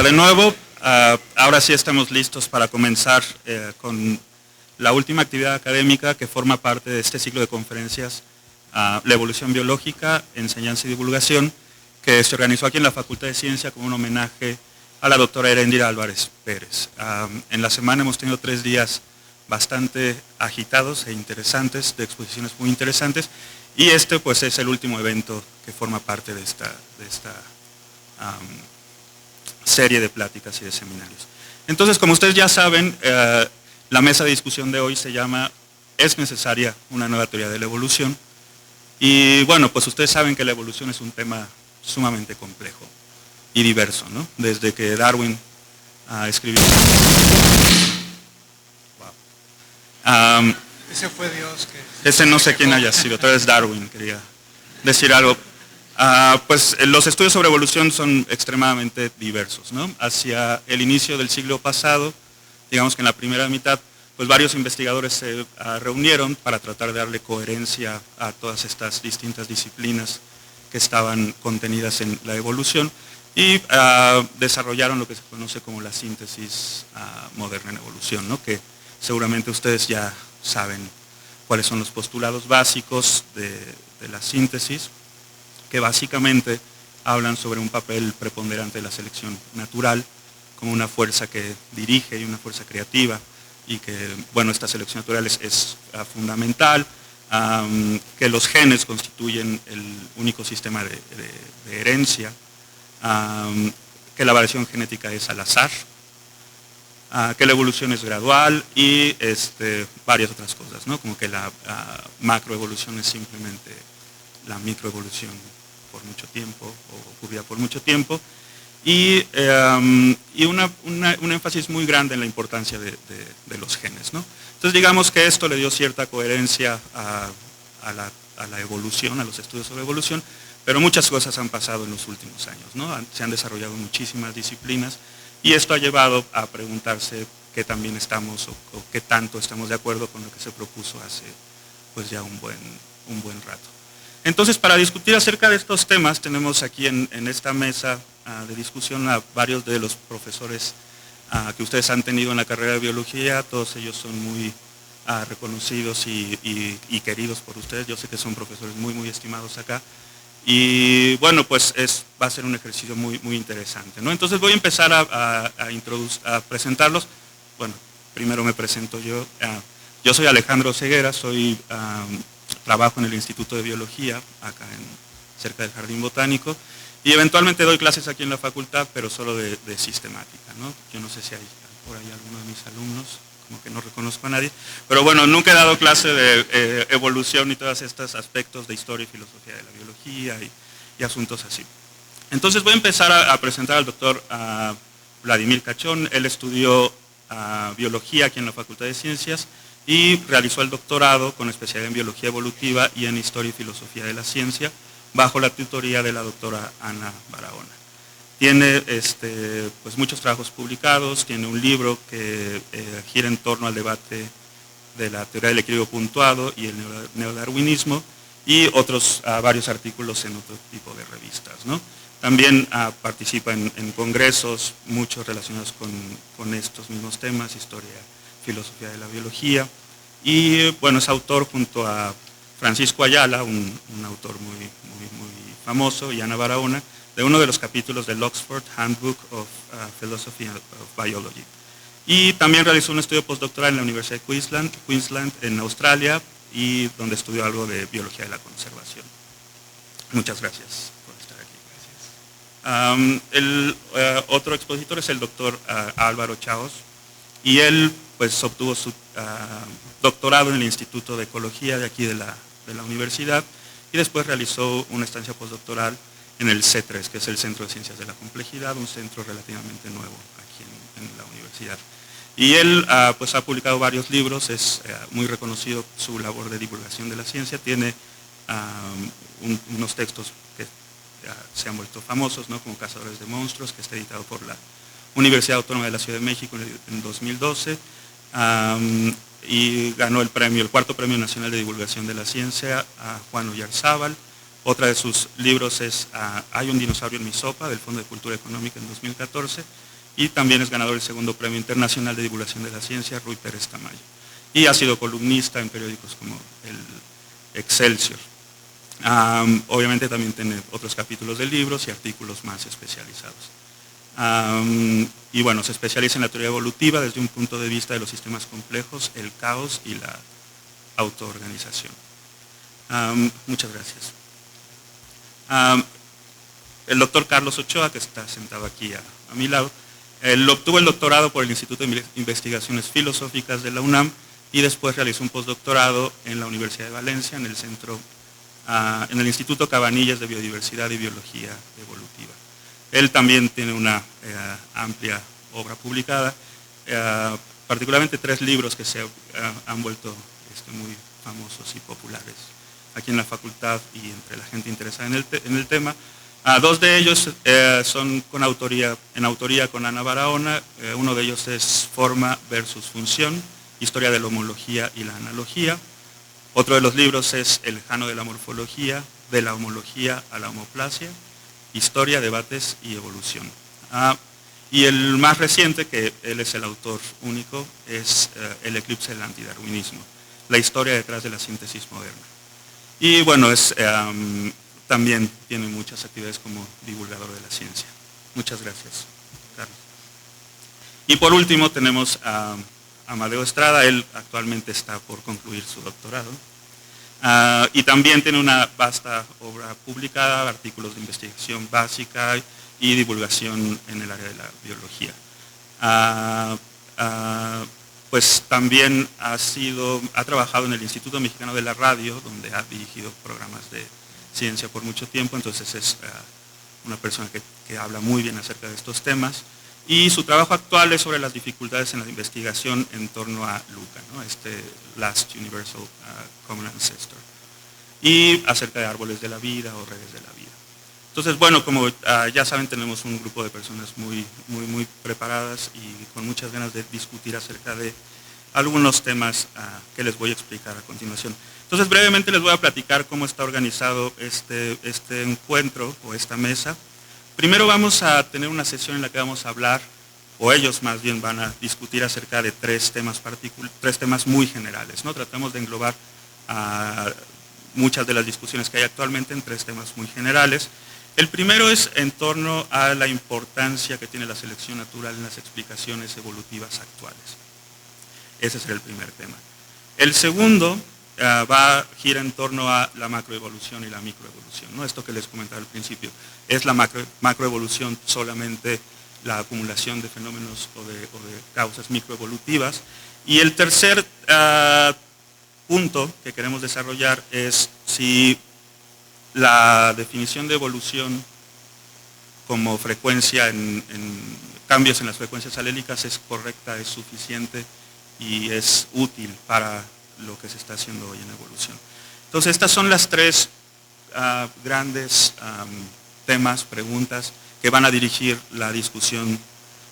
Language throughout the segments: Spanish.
De nuevo, ahora sí estamos listos para comenzar con la última actividad académica que forma parte de este ciclo de conferencias, la evolución biológica, enseñanza y divulgación, que se organizó aquí en la Facultad de Ciencia como un homenaje a la doctora Heréndira Álvarez Pérez. En la semana hemos tenido 3 días bastante agitados e interesantes, de exposiciones muy interesantes, y este pues es el último evento que forma parte de esta serie de pláticas y de seminarios. Entonces, como ustedes ya saben, la mesa de discusión de hoy se llama ¿Es necesaria una nueva teoría de la evolución? Y bueno, pues ustedes saben que la evolución es un tema sumamente complejo y diverso, ¿no? Desde que Darwin escribió... Wow. Ese fue Dios que... Ese no sé quién haya sido, tal vez Darwin quería decir algo. Pues los estudios sobre evolución son extremadamente diversos, ¿no? Hacia el inicio del siglo pasado, digamos que en la primera mitad, pues varios investigadores se reunieron para tratar de darle coherencia a todas estas distintas disciplinas que estaban contenidas en la evolución y desarrollaron lo que se conoce como la síntesis moderna en evolución, ¿no? Que seguramente ustedes ya saben cuáles son los postulados básicos de la síntesis, que básicamente hablan sobre un papel preponderante de la selección natural como una fuerza que dirige y una fuerza creativa, y que, bueno, esta selección natural es fundamental, que los genes constituyen el único sistema de herencia, que la variación genética es al azar, que la evolución es gradual y varias otras cosas, ¿no? Como que la macroevolución es simplemente la microevolución por mucho tiempo, o ocurría por mucho tiempo, y un énfasis muy grande en la importancia de los genes, ¿no? Entonces digamos que esto le dio cierta coherencia a la evolución, a los estudios sobre evolución, pero muchas cosas han pasado en los últimos años, ¿no? Se han desarrollado muchísimas disciplinas y esto ha llevado a preguntarse qué también estamos o qué tanto estamos de acuerdo con lo que se propuso hace pues ya un buen rato. Entonces, para discutir acerca de estos temas, tenemos aquí en esta mesa de discusión a varios de los profesores que ustedes han tenido en la carrera de biología. Todos ellos son muy reconocidos y queridos por ustedes. Yo sé que son profesores muy, muy estimados acá. Y bueno, pues va a ser un ejercicio muy, muy interesante, ¿no? Entonces voy a empezar a presentarlos. Bueno, primero me presento yo. Yo soy Alejandro Ceguera, trabajo en el Instituto de Biología, acá cerca del Jardín Botánico, y eventualmente doy clases aquí en la facultad, pero solo de sistemática, ¿no? Yo no sé si hay por ahí alguno de mis alumnos, como que no reconozco a nadie, pero bueno, nunca he dado clase de evolución y todos estos aspectos de historia y filosofía de la biología y asuntos así. Entonces voy a empezar a presentar al doctor Vladimir Cachón. Él estudió biología aquí en la Facultad de Ciencias y realizó el doctorado con especialidad en biología evolutiva y en historia y filosofía de la ciencia, bajo la tutoría de la doctora Ana Barahona. Tiene pues muchos trabajos publicados, tiene un libro que gira en torno al debate de la teoría del equilibrio puntuado y el neodarwinismo, y otros varios artículos en otro tipo de revistas, ¿no? También participa en congresos, muchos relacionados con estos mismos temas, historia, filosofía de la biología, y bueno, es autor junto a Francisco Ayala, un autor muy, muy, muy famoso, y Ana Barahona, de uno de los capítulos del Oxford Handbook of Philosophy of Biology. Y también realizó un estudio postdoctoral en la Universidad de Queensland en Australia, y donde estudió algo de biología de la conservación. Muchas gracias por estar aquí. El otro expositor es el doctor Álvaro Chaos, y él pues obtuvo su doctorado en el Instituto de Ecología de aquí de la universidad, y después realizó una estancia postdoctoral en el C3, que es el Centro de Ciencias de la Complejidad, un centro relativamente nuevo aquí en la universidad. Y él pues ha publicado varios libros, es muy reconocido su labor de divulgación de la ciencia, tiene unos textos que se han vuelto famosos, ¿no? Como Cazadores de Monstruos, que está editado por la Universidad Autónoma de la Ciudad de México en 2012, y ganó el cuarto Premio Nacional de Divulgación de la Ciencia a Juan Oyarzábal. Otra de sus libros es Hay un dinosaurio en mi sopa, del Fondo de Cultura Económica en 2014, y también es ganador del segundo Premio Internacional de Divulgación de la Ciencia, Ruy Pérez Tamayo. Y ha sido columnista en periódicos como el Excelsior. Obviamente también tiene otros capítulos de libros y artículos más especializados. Y bueno, se especializa en la teoría evolutiva desde un punto de vista de los sistemas complejos, el caos y la autoorganización. Muchas gracias. El doctor Carlos Ochoa, que está sentado aquí a mi lado, él obtuvo el doctorado por el Instituto de Investigaciones Filosóficas de la UNAM y después realizó un postdoctorado en la Universidad de Valencia, en el Instituto Cabanillas de Biodiversidad y Biología Evolutiva. Él también tiene una amplia obra publicada, particularmente 3 libros que se han vuelto muy famosos y populares aquí en la facultad y entre la gente interesada en el tema. 2 de ellos son en autoría con Ana Barahona. Uno de ellos es Forma versus Función, Historia de la Homología y la Analogía. Otro de los libros es El lejano de la morfología, de la homología a la homoplasia, Historia, Debates y Evolución. Y el más reciente, que él es el autor único, es El eclipse del antidarwinismo, la historia detrás de la síntesis moderna. Y bueno, también tiene muchas actividades como divulgador de la ciencia. Muchas gracias, Carlos. Y por último tenemos a Amadeo Estrada. Él actualmente está por concluir su doctorado. Y también tiene una vasta obra publicada, artículos de investigación básica y divulgación en el área de la biología. Pues también ha trabajado en el Instituto Mexicano de la Radio, donde ha dirigido programas de ciencia por mucho tiempo, entonces es una persona que habla muy bien acerca de estos temas. Y su trabajo actual es sobre las dificultades en la investigación en torno a LUCA, ¿no? Last Universal Common Ancestor, y acerca de árboles de la vida o redes de la vida. Entonces, bueno, como ya saben, tenemos un grupo de personas muy preparadas y con muchas ganas de discutir acerca de algunos temas que les voy a explicar a continuación. Entonces, brevemente les voy a platicar cómo está organizado este encuentro o esta mesa. Primero vamos a tener una sesión en la que vamos a hablar, o ellos más bien van a discutir acerca de 3 temas muy generales, ¿no? Tratamos de englobar muchas de las discusiones que hay actualmente en 3 temas muy generales. El primero es en torno a la importancia que tiene la selección natural en las explicaciones evolutivas actuales. Ese será el primer tema. El segundo gira en torno a la macroevolución y la microevolución, ¿no? Esto que les comentaba al principio. ¿Es la macroevolución solamente la acumulación de fenómenos o de causas microevolutivas? Y el tercer punto que queremos desarrollar es si la definición de evolución como frecuencia en cambios en las frecuencias alélicas es correcta, es suficiente y es útil para lo que se está haciendo hoy en evolución. Entonces, estas son las 3 grandes temas, preguntas que van a dirigir la discusión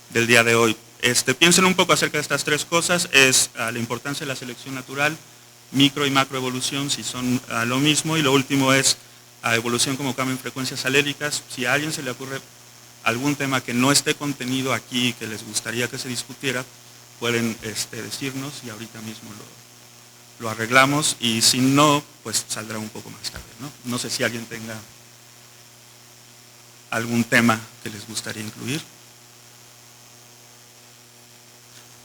del día de hoy. Piensen un poco acerca de estas 3 cosas, es la importancia de la selección natural, micro y macroevolución, si son lo mismo, y lo último es evolución como cambio en frecuencias alélicas. Si a alguien se le ocurre algún tema que no esté contenido aquí, que les gustaría que se discutiera, pueden decirnos y ahorita mismo lo arreglamos, y si no, pues saldrá un poco más tarde, ¿no? No sé si alguien tenga algún tema que les gustaría incluir.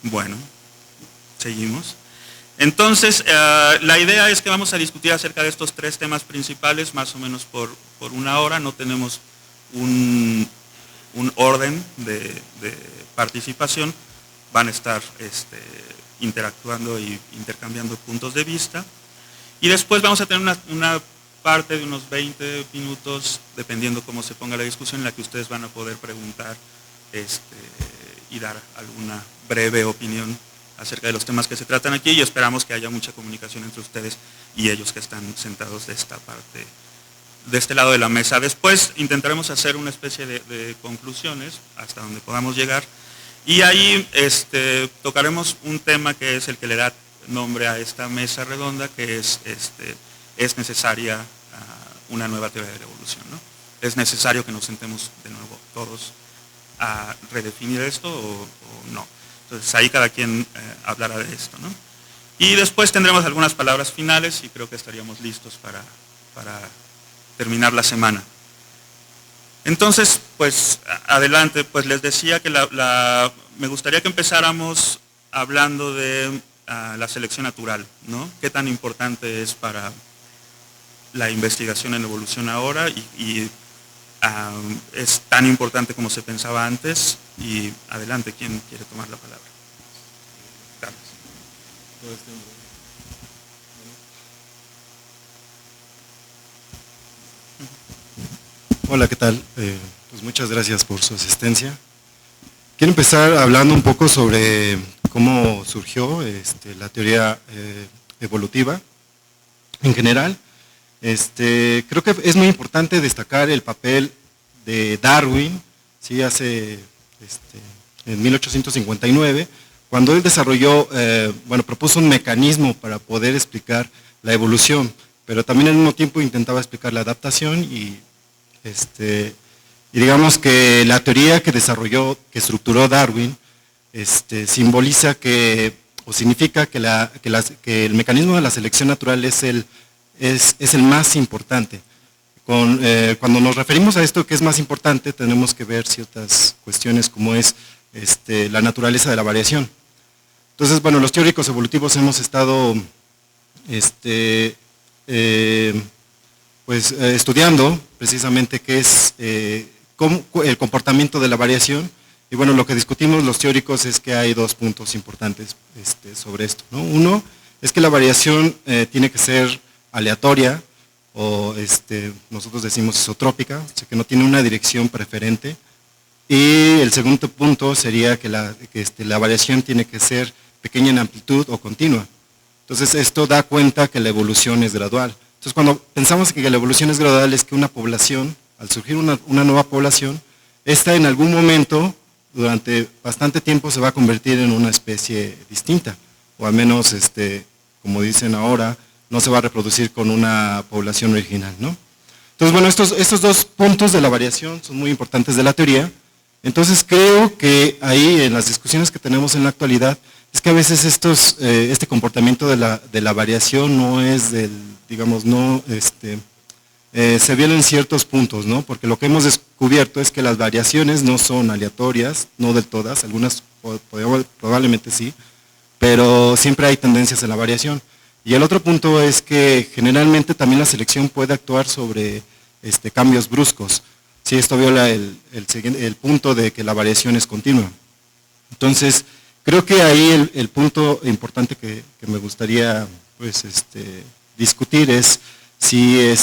Bueno, seguimos. Entonces, la idea es que vamos a discutir acerca de estos 3 temas principales, más o menos por 1 hora. No tenemos un orden de participación. Van a estar interactuando y intercambiando puntos de vista. Y después vamos a tener una parte de unos 20 minutos, dependiendo cómo se ponga la discusión, en la que ustedes van a poder preguntar y dar alguna breve opinión acerca de los temas que se tratan aquí, y esperamos que haya mucha comunicación entre ustedes y ellos que están sentados de esta parte, de este lado de la mesa. Después intentaremos hacer una especie de conclusiones hasta donde podamos llegar, y ahí tocaremos un tema que es el que le da nombre a esta mesa redonda, que es necesaria una nueva teoría de la evolución, ¿no? Es necesario que nos sentemos de nuevo todos a redefinir esto o no. Entonces ahí cada quien hablará de esto, ¿no? Y después tendremos algunas palabras finales y creo que estaríamos listos para terminar la semana. Entonces, pues adelante, pues les decía que me gustaría que empezáramos hablando de la selección natural, ¿no? Qué tan importante es para la investigación en evolución ahora y es tan importante como se pensaba antes. Y adelante, ¿quién quiere tomar la palabra? Carlos. Hola, ¿qué tal? Pues muchas gracias por su asistencia. Quiero empezar hablando un poco sobre cómo surgió la teoría evolutiva en general. Creo que es muy importante destacar el papel de Darwin, ¿sí? En 1859, cuando él desarrolló, propuso un mecanismo para poder explicar la evolución, pero también al mismo tiempo intentaba explicar la adaptación y digamos que la teoría que desarrolló, que estructuró Darwin, simboliza o significa que el mecanismo de la selección natural es el más importante. Cuando nos referimos a esto que es más importante, tenemos que ver ciertas cuestiones como es la naturaleza de la variación. Entonces, bueno, los teóricos evolutivos hemos estado estudiando precisamente qué es el comportamiento de la variación. Y bueno, lo que discutimos los teóricos es que hay dos puntos importantes sobre esto, ¿no? Uno es que la variación tiene que ser aleatoria o nosotros decimos isotrópica, o sea que no tiene una dirección preferente. Y el segundo punto sería que la variación tiene que ser pequeña en amplitud o continua. Entonces esto da cuenta que la evolución es gradual. Entonces cuando pensamos que la evolución es gradual es que una población, al surgir una nueva población, esta en algún momento, durante bastante tiempo, se va a convertir en una especie distinta, o al menos, como dicen ahora, no se va a reproducir con una población original, ¿no? Entonces, bueno, estos dos puntos de la variación son muy importantes de la teoría. Entonces creo que ahí en las discusiones que tenemos en la actualidad, es que a veces este comportamiento de la variación no es digamos, no, se vienen ciertos puntos, ¿no? Porque lo que hemos descubierto es que las variaciones no son aleatorias, no del todas, algunas probablemente sí, pero siempre hay tendencias en la variación. Y el otro punto es que generalmente también la selección puede actuar sobre cambios bruscos. Sí, esto viola el punto de que la variación es continua. Entonces, creo que ahí el punto importante que me gustaría pues, discutir es que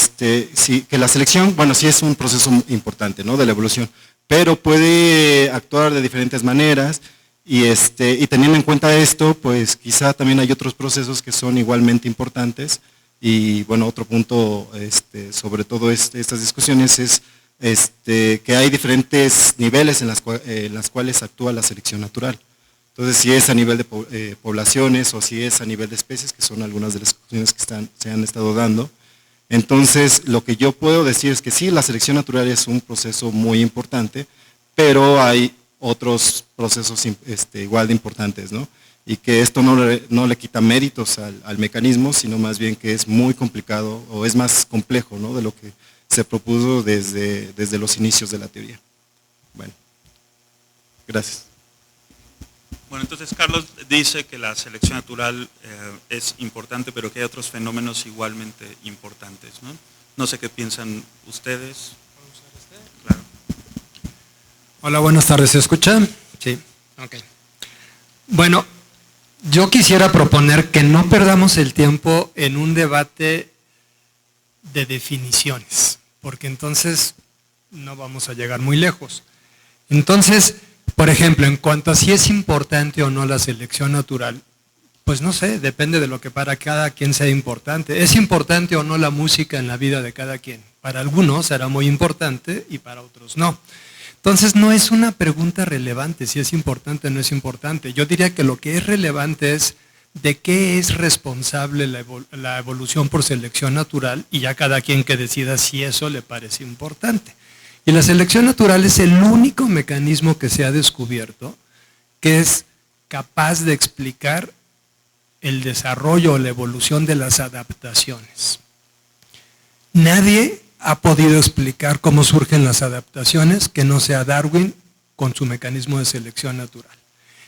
la selección, bueno, sí es un proceso importante, ¿no? De la evolución, pero puede actuar de diferentes maneras y teniendo en cuenta esto, pues quizá también hay otros procesos que son igualmente importantes y bueno, otro punto sobre todo estas discusiones es que hay diferentes niveles en las cuales actúa la selección natural. Entonces, si es a nivel de poblaciones o si es a nivel de especies, que son algunas de las discusiones que se han estado dando. Entonces, lo que yo puedo decir es que sí, la selección natural es un proceso muy importante, pero hay otros procesos igual de importantes, ¿no? Y que esto no le quita méritos al mecanismo, sino más bien que es muy complicado o es más complejo, ¿no? De lo que se propuso desde los inicios de la teoría. Bueno, gracias. Bueno, entonces Carlos dice que la selección natural es importante, pero que hay otros fenómenos igualmente importantes, ¿no? No sé qué piensan ustedes. Claro. Hola, buenas tardes, ¿se escucha? Sí, ok. Bueno, yo quisiera proponer que no perdamos el tiempo en un debate de definiciones, porque entonces no vamos a llegar muy lejos. Entonces, por ejemplo, en cuanto a si es importante o no la selección natural, pues no sé, depende de lo que para cada quien sea importante. ¿Es importante o no la música en la vida de cada quien? Para algunos será muy importante y para otros no. Entonces no es una pregunta relevante si es importante o no es importante. Yo diría que lo que es relevante es de qué es responsable la evolución por selección natural y ya cada quien que decida si eso le parece importante. Y la selección natural es el único mecanismo que se ha descubierto que es capaz de explicar el desarrollo o la evolución de las adaptaciones. Nadie ha podido explicar cómo surgen las adaptaciones que no sea Darwin con su mecanismo de selección natural.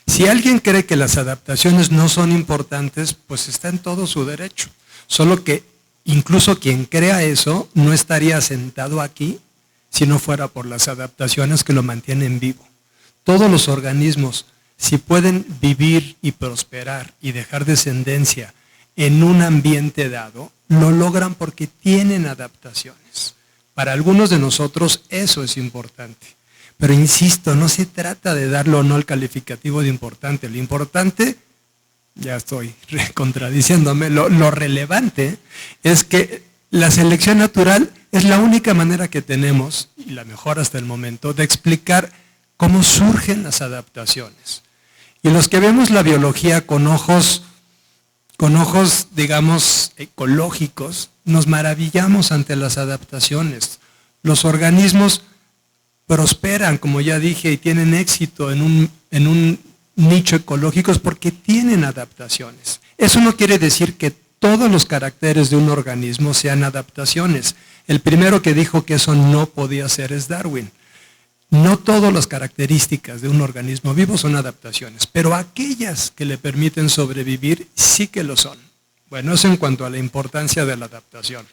Si alguien cree que las adaptaciones no son importantes, pues está en todo su derecho. Solo que incluso quien crea eso no estaría sentado aquí si no fuera por las adaptaciones que lo mantienen vivo. Todos los organismos, si pueden vivir y prosperar y dejar descendencia en un ambiente dado, lo logran porque tienen adaptaciones. Para algunos de nosotros eso es importante. Pero insisto, no se trata de darle o no el calificativo de importante. Lo importante, ya estoy contradiciéndome, lo relevante es que la selección natural es la única manera que tenemos, y la mejor hasta el momento, de explicar cómo surgen las adaptaciones. Y los que vemos la biología con ojos, digamos, ecológicos, nos maravillamos ante las adaptaciones. Los organismos prosperan, como ya dije, y tienen éxito en un nicho ecológico porque tienen adaptaciones. Eso no quiere decir que todos los caracteres de un organismo sean adaptaciones. El primero que dijo que eso no podía ser es Darwin. No todas las características de un organismo vivo son adaptaciones, pero aquellas que le permiten sobrevivir sí que lo son. Bueno, eso en cuanto a la importancia de la adaptación.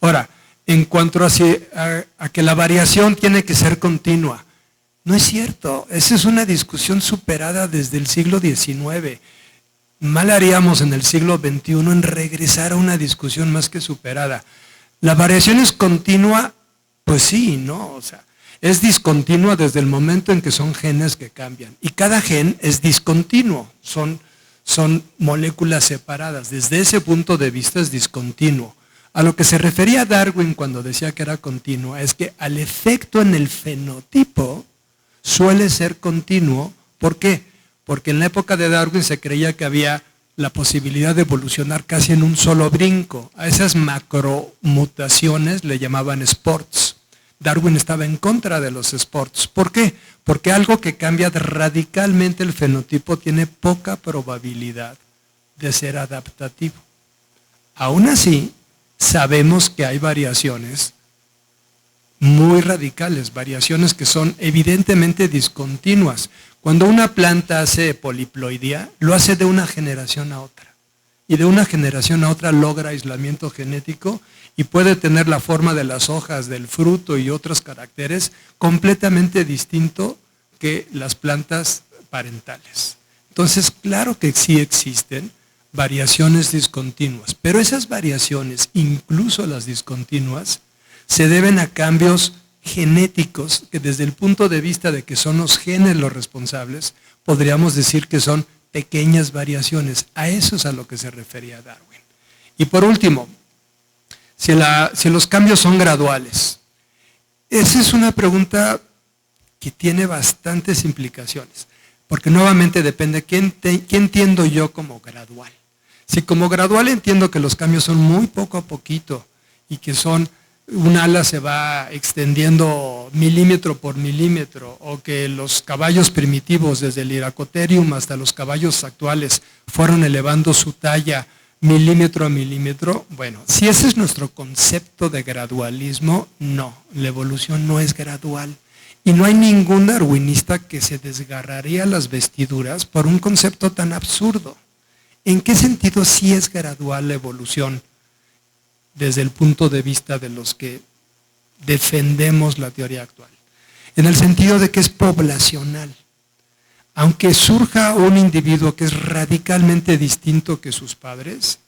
Ahora, en cuanto a que la variación tiene que ser continua, no es cierto. Esa es una discusión superada desde el siglo XIX. Mal haríamos en el siglo XXI en regresar a una discusión más que superada. ¿La variación es continua? Pues sí, ¿no? O sea, es discontinua desde el momento en que son genes que cambian. Y cada gen es discontinuo, son moléculas separadas. Desde ese punto de vista es discontinuo. A lo que se refería Darwin cuando decía que era continua es que al efecto en el fenotipo suele ser continuo. ¿Por qué? Porque en la época de Darwin se creía que había la posibilidad de evolucionar casi en un solo brinco. A esas macromutaciones le llamaban sports. Darwin estaba en contra de los sports. ¿Por qué? Porque algo que cambia radicalmente el fenotipo tiene poca probabilidad de ser adaptativo. Aún así, sabemos que hay variaciones muy radicales, variaciones que son evidentemente discontinuas. Cuando una planta hace poliploidía, lo hace de una generación a otra. Y de una generación a otra logra aislamiento genético y puede tener la forma de las hojas, del fruto y otros caracteres completamente distinto que las plantas parentales. Entonces, claro que sí existen variaciones discontinuas, pero esas variaciones, incluso las discontinuas, se deben a cambios genéticos que desde el punto de vista de que son los genes los responsables, podríamos decir que son pequeñas variaciones. A eso es a lo que se refería Darwin. Y por último, si los cambios son graduales. Esa es una pregunta que tiene bastantes implicaciones, porque nuevamente depende qué entiendo yo como gradual. Si como gradual entiendo que los cambios son muy poco a poquito y que un ala se va extendiendo milímetro por milímetro, o que los caballos primitivos desde el Iracotherium hasta los caballos actuales fueron elevando su talla milímetro a milímetro, bueno, si ese es nuestro concepto de gradualismo, no, la evolución no es gradual. Y no hay ningún darwinista que se desgarraría las vestiduras por un concepto tan absurdo. ¿En qué sentido sí es gradual la evolución desde el punto de vista de los que defendemos la teoría actual? En el sentido de que es poblacional. Aunque surja un individuo que es radicalmente distinto que sus padres,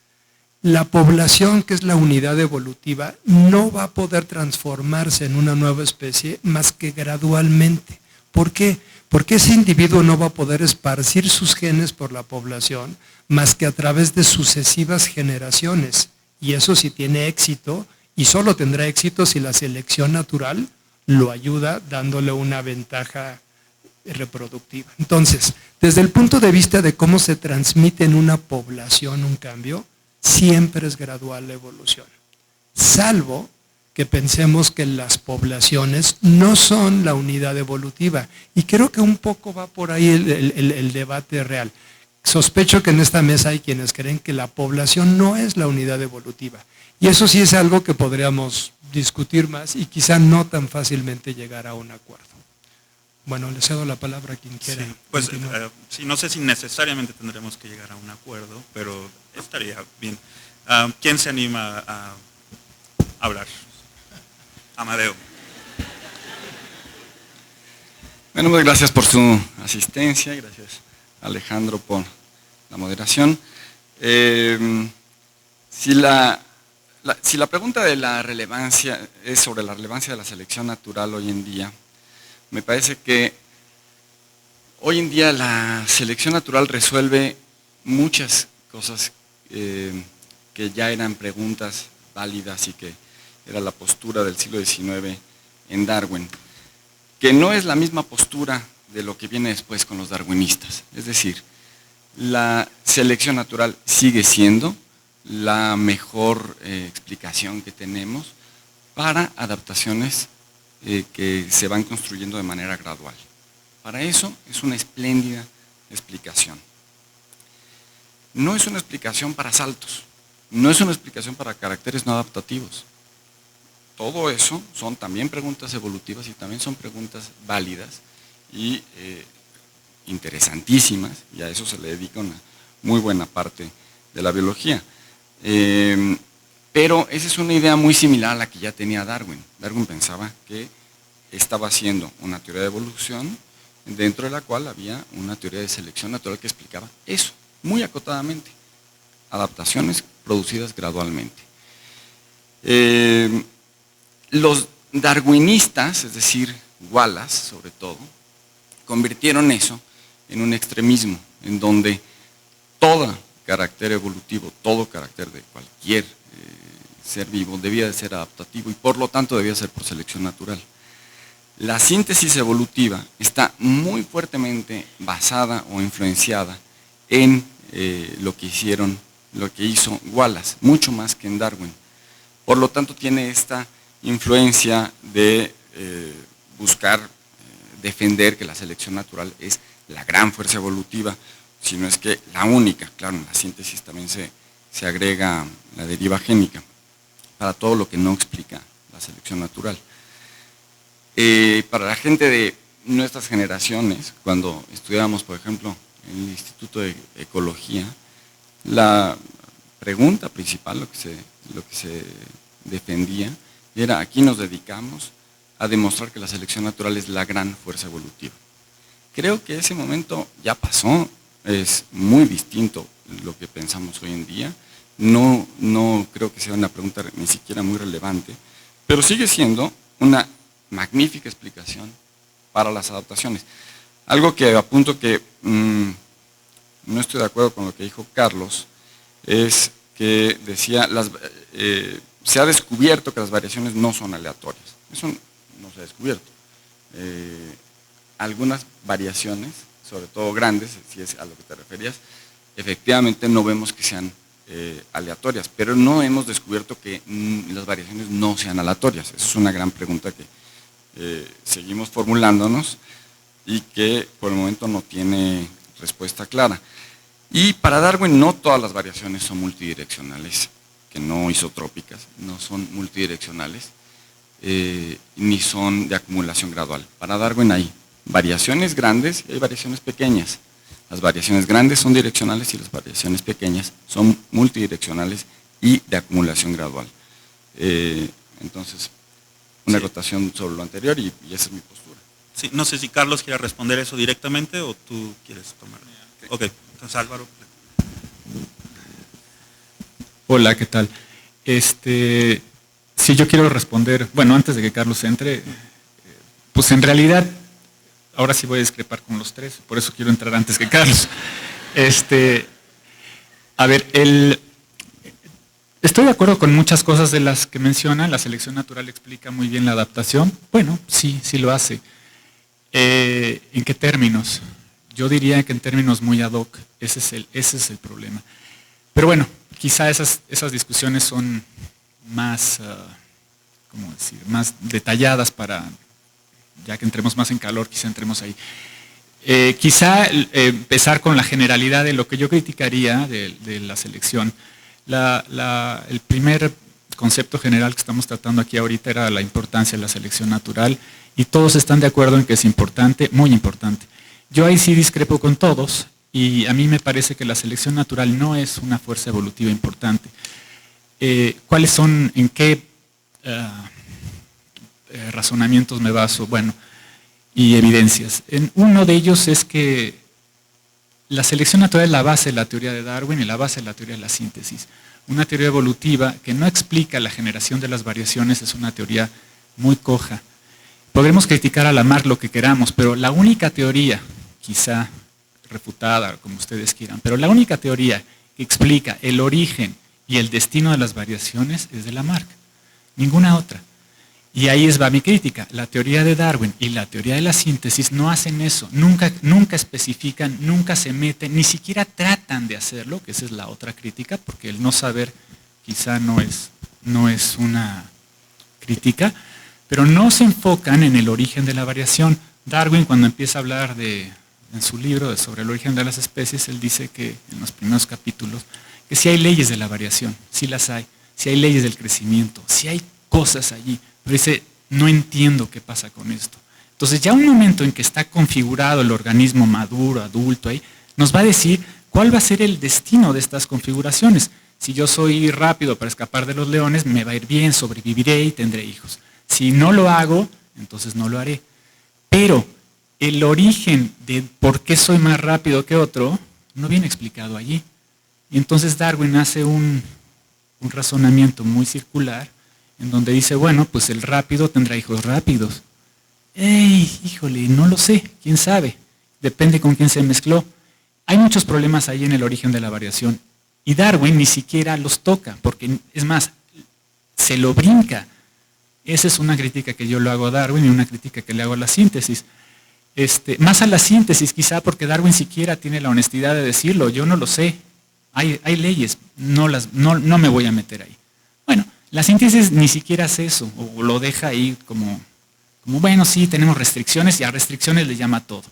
la población, que es la unidad evolutiva, no va a poder transformarse en una nueva especie más que gradualmente. ¿Por qué? Porque ese individuo no va a poder esparcir sus genes por la población más que a través de sucesivas generaciones. Y eso sí tiene éxito, y solo tendrá éxito si la selección natural lo ayuda dándole una ventaja reproductiva. Entonces, desde el punto de vista de cómo se transmite en una población un cambio, siempre es gradual la evolución. Salvo que pensemos que las poblaciones no son la unidad evolutiva. Y creo que un poco va por ahí el debate real. Sospecho que en esta mesa hay quienes creen que la población no es la unidad evolutiva. Y eso sí es algo que podríamos discutir más y quizá no tan fácilmente llegar a un acuerdo. Bueno, le cedo la palabra a quien quiera. Sí, pues sí, no sé si necesariamente tendremos que llegar a un acuerdo, pero estaría bien. ¿Quién se anima a hablar? Amadeo. Bueno, pues gracias por su asistencia, gracias Alejandro por la moderación. Si la pregunta de la relevancia es sobre la relevancia de la selección natural hoy en día, me parece que hoy en día la selección natural resuelve muchas cosas que ya eran preguntas válidas y que era la postura del siglo XIX en Darwin, que no es la misma postura de lo que viene después con los darwinistas. Es decir, la selección natural sigue siendo la mejor explicación que tenemos para adaptaciones que se van construyendo de manera gradual. Para eso es una espléndida explicación. No es una explicación para saltos, no es una explicación para caracteres no adaptativos. Todo eso son también preguntas evolutivas y también son preguntas válidas y interesantísimas, y a eso se le dedica una muy buena parte de la biología. Pero esa es una idea muy similar a la que ya tenía Darwin. Darwin pensaba que estaba haciendo una teoría de evolución dentro de la cual había una teoría de selección natural que explicaba eso, muy acotadamente, adaptaciones producidas gradualmente. Los darwinistas, es decir, Wallace sobre todo, convirtieron eso en un extremismo, en donde todo carácter evolutivo, todo carácter de cualquier ser vivo debía de ser adaptativo y por lo tanto debía ser por selección natural. La síntesis evolutiva está muy fuertemente basada o influenciada en lo que hizo Wallace, mucho más que en Darwin. Por lo tanto tiene esta influencia de buscar defender que la selección natural es la gran fuerza evolutiva, si no es que la única. Claro, en la síntesis también se agrega la deriva génica para todo lo que no explica la selección natural. Para la gente de nuestras generaciones, cuando estudiábamos, por ejemplo, en el Instituto de Ecología, la pregunta principal, lo que se defendía, era: aquí nos dedicamos a demostrar que la selección natural es la gran fuerza evolutiva. Creo que ese momento ya pasó, es muy distinto lo que pensamos hoy en día. No creo que sea una pregunta ni siquiera muy relevante, pero sigue siendo una magnífica explicación para las adaptaciones. Algo que apunto que no estoy de acuerdo con lo que dijo Carlos, es que decía, se ha descubierto que las variaciones no son aleatorias. Eso no se ha descubierto. Algunas variaciones, sobre todo grandes, si es a lo que te referías, efectivamente no vemos que sean aleatorias, pero no hemos descubierto que las variaciones no sean aleatorias. Esa es una gran pregunta que seguimos formulándonos y que por el momento no tiene respuesta clara. Y para Darwin no todas las variaciones son multidireccionales, que no isotrópicas, no son multidireccionales, ni son de acumulación gradual. Para Darwin hay variaciones grandes y hay variaciones pequeñas. Las variaciones grandes son direccionales y las variaciones pequeñas son multidireccionales y de acumulación gradual. Entonces, una acotación sobre lo anterior y esa es mi postura. Sí, no sé si Carlos quiere responder eso directamente o tú quieres tomar. Ok, entonces Álvaro. Hola, ¿qué tal? Sí, yo quiero responder, bueno, antes de que Carlos entre, pues en realidad, ahora sí voy a discrepar con los tres, por eso quiero entrar antes que Carlos. A ver, estoy de acuerdo con muchas cosas de las que menciona, la selección natural explica muy bien la adaptación. Bueno, sí lo hace. ¿En qué términos? Yo diría que en términos muy ad hoc, ese es el problema. Pero bueno, quizá esas discusiones son más ¿cómo decir?, más detalladas para, ya que entremos más en calor, quizá entremos ahí. Quizá empezar con la generalidad de lo que yo criticaría de la selección. El primer concepto general que estamos tratando aquí ahorita era la importancia de la selección natural, y todos están de acuerdo en que es importante, muy importante. Yo ahí sí discrepo con todos, y a mí me parece que la selección natural no es una fuerza evolutiva importante. ¿Cuáles son, en qué razonamientos me baso? Bueno, y evidencias. Uno de ellos es que la selección natural es la base de la teoría de Darwin y la base de la teoría de la síntesis. Una teoría evolutiva que no explica la generación de las variaciones es una teoría muy coja. Podremos criticar a Lamarck lo que queramos, pero la única teoría, quizá refutada, como ustedes quieran, pero la única teoría que explica el origen y el destino de las variaciones es de Lamarck, ninguna otra. Y ahí va mi crítica. La teoría de Darwin y la teoría de la síntesis no hacen eso, nunca especifican, nunca se meten, ni siquiera tratan de hacerlo, que esa es la otra crítica, porque el no saber quizá no es una crítica, pero no se enfocan en el origen de la variación. Darwin, cuando empieza a hablar en su libro sobre el origen de las especies, él dice que en los primeros capítulos, que sí hay leyes de la variación, sí las hay, sí hay leyes del crecimiento, sí hay cosas allí. Pero dice, no entiendo qué pasa con esto. Entonces ya un momento en que está configurado el organismo maduro, adulto, ahí, nos va a decir cuál va a ser el destino de estas configuraciones. Si yo soy rápido para escapar de los leones, me va a ir bien, sobreviviré y tendré hijos. Si no lo hago, entonces no lo haré. Pero el origen de por qué soy más rápido que otro no viene explicado allí. Y entonces Darwin hace un razonamiento muy circular, en donde dice, bueno, pues el rápido tendrá hijos rápidos. ¡Ey! Híjole, no lo sé, quién sabe. Depende con quién se mezcló. Hay muchos problemas ahí en el origen de la variación. Y Darwin ni siquiera los toca, porque es más, se lo brinca. Esa es una crítica que yo le hago a Darwin y una crítica que le hago a la síntesis. Más a la síntesis quizá porque Darwin siquiera tiene la honestidad de decirlo, yo no lo sé. Hay leyes, no me voy a meter ahí. Bueno, la síntesis ni siquiera hace eso, o lo deja ahí como bueno, sí, tenemos restricciones y a restricciones le llama todo.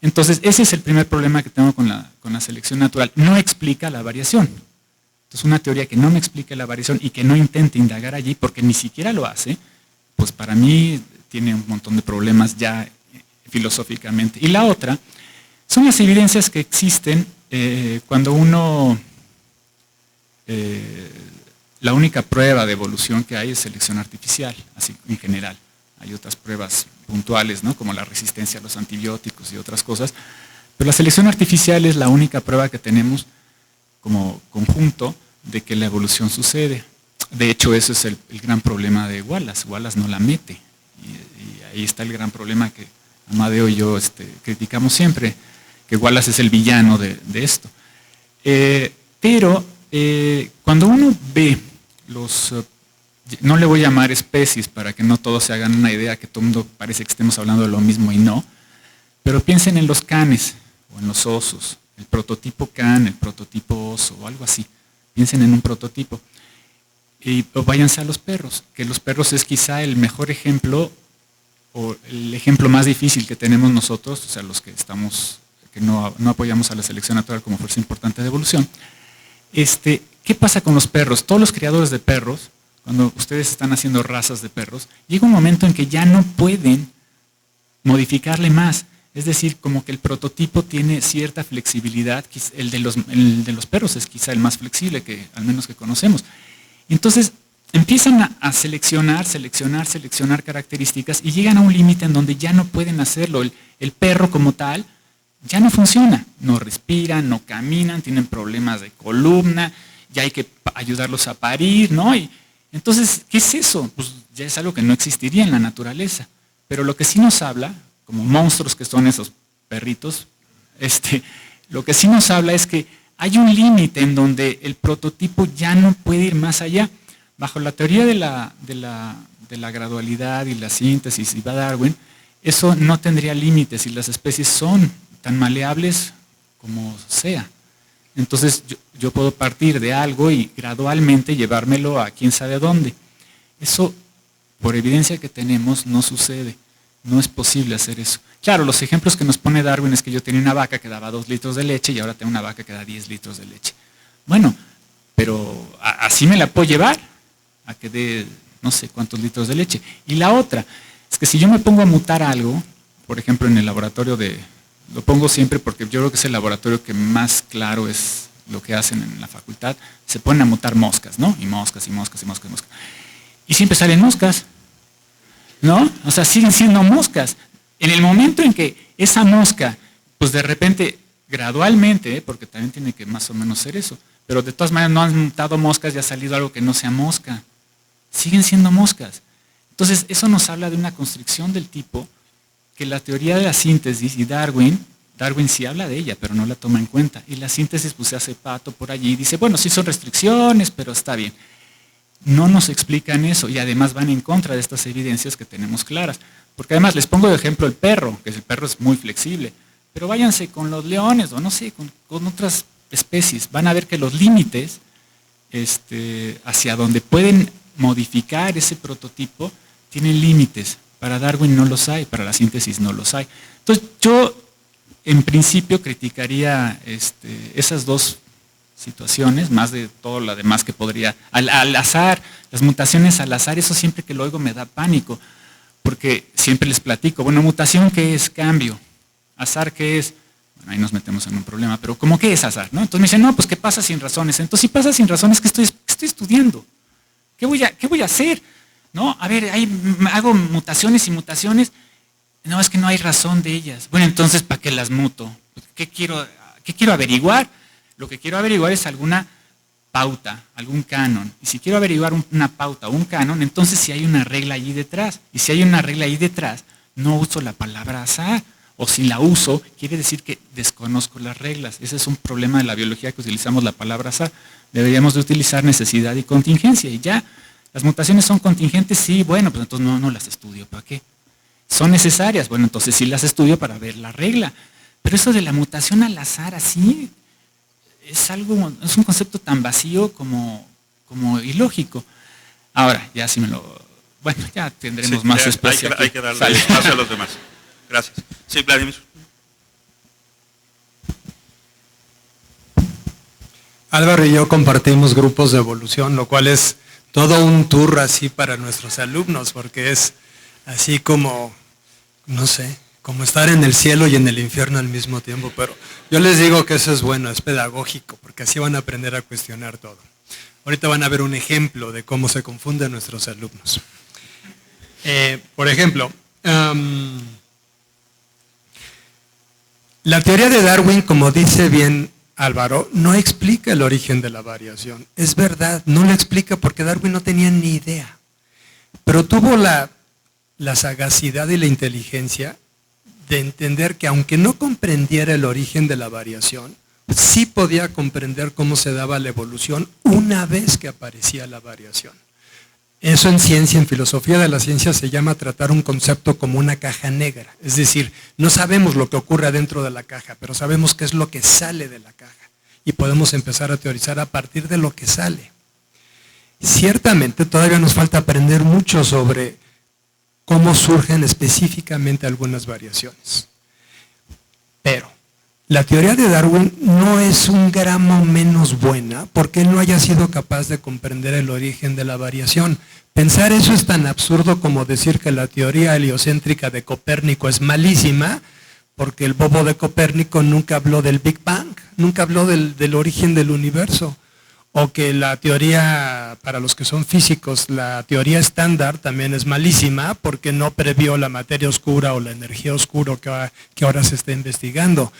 Entonces, ese es el primer problema que tengo con la selección natural. No explica la variación. Entonces, una teoría que no me explique la variación y que no intente indagar allí, porque ni siquiera lo hace, pues para mí tiene un montón de problemas ya filosóficamente. Y la otra son las evidencias que existen cuando uno... la única prueba de evolución que hay es selección artificial, así en general. Hay otras pruebas puntuales, ¿no?, como la resistencia a los antibióticos y otras cosas, pero la selección artificial es la única prueba que tenemos como conjunto de que la evolución sucede. De hecho, eso es el gran problema de Wallace. Wallace no la mete, y ahí está el gran problema que Amadeo y yo criticamos siempre, que Wallace es el villano de esto. Pero cuando uno ve no le voy a llamar especies para que no todos se hagan una idea que todo el mundo parece que estemos hablando de lo mismo y no, pero piensen en los canes o en los osos, el prototipo can, el prototipo oso o algo así, piensen en un prototipo. O váyanse a los perros, que los perros es quizá el mejor ejemplo o el ejemplo más difícil que tenemos nosotros, o sea, los que no apoyamos a la selección natural como fuerza importante de evolución. ¿Qué pasa con los perros? Todos los criadores de perros, cuando ustedes están haciendo razas de perros, llega un momento en que ya no pueden modificarle más. Es decir, como que el prototipo tiene cierta flexibilidad, el de los perros es quizá el más flexible, al menos que conocemos. Entonces, empiezan a seleccionar características y llegan a un límite en donde ya no pueden hacerlo. El perro como tal ya no funciona, no respiran, no caminan, tienen problemas de columna, ya hay que ayudarlos a parir, ¿no? Y entonces, ¿qué es eso? Pues ya es algo que no existiría en la naturaleza. Pero lo que sí nos habla, como monstruos que son esos perritos, lo que sí nos habla es que hay un límite en donde el prototipo ya no puede ir más allá. Bajo la teoría de la gradualidad y la síntesis y Darwin, eso no tendría límites y las especies son tan maleables como sea. Entonces yo puedo partir de algo y gradualmente llevármelo a quién sabe dónde. Eso por evidencia que tenemos, no sucede. No es posible hacer eso. Claro, los ejemplos que nos pone Darwin es que yo tenía una vaca que daba 2 litros de leche y ahora tengo una vaca que da 10 litros de leche. Bueno, pero así me la puedo llevar a que dé no sé cuántos litros de leche. Y la otra es que si yo me pongo a mutar algo, por ejemplo en el laboratorio lo pongo siempre porque yo creo que es el laboratorio que más claro es lo que hacen en la facultad, se ponen a mutar moscas, ¿no? Y moscas, y moscas, y moscas, y moscas. Y siempre salen moscas, ¿no? O sea, siguen siendo moscas. En el momento en que esa mosca, pues de repente, gradualmente, porque también tiene que más o menos ser eso, pero de todas maneras no han mutado moscas y ha salido algo que no sea mosca. Siguen siendo moscas. Entonces, eso nos habla de una constricción del tipo que la teoría de la síntesis y Darwin sí habla de ella, pero no la toma en cuenta. Y la síntesis pues se hace pato por allí y dice, bueno, sí son restricciones, pero está bien. No nos explican eso y además van en contra de estas evidencias que tenemos claras. Porque además les pongo de ejemplo el perro, que el perro es muy flexible, pero váyanse con los leones o no sé, con otras especies. Van a ver que los límites hacia donde pueden modificar ese prototipo tienen límites. Para Darwin no los hay, para la síntesis no los hay. Entonces yo en principio criticaría esas dos situaciones, más de todo lo demás que podría, al azar, las mutaciones al azar, eso siempre que lo oigo me da pánico, porque siempre les platico, bueno, mutación ¿qué es? Cambio. Azar ¿qué es? Bueno, ahí nos metemos en un problema, pero ¿cómo qué es azar? ¿No? Entonces me dicen, no, pues ¿qué pasa sin razones? Entonces si pasa sin razones, ¿qué estoy estudiando? ¿Qué voy a hacer? ¿No? A ver, hago mutaciones y mutaciones, no, es que no hay razón de ellas. Bueno, entonces, ¿para qué las muto? ¿Qué quiero averiguar? Lo que quiero averiguar es alguna pauta, algún canon. Y si quiero averiguar una pauta o un canon, entonces si hay una regla allí detrás. Y si hay una regla ahí detrás, no uso la palabra azar. O si la uso, quiere decir que desconozco las reglas. Ese es un problema de la biología que utilizamos la palabra azar. Deberíamos de utilizar necesidad y contingencia. Y ya, las mutaciones son contingentes, sí, bueno, pues entonces no las estudio. ¿Para qué? Son necesarias, bueno, entonces sí las estudio para ver la regla. Pero eso de la mutación al azar así, es un concepto tan vacío como ilógico. Ahora, ya ya tendremos sí, más espacio. Hay que darle espacio a los demás. Gracias. Sí, Vladimir. Álvaro y yo compartimos grupos de evolución, lo cual es todo un tour así para nuestros alumnos, porque es así como, no sé, como estar en el cielo y en el infierno al mismo tiempo, pero yo les digo que eso es bueno, es pedagógico, porque así van a aprender a cuestionar todo. Ahorita van a ver un ejemplo de cómo se confunden nuestros alumnos. Por ejemplo, la teoría de Darwin, como dice bien Álvaro, no explica el origen de la variación. Es verdad, no lo explica porque Darwin no tenía ni idea, pero tuvo la sagacidad y la inteligencia de entender que aunque no comprendiera el origen de la variación, sí podía comprender cómo se daba la evolución una vez que aparecía la variación. Eso en ciencia, en filosofía de la ciencia se llama tratar un concepto como una caja negra. Es decir, no sabemos lo que ocurre adentro de la caja, pero sabemos qué es lo que sale de la caja. Y podemos empezar a teorizar a partir de lo que sale. Ciertamente todavía nos falta aprender mucho sobre cómo surgen específicamente algunas variaciones. Pero la teoría de Darwin no es un gramo menos buena porque él no haya sido capaz de comprender el origen de la variación. Pensar eso es tan absurdo como decir que la teoría heliocéntrica de Copérnico es malísima, porque el bobo de Copérnico nunca habló del Big Bang, nunca habló del origen del universo. O que la teoría, para los que son físicos, la teoría estándar también es malísima porque no previó la materia oscura o la energía oscura que ahora se está investigando.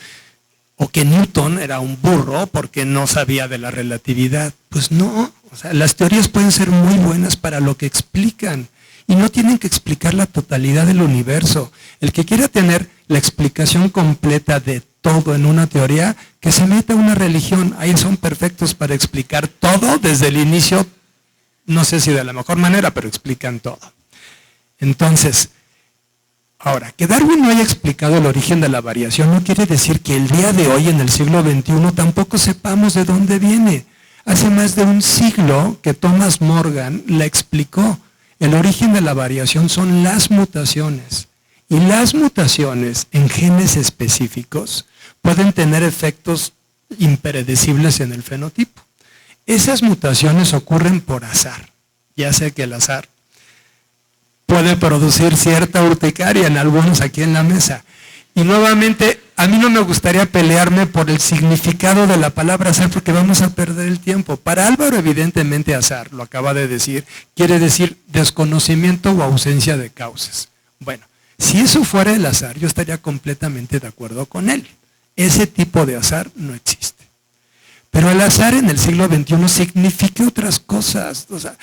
O que Newton era un burro porque no sabía de la relatividad. Pues no, o sea, las teorías pueden ser muy buenas para lo que explican y no tienen que explicar la totalidad del universo. El que quiera tener la explicación completa de todo en una teoría, que se meta a una religión. Ahí son perfectos para explicar todo desde el inicio, no sé si de la mejor manera, pero explican todo. Entonces, ahora, que Darwin no haya explicado el origen de la variación no quiere decir que el día de hoy, en el siglo XXI, tampoco sepamos de dónde viene. Hace más de un siglo que Thomas Morgan la explicó. El origen de la variación son las mutaciones. Y las mutaciones en genes específicos pueden tener efectos impredecibles en el fenotipo. Esas mutaciones ocurren por azar. Ya sé que el azar puede producir cierta urticaria en algunos aquí en la mesa. Y nuevamente, a mí no me gustaría pelearme por el significado de la palabra azar porque vamos a perder el tiempo. Para Álvaro, evidentemente, azar, lo acaba de decir, quiere decir desconocimiento o ausencia de causas. Bueno, si eso fuera el azar, yo estaría completamente de acuerdo con él. Ese tipo de azar no existe. Pero el azar en el siglo XXI significa otras cosas. O sea,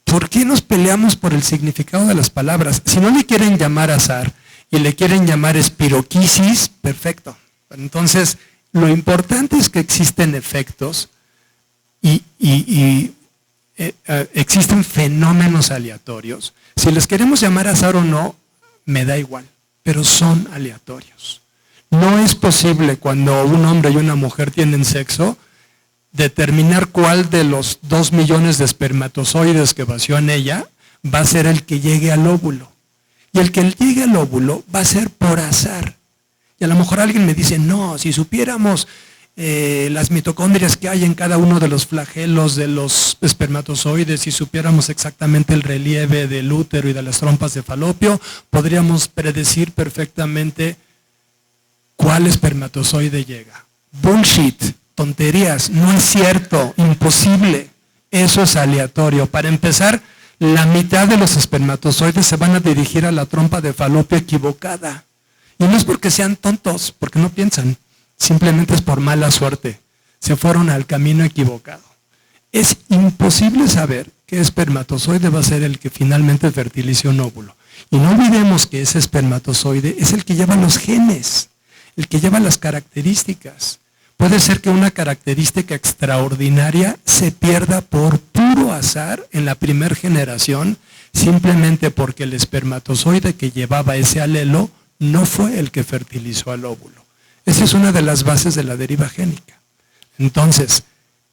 ¿por qué nos peleamos por el significado de las palabras? Si no le quieren llamar azar y le quieren llamar espiroquisis, perfecto. Entonces, lo importante es que existen efectos y existen fenómenos aleatorios. Si les queremos llamar azar o no, me da igual, pero son aleatorios. No es posible cuando un hombre y una mujer tienen sexo determinar cuál de los 2 millones de espermatozoides que vació en ella va a ser el que llegue al óvulo. Y el que llegue al óvulo va a ser por azar. Y a lo mejor alguien me dice, no, si supiéramos las mitocondrias que hay en cada uno de los flagelos de los espermatozoides, si supiéramos exactamente el relieve del útero y de las trompas de falopio, podríamos predecir perfectamente cuál espermatozoide llega. Bullshit, tonterías, no es cierto, imposible. Eso es aleatorio. Para empezar, la mitad de los espermatozoides se van a dirigir a la trompa de falopio equivocada. Y no es porque sean tontos, porque no piensan. Simplemente es por mala suerte. Se fueron al camino equivocado. Es imposible saber qué espermatozoide va a ser el que finalmente fertilice un óvulo. Y no olvidemos que ese espermatozoide es el que lleva los genes, el que lleva las características. Puede ser que una característica extraordinaria se pierda por puro azar en la primera generación, simplemente porque el espermatozoide que llevaba ese alelo no fue el que fertilizó al óvulo. Esa es una de las bases de la deriva génica. Entonces,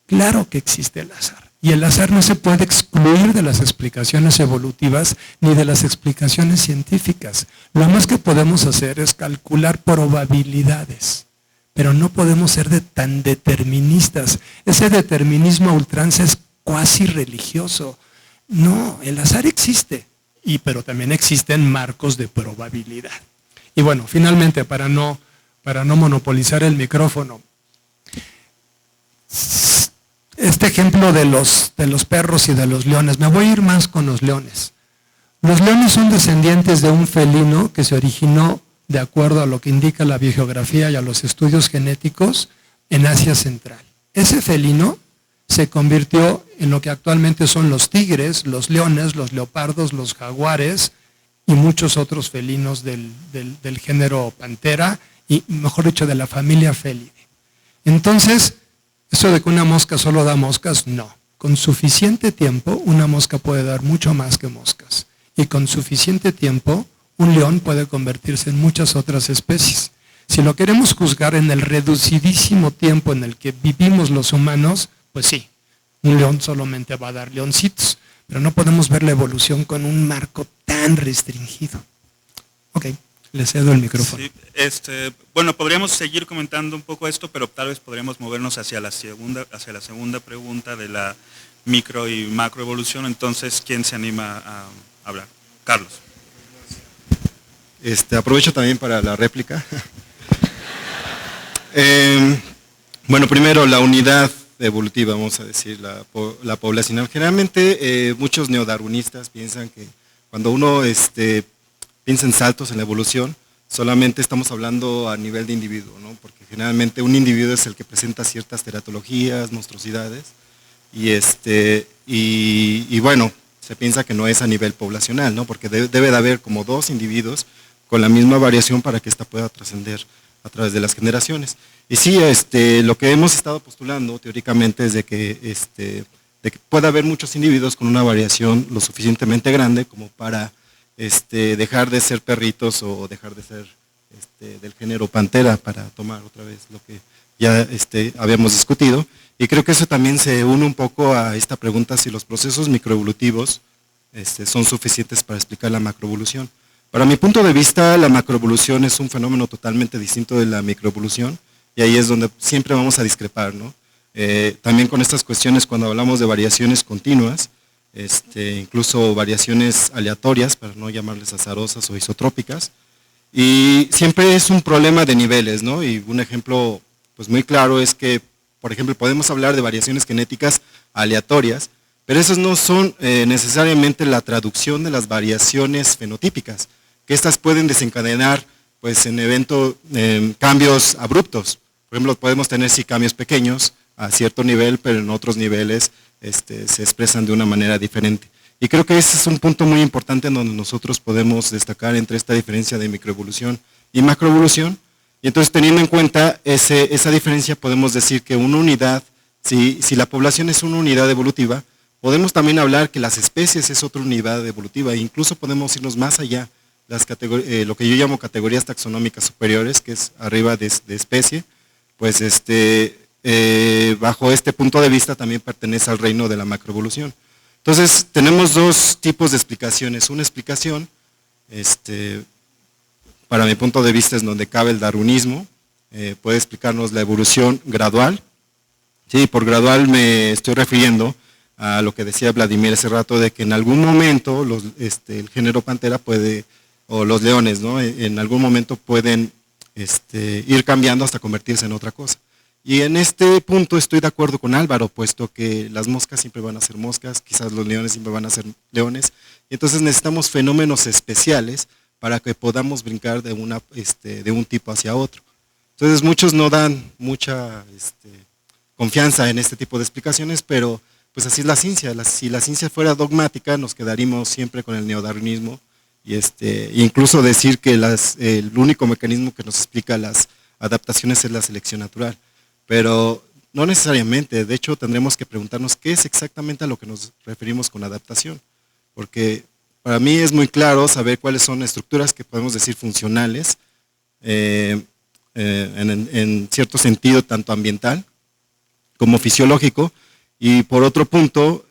claro que existe el azar. Y el azar no se puede excluir de las explicaciones evolutivas ni de las explicaciones científicas. Lo más que podemos hacer es calcular probabilidades. Pero no podemos ser tan deterministas. Ese determinismo a ultranza es cuasi religioso. No, el azar existe, pero también existen marcos de probabilidad. Y bueno, finalmente, para no monopolizar el micrófono, este ejemplo de los perros y de los leones, me voy a ir más con los leones. Los leones son descendientes de un felino que se originó de acuerdo a lo que indica la biogeografía y a los estudios genéticos, en Asia Central. Ese felino se convirtió en lo que actualmente son los tigres, los leones, los leopardos, los jaguares y muchos otros felinos del género Pantera y, mejor dicho, de la familia Felidae. Entonces, eso de que una mosca solo da moscas, no. Con suficiente tiempo, una mosca puede dar mucho más que moscas. Y con suficiente tiempo, un león puede convertirse en muchas otras especies. Si lo queremos juzgar en el reducidísimo tiempo en el que vivimos los humanos, pues sí, un león solamente va a dar leoncitos, pero no podemos ver la evolución con un marco tan restringido. Ok, le cedo el micrófono. Sí, bueno, podríamos seguir comentando un poco esto, pero tal vez podríamos movernos hacia la segunda pregunta de la micro y macroevolución. Entonces, ¿quién se anima a hablar? Carlos. Aprovecho también para la réplica. Bueno, primero la unidad evolutiva, vamos a decir, la poblacional. Generalmente muchos neodarwinistas piensan que cuando uno piensa en saltos en la evolución, solamente estamos hablando a nivel de individuo, ¿no? Porque generalmente un individuo es el que presenta ciertas teratologías, monstruosidades, y bueno, se piensa que no es a nivel poblacional, ¿no? Porque debe de haber como 2 individuos con la misma variación para que ésta pueda trascender a través de las generaciones. Y sí, lo que hemos estado postulando teóricamente es de que pueda haber muchos individuos con una variación lo suficientemente grande como para dejar de ser perritos o dejar de ser del género Pantera, para tomar otra vez lo que ya habíamos discutido. Y creo que eso también se une un poco a esta pregunta si los procesos microevolutivos son suficientes para explicar la macroevolución. Para mi punto de vista, la macroevolución es un fenómeno totalmente distinto de la microevolución, y ahí es donde siempre vamos a discrepar, ¿no? También con estas cuestiones, cuando hablamos de variaciones continuas, incluso variaciones aleatorias, para no llamarles azarosas o isotrópicas, y siempre es un problema de niveles, ¿no? Y un ejemplo pues, muy claro es que, por ejemplo, podemos hablar de variaciones genéticas aleatorias, pero esas no son necesariamente la traducción de las variaciones fenotípicas, que estas pueden desencadenar pues, en eventos, cambios abruptos. Por ejemplo, podemos tener sí cambios pequeños a cierto nivel, pero en otros niveles se expresan de una manera diferente. Y creo que ese es un punto muy importante en donde nosotros podemos destacar entre esta diferencia de microevolución y macroevolución. Y entonces, teniendo en cuenta esa diferencia, podemos decir que una unidad, si la población es una unidad evolutiva, podemos también hablar que las especies es otra unidad evolutiva, e incluso podemos irnos más allá, lo que yo llamo categorías taxonómicas superiores, que es arriba de especie, pues bajo este punto de vista también pertenece al reino de la macroevolución. Entonces, tenemos dos tipos de explicaciones. Una explicación, para mi punto de vista, es donde cabe el darwinismo, puede explicarnos la evolución gradual. Sí, por gradual me estoy refiriendo a lo que decía Vladimir hace rato, de que en algún momento el género Panthera puede, o los leones, ¿no? En algún momento pueden ir cambiando hasta convertirse en otra cosa. Y en este punto estoy de acuerdo con Álvaro, puesto que las moscas siempre van a ser moscas, quizás los leones siempre van a ser leones, y entonces necesitamos fenómenos especiales para que podamos brincar de un tipo hacia otro. Entonces muchos no dan mucha confianza en este tipo de explicaciones, pero pues así es la ciencia. Si la ciencia fuera dogmática, nos quedaríamos siempre con el neodarwinismo, y incluso decir que el único mecanismo que nos explica las adaptaciones es la selección natural. Pero no necesariamente, de hecho tendremos que preguntarnos qué es exactamente a lo que nos referimos con adaptación, porque para mí es muy claro saber cuáles son estructuras que podemos decir funcionales, en cierto sentido tanto ambiental como fisiológico, y por otro punto,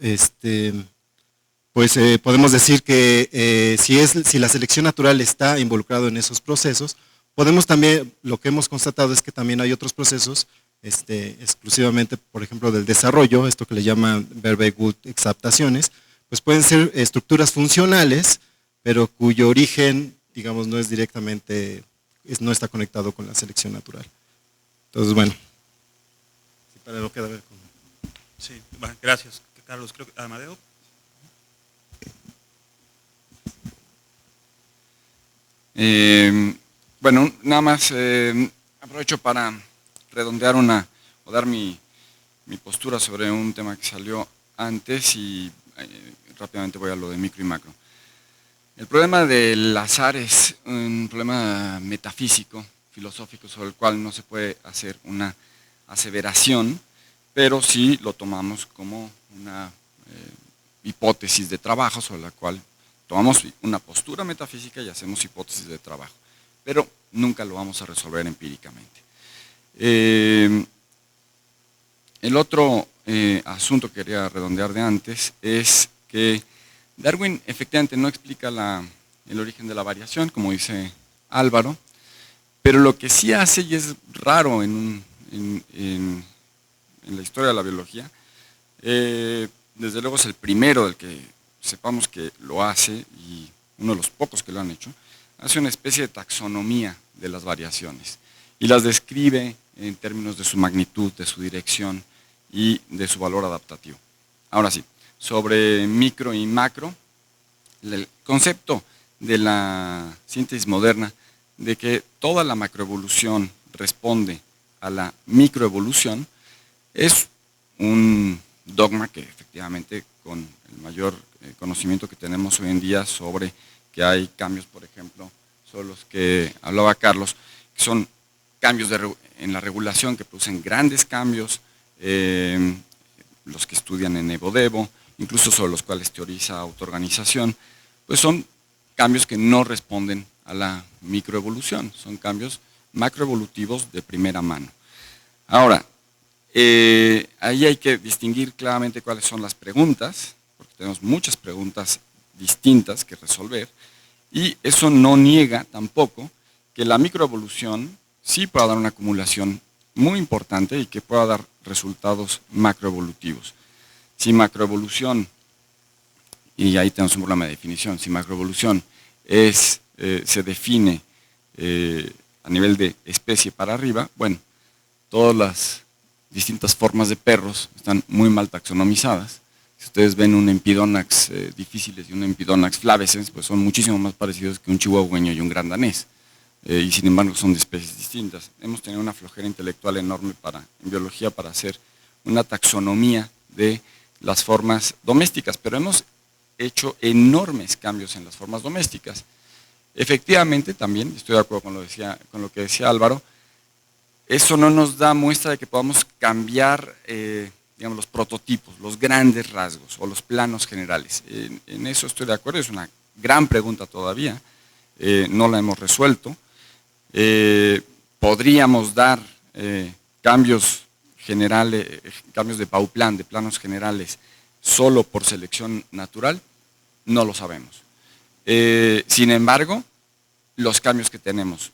pues podemos decir que si la selección natural está involucrado en esos procesos, podemos también, lo que hemos constatado es que también hay otros procesos, exclusivamente, por ejemplo, del desarrollo, esto que le llaman Verbeek-Wood exaptaciones, pues pueden ser estructuras funcionales, pero cuyo origen, digamos, no es directamente, no está conectado con la selección natural. Entonces, bueno, para no quedar con... Sí, bueno, gracias, Carlos. Creo que Amadeo. Bueno, nada más aprovecho para redondear o dar mi postura sobre un tema que salió antes y rápidamente voy a lo de micro y macro. El problema del azar es un problema metafísico, filosófico, sobre el cual no se puede hacer una aseveración, pero sí lo tomamos como una hipótesis de trabajo sobre la cual tomamos una postura metafísica y hacemos hipótesis de trabajo, pero nunca lo vamos a resolver empíricamente. El otro asunto que quería redondear de antes es que Darwin efectivamente no explica el origen de la variación, como dice Álvaro, pero lo que sí hace, y es raro en la historia de la biología, desde luego es el primero del que sepamos que lo hace, y uno de los pocos que lo han hecho, hace una especie de taxonomía de las variaciones y las describe en términos de su magnitud, de su dirección y de su valor adaptativo. Ahora sí, sobre micro y macro, el concepto de la síntesis moderna de que toda la macroevolución responde a la microevolución es un dogma que efectivamente, con el mayor conocimiento que tenemos hoy en día sobre que hay cambios, por ejemplo, sobre los que hablaba Carlos, que son cambios en la regulación que producen grandes cambios, los que estudian en EvoDevo, incluso sobre los cuales teoriza autoorganización, pues son cambios que no responden a la microevolución, son cambios macroevolutivos de primera mano. Ahora, ahí hay que distinguir claramente cuáles son las preguntas, porque tenemos muchas preguntas distintas que resolver, y eso no niega tampoco que la microevolución sí pueda dar una acumulación muy importante y que pueda dar resultados macroevolutivos. Si macroevolución, y ahí tenemos un problema de definición, si macroevolución se define a nivel de especie para arriba, bueno, todas las distintas formas de perros están muy mal taxonomizadas. Si ustedes ven un Empidonax difficiles y un Empidonax flavescens, pues son muchísimo más parecidos que un chihuahueño y un gran danés. Y sin embargo son de especies distintas. Hemos tenido una flojera intelectual enorme en biología para hacer una taxonomía de las formas domésticas, pero hemos hecho enormes cambios en las formas domésticas. Efectivamente, también, estoy de acuerdo con lo que decía Álvaro, eso no nos da muestra de que podamos cambiar digamos, los prototipos, los grandes rasgos o los planos generales. En eso estoy de acuerdo, es una gran pregunta todavía, no la hemos resuelto. Podríamos dar cambios generales, cambios de Pauplan, de planos generales, solo por selección natural, no lo sabemos. Sin embargo, los cambios que tenemos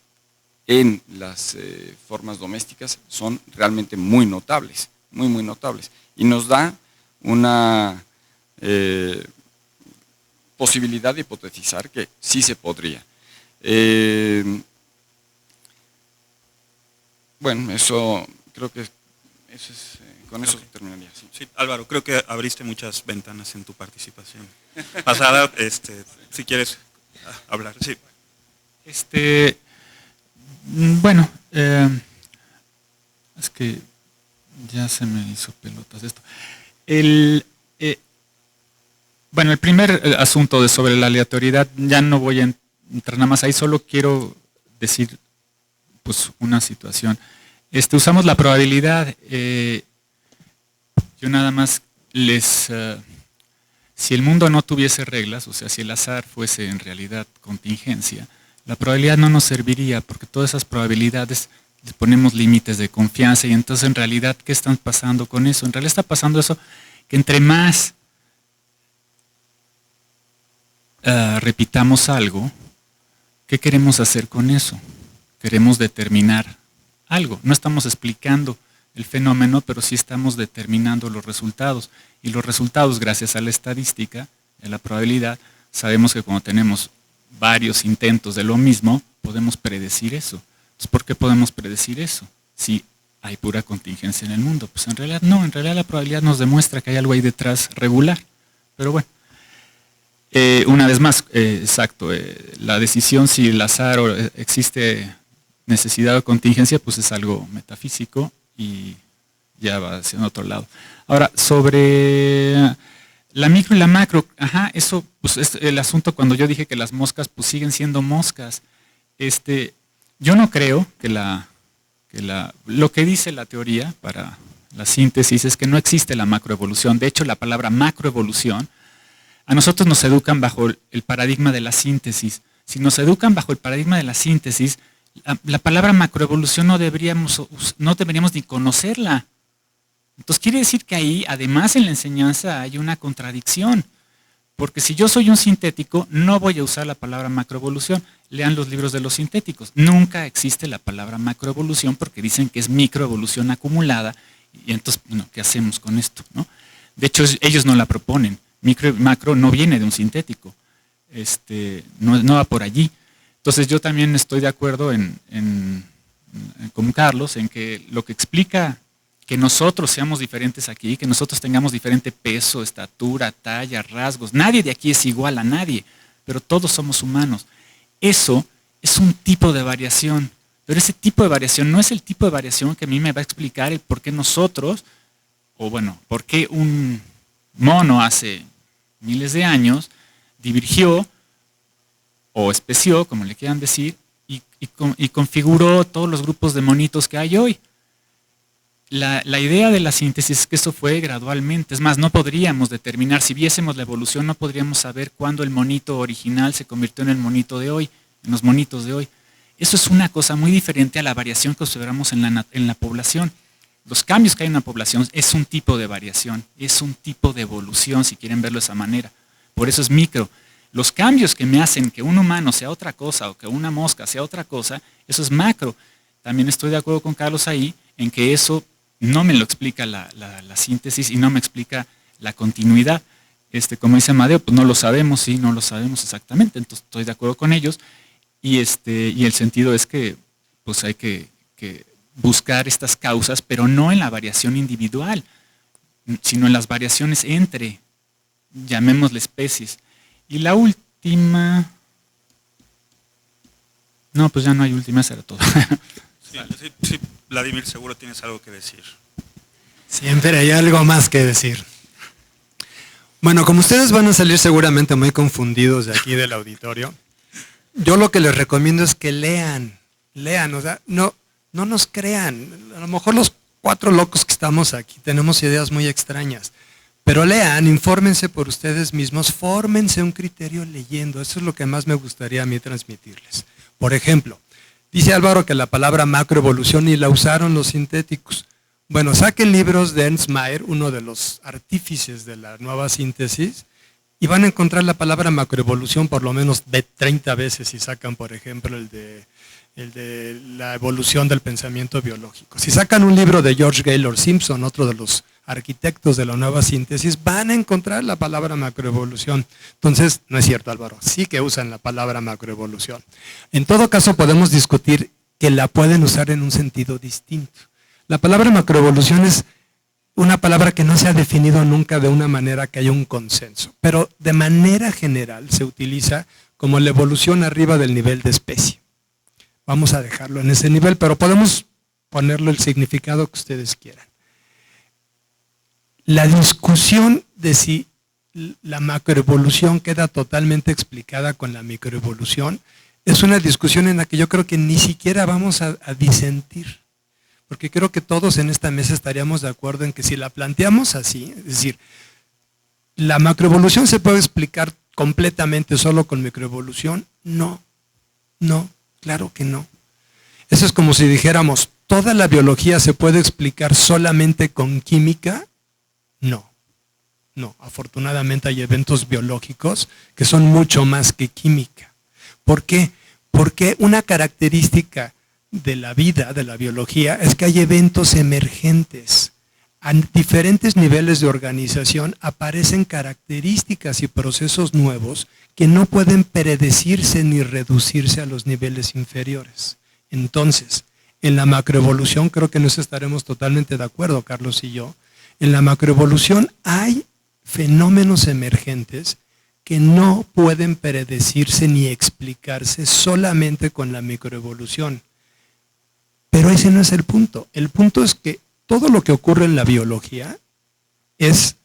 en las formas domésticas son realmente muy notables, muy notables, y nos da una posibilidad de hipotetizar que sí se podría. Bueno, eso creo que eso es, con eso terminaría. Sí. Sí, Álvaro, creo que abriste muchas ventanas en tu participación pasada. Si quieres hablar, sí. Bueno, es que ya se me hizo pelotas esto. Bueno, el primer asunto sobre la aleatoriedad, ya no voy a entrar nada más ahí, solo quiero decir pues una situación. Usamos la probabilidad, yo nada más si el mundo no tuviese reglas, o sea, si el azar fuese en realidad contingencia, la probabilidad no nos serviría, porque todas esas probabilidades les ponemos límites de confianza, y entonces en realidad, ¿qué están pasando con eso? En realidad está pasando eso, que entre más repitamos algo, ¿qué queremos hacer con eso? Queremos determinar algo. No estamos explicando el fenómeno, pero sí estamos determinando los resultados. Y los resultados, gracias a la estadística, a la probabilidad, sabemos que cuando tenemos varios intentos de lo mismo, podemos predecir eso. Entonces, ¿por qué podemos predecir eso? Si hay pura contingencia en el mundo. Pues en realidad no, en realidad la probabilidad nos demuestra que hay algo ahí detrás regular. Pero bueno, una vez más, exacto, la decisión si el azar o existe necesidad o contingencia, pues es algo metafísico y ya va hacia otro lado. Ahora, sobre la micro y la macro, eso pues es el asunto cuando yo dije que las moscas pues siguen siendo moscas. Yo no creo que lo que dice la teoría para la síntesis es que no existe la macroevolución. De hecho, la palabra macroevolución, a nosotros nos educan bajo el paradigma de la síntesis. Si nos educan bajo el paradigma de la síntesis, la palabra macroevolución no deberíamos ni conocerla. Entonces quiere decir que ahí, además en la enseñanza, hay una contradicción. Porque si yo soy un sintético, no voy a usar la palabra macroevolución. Lean los libros de los sintéticos. Nunca existe la palabra macroevolución porque dicen que es microevolución acumulada. Y entonces, bueno, ¿qué hacemos con esto? ¿No? De hecho, ellos no la proponen. Micro y macro no viene de un sintético. No va por allí. Entonces yo también estoy de acuerdo con Carlos en que lo que explica que nosotros seamos diferentes aquí, que nosotros tengamos diferente peso, estatura, talla, rasgos. Nadie de aquí es igual a nadie, pero todos somos humanos. Eso es un tipo de variación, pero ese tipo de variación no es el tipo de variación que a mí me va a explicar el por qué nosotros, o bueno, por qué un mono hace miles de años divergió o especió, como le quieran decir, y configuró todos los grupos de monitos que hay hoy. La idea de la síntesis es que eso fue gradualmente. Es más, no podríamos determinar, si viésemos la evolución, no podríamos saber cuándo el monito original se convirtió en el monito de hoy, en los monitos de hoy. Eso es una cosa muy diferente a la variación que observamos en la población. Los cambios que hay en la población es un tipo de variación, es un tipo de evolución, si quieren verlo de esa manera. Por eso es micro. Los cambios que me hacen que un humano sea otra cosa o que una mosca sea otra cosa, eso es macro. También estoy de acuerdo con Carlos ahí en que eso no me lo explica la síntesis y no me explica la continuidad. Como dice Amadeo, pues no lo sabemos, sí, no lo sabemos exactamente, entonces estoy de acuerdo con ellos. Y el sentido es que pues hay que buscar estas causas, pero no en la variación individual, sino en las variaciones entre, llamémosle especies. Y la última, no, pues ya no hay última, esa era todo. Sí, Vladimir, seguro tienes algo que decir. Siempre hay algo más que decir. Bueno, como ustedes van a salir seguramente muy confundidos de aquí del auditorio, yo lo que les recomiendo es que lean, o sea, no nos crean. A lo mejor los 4 locos que estamos aquí tenemos ideas muy extrañas, pero lean, infórmense por ustedes mismos, fórmense un criterio leyendo. Eso es lo que más me gustaría a mí transmitirles. Por ejemplo, dice Álvaro que la palabra macroevolución y la usaron los sintéticos. Bueno, saquen libros de Ernst Mayr, uno de los artífices de la nueva síntesis, y van a encontrar la palabra macroevolución por lo menos 30 veces si sacan, por ejemplo, el de la evolución del pensamiento biológico. Si sacan un libro de George Gaylord Simpson, otro de los arquitectos de la nueva síntesis, van a encontrar la palabra macroevolución. Entonces, no es cierto, Álvaro, sí que usan la palabra macroevolución. En todo caso, podemos discutir que la pueden usar en un sentido distinto. La palabra macroevolución es una palabra que no se ha definido nunca de una manera que haya un consenso, pero de manera general se utiliza como la evolución arriba del nivel de especie. Vamos a dejarlo en ese nivel, pero podemos ponerlo el significado que ustedes quieran. La discusión de si la macroevolución queda totalmente explicada con la microevolución es una discusión en la que yo creo que ni siquiera vamos a disentir. Porque creo que todos en esta mesa estaríamos de acuerdo en que si la planteamos así, es decir, ¿la macroevolución se puede explicar completamente solo con microevolución? No, claro que no. Eso es como si dijéramos, ¿toda la biología se puede explicar solamente con química? No, afortunadamente hay eventos biológicos que son mucho más que química. ¿Por qué? Porque una característica de la vida, de la biología, es que hay eventos emergentes. A diferentes niveles de organización aparecen características y procesos nuevos que no pueden predecirse ni reducirse a los niveles inferiores. Entonces, en la macroevolución creo que nos estaremos totalmente de acuerdo, Carlos y yo. En la macroevolución hay fenómenos emergentes que no pueden predecirse ni explicarse solamente con la microevolución. Pero ese no es el punto. El punto es que todo lo que ocurre en la biología es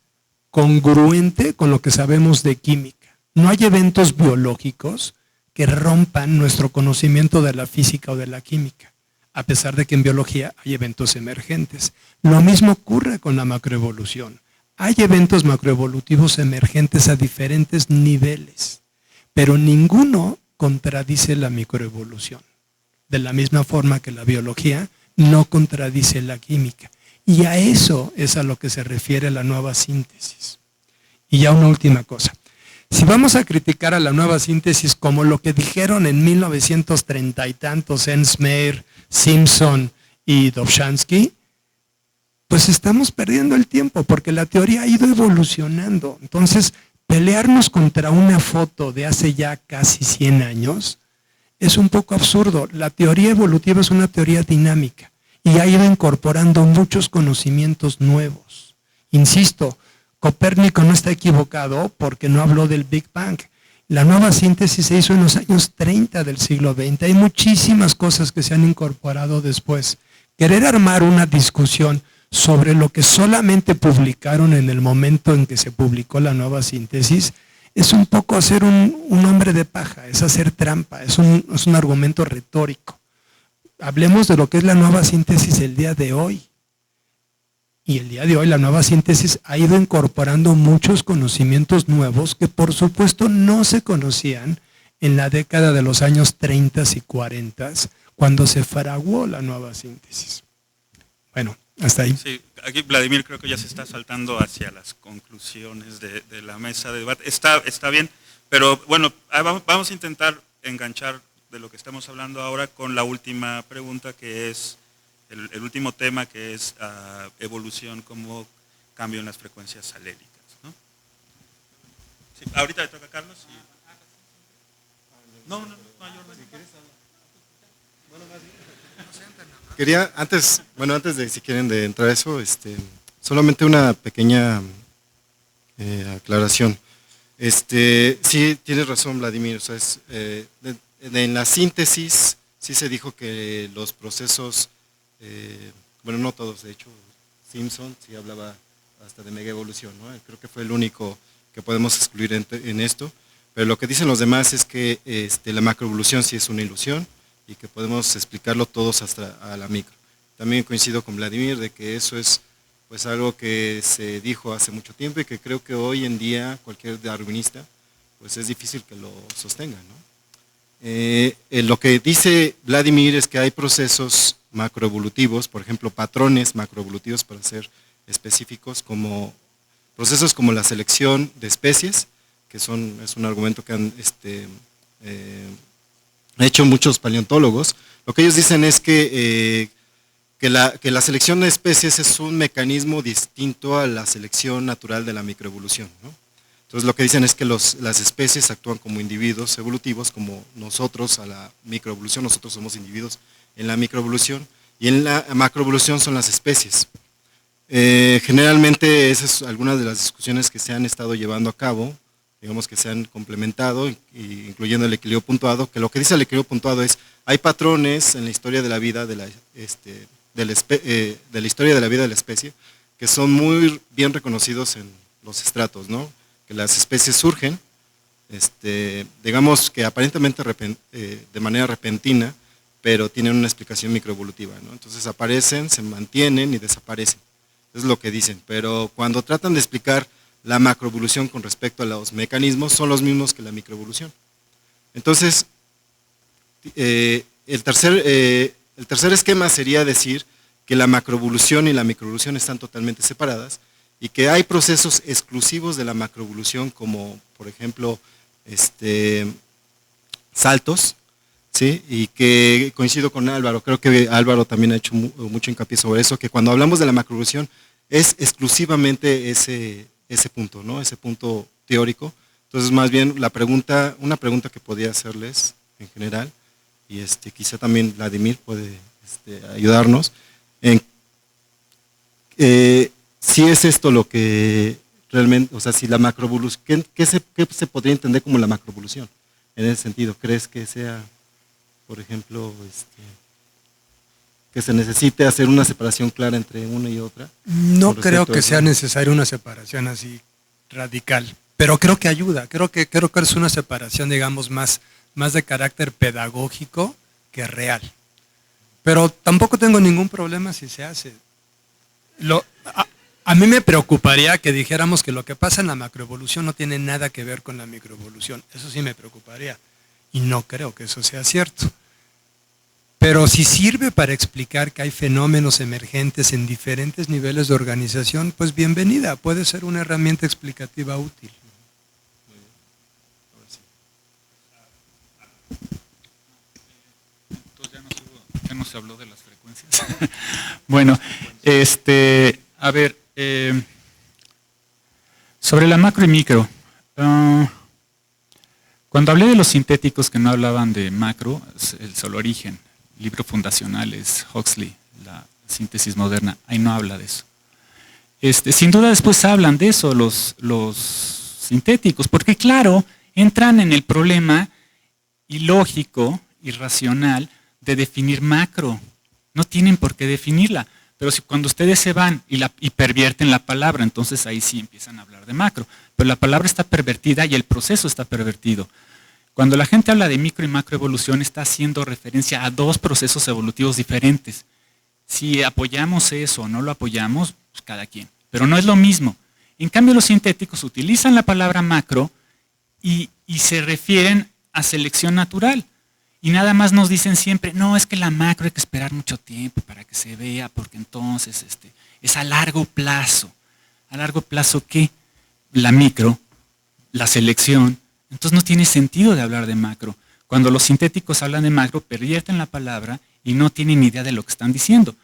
congruente con lo que sabemos de química. No hay eventos biológicos que rompan nuestro conocimiento de la física o de la química, a pesar de que en biología hay eventos emergentes. Lo mismo ocurre con la macroevolución. Hay eventos macroevolutivos emergentes a diferentes niveles, pero ninguno contradice la microevolución. De la misma forma que la biología no contradice la química. Y a eso es a lo que se refiere la nueva síntesis. Y ya una última cosa. Si vamos a criticar a la nueva síntesis como lo que dijeron en 1930 y tantos Ernst Mayr, Simpson y Dobzhansky, pues estamos perdiendo el tiempo porque la teoría ha ido evolucionando. Entonces, pelearnos contra una foto de hace ya casi 100 años es un poco absurdo. La teoría evolutiva es una teoría dinámica y ha ido incorporando muchos conocimientos nuevos. Insisto, Copérnico no está equivocado porque no habló del Big Bang. La nueva síntesis se hizo en los años 30 del siglo XX. Hay muchísimas cosas que se han incorporado después. Querer armar una discusión sobre lo que solamente publicaron en el momento en que se publicó la nueva síntesis es un poco hacer un hombre de paja, es hacer trampa, es un argumento retórico. Hablemos de lo que es la nueva síntesis el día de hoy. Y el día de hoy la nueva síntesis ha ido incorporando muchos conocimientos nuevos que por supuesto no se conocían en la década de los años 30 y 40, cuando se fraguó la nueva síntesis. Bueno, Hasta ahí. Sí, aquí Vladimir creo que ya se está saltando hacia las conclusiones de la mesa de debate. Está bien, pero bueno, vamos a intentar enganchar de lo que estamos hablando ahora con la última pregunta, que es el último tema, que es evolución como cambio en las frecuencias aléricas, ¿no? Sí, ahorita le toca a Carlos. No, yo no. Quería, antes de, si quieren, de entrar a eso, solamente una pequeña aclaración. Sí, tienes razón, Vladimir, o sea, en la síntesis sí se dijo que los procesos, bueno, no todos, de hecho, Simpson sí hablaba hasta de mega evolución, ¿no? Creo que fue el único que podemos excluir en esto, pero lo que dicen los demás es que la macroevolución sí es una ilusión, y que podemos explicarlo todos hasta a la micro. También coincido con Vladimir de que eso es pues algo que se dijo hace mucho tiempo y que creo que hoy en día cualquier darwinista pues es difícil que lo sostenga, ¿no? Lo que dice Vladimir es que hay procesos macroevolutivos, por ejemplo patrones macroevolutivos para ser específicos, como procesos como la selección de especies, que es un argumento que han hecho muchos paleontólogos. Lo que ellos dicen es que la selección de especies es un mecanismo distinto a la selección natural de la microevolución, ¿no? Entonces lo que dicen es que las especies actúan como individuos evolutivos, como nosotros a la microevolución, nosotros somos individuos en la microevolución, y en la macroevolución son las especies. Generalmente esas son algunas de las discusiones que se han estado llevando a cabo, digamos que se han complementado, incluyendo el equilibrio puntuado, que lo que dice el equilibrio puntuado es, hay patrones en la historia de la vida de la historia de la vida de la especie, que son muy bien reconocidos en los estratos, ¿no? Que las especies surgen, digamos que aparentemente de manera repentina, pero tienen una explicación microevolutiva, ¿no? Entonces aparecen, se mantienen y desaparecen. Es lo que dicen, pero cuando tratan de explicar la macroevolución con respecto a los mecanismos, son los mismos que la microevolución. Entonces, el tercer esquema sería decir que la macroevolución y la microevolución están totalmente separadas y que hay procesos exclusivos de la macroevolución, como por ejemplo saltos, ¿sí? Y que coincido con Álvaro, creo que Álvaro también ha hecho mucho hincapié sobre eso, que cuando hablamos de la macroevolución es exclusivamente ese punto, ¿no? Ese punto teórico. Entonces, más bien, una pregunta que podía hacerles en general, y quizá también Vladimir puede ayudarnos, en si es esto lo que realmente, o sea, si la macroevolución, ¿qué se podría entender como la macroevolución? En ese sentido, ¿crees que sea, por ejemplo, que se necesite hacer una separación clara entre una y otra? No creo que sea necesaria una separación así radical, pero creo que ayuda, creo que es una separación, digamos, más de carácter pedagógico que real. Pero tampoco tengo ningún problema si se hace. A mí me preocuparía que dijéramos que lo que pasa en la macroevolución no tiene nada que ver con la microevolución. Eso sí me preocuparía. Y no creo que eso sea cierto. Pero si sirve para explicar que hay fenómenos emergentes en diferentes niveles de organización, pues bienvenida, puede ser una herramienta explicativa útil. Entonces ya no se habló de las frecuencias. Bueno, a ver, sobre la macro y micro. Cuando hablé de los sintéticos que no hablaban de macro, el solo origen, libro fundacional es Huxley, la síntesis moderna, ahí no habla de eso. Sin duda después hablan de eso los sintéticos, porque claro, entran en el problema ilógico, irracional, de definir macro. No tienen por qué definirla, pero si cuando ustedes se van y pervierten la palabra, entonces ahí sí empiezan a hablar de macro. Pero la palabra está pervertida y el proceso está pervertido. Cuando la gente habla de micro y macroevolución, está haciendo referencia a dos procesos evolutivos diferentes. Si apoyamos eso o no lo apoyamos, pues cada quien. Pero no es lo mismo. En cambio, los sintéticos utilizan la palabra macro y se refieren a selección natural. Y nada más nos dicen siempre, no, es que la macro hay que esperar mucho tiempo para que se vea, porque entonces es a largo plazo. ¿A largo plazo qué? La micro, la selección. Entonces no tiene sentido de hablar de macro. Cuando los sintéticos hablan de macro, pervierten la palabra y no tienen idea de lo que están diciendo.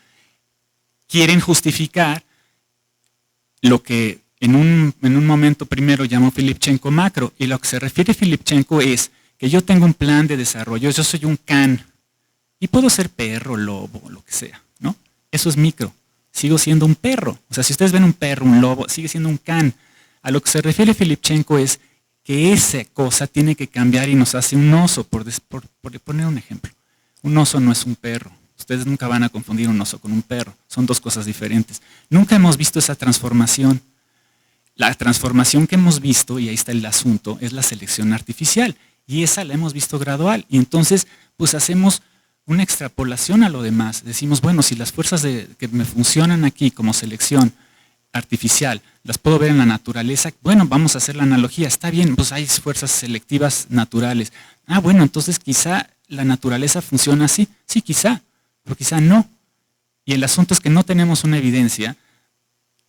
Quieren justificar lo que en un momento primero llamó Filipchenko macro, y lo que se refiere Filipchenko es que yo tengo un plan de desarrollo, yo soy un can, y puedo ser perro, lobo, lo que sea, ¿no? Eso es micro, sigo siendo un perro. O sea, si ustedes ven un perro, un lobo, sigue siendo un can. A lo que se refiere Filipchenko es que esa cosa tiene que cambiar y nos hace un oso, por poner un ejemplo. Un oso no es un perro. Ustedes nunca van a confundir un oso con un perro. Son dos cosas diferentes. Nunca hemos visto esa transformación. La transformación que hemos visto, y ahí está el asunto, es la selección artificial. Y esa la hemos visto gradual. Y entonces, pues hacemos una extrapolación a lo demás. Decimos, bueno, si las fuerzas que me funcionan aquí como selección artificial, las puedo ver en la naturaleza, bueno, vamos a hacer la analogía. Está bien, pues hay fuerzas selectivas naturales. Ah, bueno, entonces quizá la naturaleza funciona así. Sí, quizá, pero quizá no. Y el asunto es que no tenemos una evidencia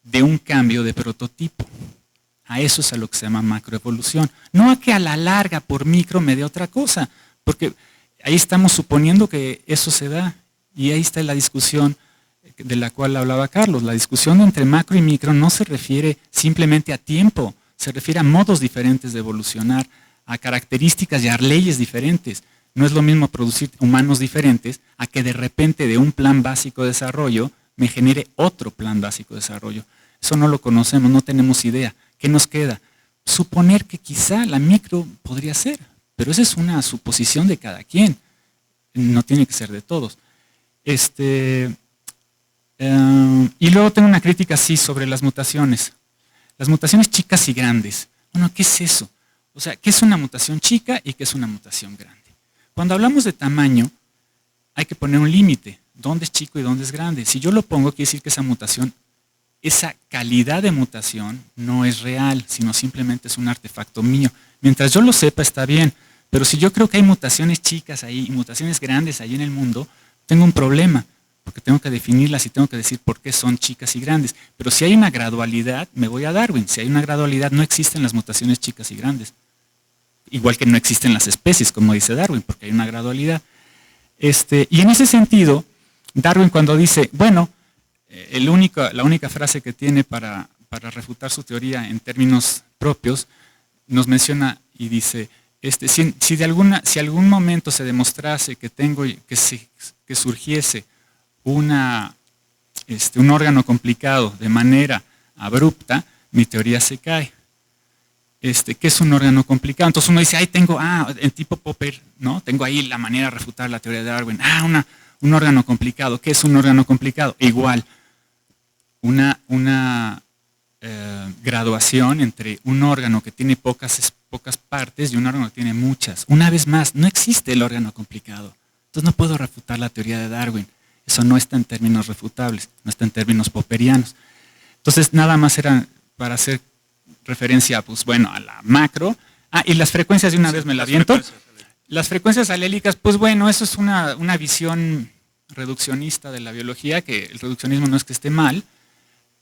de un cambio de prototipo. A eso es a lo que se llama macroevolución. No a que a la larga por micro me dé otra cosa, porque ahí estamos suponiendo que eso se da. Y ahí está la discusión de la cual hablaba Carlos. La discusión entre macro y micro no se refiere simplemente a tiempo, se refiere a modos diferentes de evolucionar, a características y a leyes diferentes. No es lo mismo producir humanos diferentes a que de repente de un plan básico de desarrollo me genere otro plan básico de desarrollo. Eso no lo conocemos, no tenemos idea. ¿Qué nos queda? Suponer que quizá la micro podría ser, pero esa es una suposición de cada quien. No tiene que ser de todos. Y luego tengo una crítica así sobre las mutaciones. Las mutaciones chicas y grandes. Bueno, ¿qué es eso? O sea, ¿qué es una mutación chica y qué es una mutación grande? Cuando hablamos de tamaño, hay que poner un límite. ¿Dónde es chico y dónde es grande? Si yo lo pongo, quiere decir que esa mutación, esa calidad de mutación no es real, sino simplemente es un artefacto mío. Mientras yo lo sepa, está bien. Pero si yo creo que hay mutaciones chicas ahí y mutaciones grandes ahí en el mundo, tengo un problema, porque tengo que definirlas y tengo que decir por qué son chicas y grandes. Pero si hay una gradualidad, me voy a Darwin. Si hay una gradualidad, no existen las mutaciones chicas y grandes. Igual que no existen las especies, como dice Darwin, porque hay una gradualidad. Y en ese sentido, Darwin cuando dice, bueno, la única frase que tiene para refutar su teoría en términos propios, nos menciona y dice, si algún momento se demostrase que que surgiese un órgano complicado de manera abrupta, mi teoría se cae. ¿Qué es un órgano complicado? Entonces uno dice, en tipo Popper, ¿no? Tengo ahí la manera de refutar la teoría de Darwin. Un órgano complicado. ¿Qué es un órgano complicado? Igual, una graduación entre un órgano que tiene pocas partes y un órgano que tiene muchas. Una vez más, no existe el órgano complicado. Entonces no puedo refutar la teoría de Darwin. Eso no está en términos refutables, no está en términos popperianos. Entonces nada más era para hacer referencia, pues bueno, a la macro. Y las frecuencias de una vez me la aviento. Las frecuencias alélicas, pues bueno, eso es una visión reduccionista de la biología, que el reduccionismo no es que esté mal,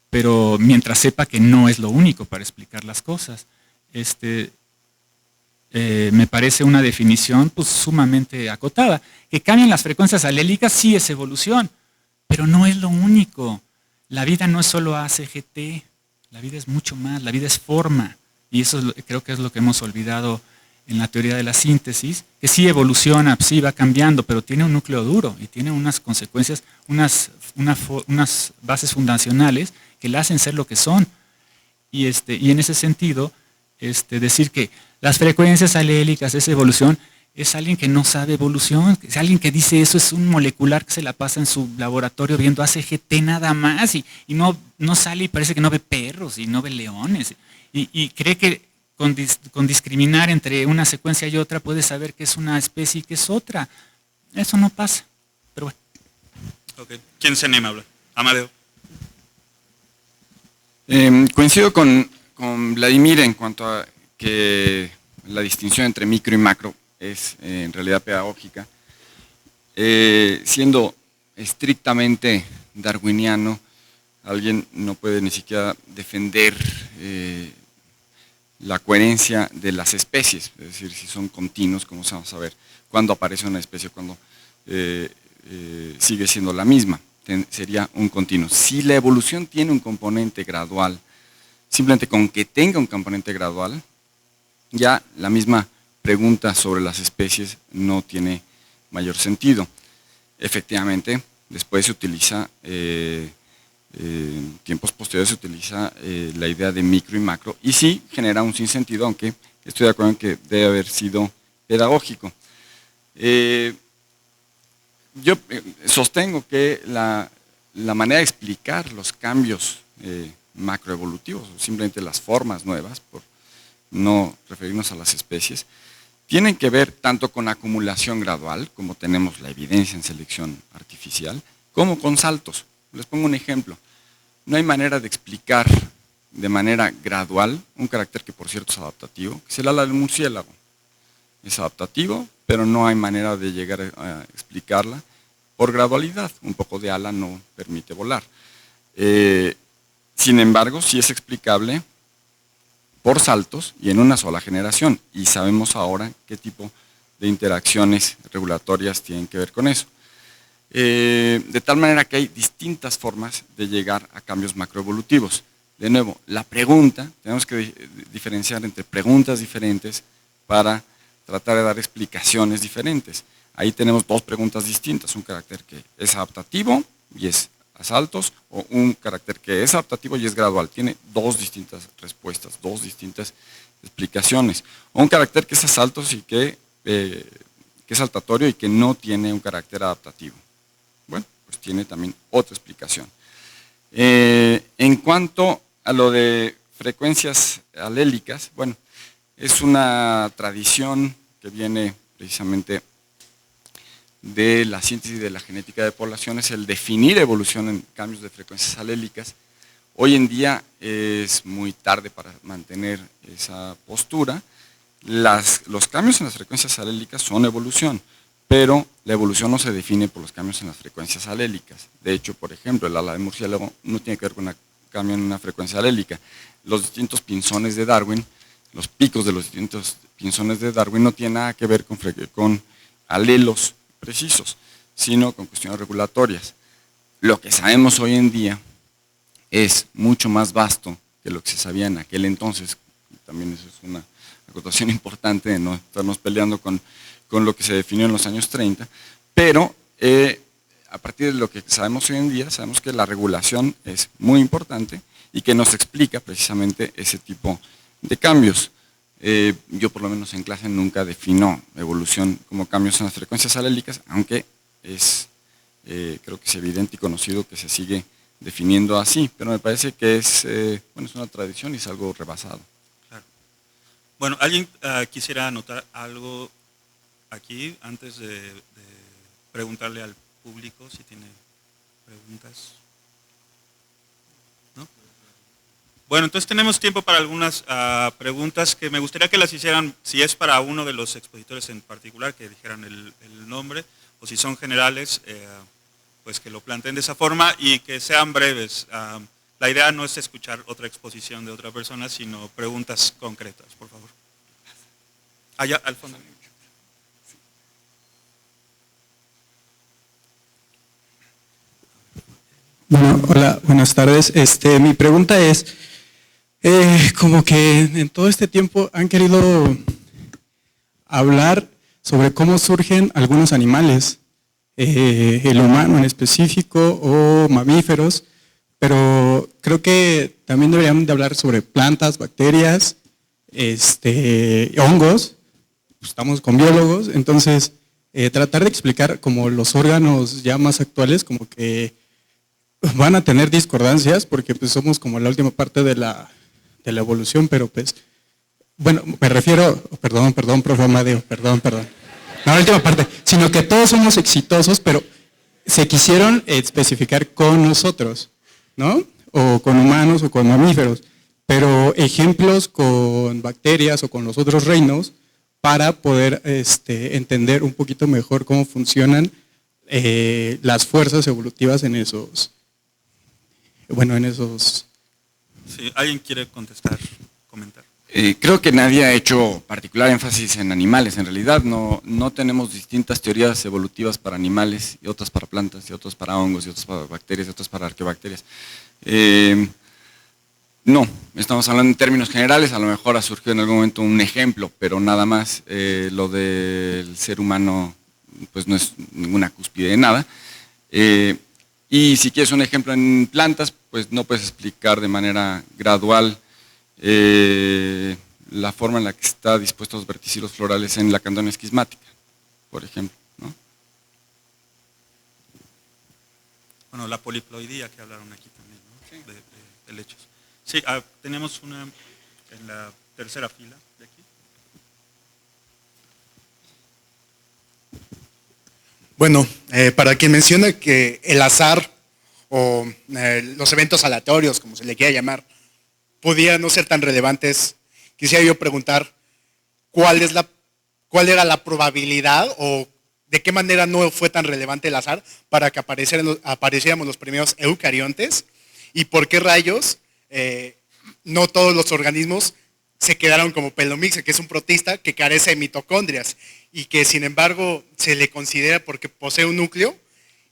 pero mientras sepa que no es lo único para explicar las cosas. Me parece una definición pues, sumamente acotada. Que cambien las frecuencias alélicas sí es evolución, pero no es lo único. La vida no es solo ACGT, la vida es mucho más, la vida es forma. Y eso creo que es lo que hemos olvidado en la teoría de la síntesis, que sí evoluciona, sí va cambiando, pero tiene un núcleo duro y tiene unas consecuencias, unas bases fundacionales que la hacen ser lo que son. Y en ese sentido, decir que las frecuencias alélicas es evolución, es alguien que no sabe evolución, es alguien que dice eso es un molecular que se la pasa en su laboratorio viendo ACGT nada más y no sale y parece que no ve perros y no ve leones y cree que con discriminar entre una secuencia y otra puede saber que es una especie y que es otra. Eso no pasa, pero bueno. Okay. ¿Quién se anima a hablar? Amadeo. Coincido con Vladimir en cuanto a que la distinción entre micro y macro es en realidad pedagógica. siendo estrictamente darwiniano, alguien no puede ni siquiera defender la coherencia de las especies, es decir, si son continuos, como vamos a ver, cuándo aparece una especie, cuándo sigue siendo la misma, sería un continuo. Si la evolución tiene un componente gradual, simplemente con que tenga un componente gradual, ya la misma pregunta sobre las especies no tiene mayor sentido. Efectivamente, después se utiliza, tiempos posteriores se utiliza la idea de micro y macro, y sí genera un sinsentido, aunque estoy de acuerdo en que debe haber sido pedagógico. Yo sostengo que la manera de explicar los cambios macroevolutivos, o simplemente las formas nuevas, por no referirnos a las especies, tienen que ver tanto con acumulación gradual, como tenemos la evidencia en selección artificial, como con saltos. Les pongo un ejemplo. No hay manera de explicar de manera gradual un carácter que por cierto es adaptativo, que es el ala del murciélago. Es adaptativo, pero no hay manera de llegar a explicarla por gradualidad. Un poco de ala no permite volar. Sin embargo, sí es explicable por saltos y en una sola generación. Y sabemos ahora qué tipo de interacciones regulatorias tienen que ver con eso. De tal manera que hay distintas formas de llegar a cambios macroevolutivos. De nuevo, la pregunta, tenemos que diferenciar entre preguntas diferentes para tratar de dar explicaciones diferentes. Ahí tenemos dos preguntas distintas, un carácter que es adaptativo y es a saltos, o un carácter que es adaptativo y es gradual. Tiene dos distintas respuestas, dos distintas explicaciones. O un carácter que es a saltos y que es saltatorio y que no tiene un carácter adaptativo. Bueno, pues tiene también otra explicación. En cuanto a lo de frecuencias alélicas, bueno, es una tradición que viene precisamente de la síntesis de la genética de poblaciones, el definir evolución en cambios de frecuencias alélicas. Hoy en día es muy tarde para mantener esa postura. Los cambios en las frecuencias alélicas son evolución, pero la evolución no se define por los cambios en las frecuencias alélicas. De hecho, por ejemplo, el ala de murciélago no tiene que ver con un cambio en una frecuencia alélica. Los distintos pinzones de Darwin, los picos de los distintos pinzones de Darwin no tienen nada que ver con alelos precisos, sino con cuestiones regulatorias. Lo que sabemos hoy en día es mucho más vasto que lo que se sabía en aquel entonces. También eso es una acotación importante de no estarnos peleando con lo que se definió en los años 30, pero a partir de lo que sabemos hoy en día, sabemos que la regulación es muy importante y que nos explica precisamente ese tipo de cambios. Yo por lo menos en clase nunca defino evolución como cambios en las frecuencias alélicas, aunque creo que es evidente y conocido que se sigue definiendo así, pero me parece que es una tradición y es algo rebasado. Claro. Bueno, ¿alguien quisiera anotar algo aquí antes de preguntarle al público si tiene preguntas? ¿No? Bueno, entonces tenemos tiempo para algunas preguntas que me gustaría que las hicieran, si es para uno de los expositores en particular, que dijeran el nombre, o si son generales, pues que lo planteen de esa forma y que sean breves. La idea no es escuchar otra exposición de otra persona, sino preguntas concretas, por favor. Allá al fondo. Bueno, hola, buenas tardes. Mi pregunta es, como que en todo este tiempo han querido hablar sobre cómo surgen algunos animales, el humano en específico o mamíferos, pero creo que también deberían de hablar sobre plantas, bacterias, hongos. Estamos con biólogos, entonces tratar de explicar como los órganos ya más actuales, como que van a tener discordancias porque pues somos como la última parte de la evolución, pero pues, bueno, me refiero, perdón, profe Amadeo, perdón, no la última parte, sino que todos somos exitosos, pero se quisieron especificar con nosotros, ¿no? O con humanos o con mamíferos, pero ejemplos con bacterias o con los otros reinos para poder entender un poquito mejor cómo funcionan las fuerzas evolutivas en esos, en esos... Sí, ¿alguien quiere contestar, comentar? Creo que nadie ha hecho particular énfasis en animales. En realidad no tenemos distintas teorías evolutivas para animales y otras para plantas y otras para hongos y otras para bacterias y otras para arqueobacterias. No, estamos hablando en términos generales, a lo mejor ha surgido en algún momento un ejemplo, pero nada más. Lo del ser humano pues no es ninguna cúspide de nada. Y si quieres un ejemplo en plantas, pues no puedes explicar de manera gradual la forma en la que está dispuestos los verticilos florales en la candonia esquismática, por ejemplo, ¿no? Bueno, la poliploidía que hablaron aquí también, ¿no? Sí. De helechos. Sí, tenemos una en la tercera fila de aquí. Bueno, para quien menciona que el azar o los eventos aleatorios, como se le quiera llamar, podían no ser tan relevantes, quisiera yo preguntar cuál era la probabilidad o de qué manera no fue tan relevante el azar para que apareciéramos los primeros eucariontes y por qué rayos no todos los organismos se quedaron como Pelomyx, que es un protista que carece de mitocondrias y que sin embargo se le considera, porque posee un núcleo,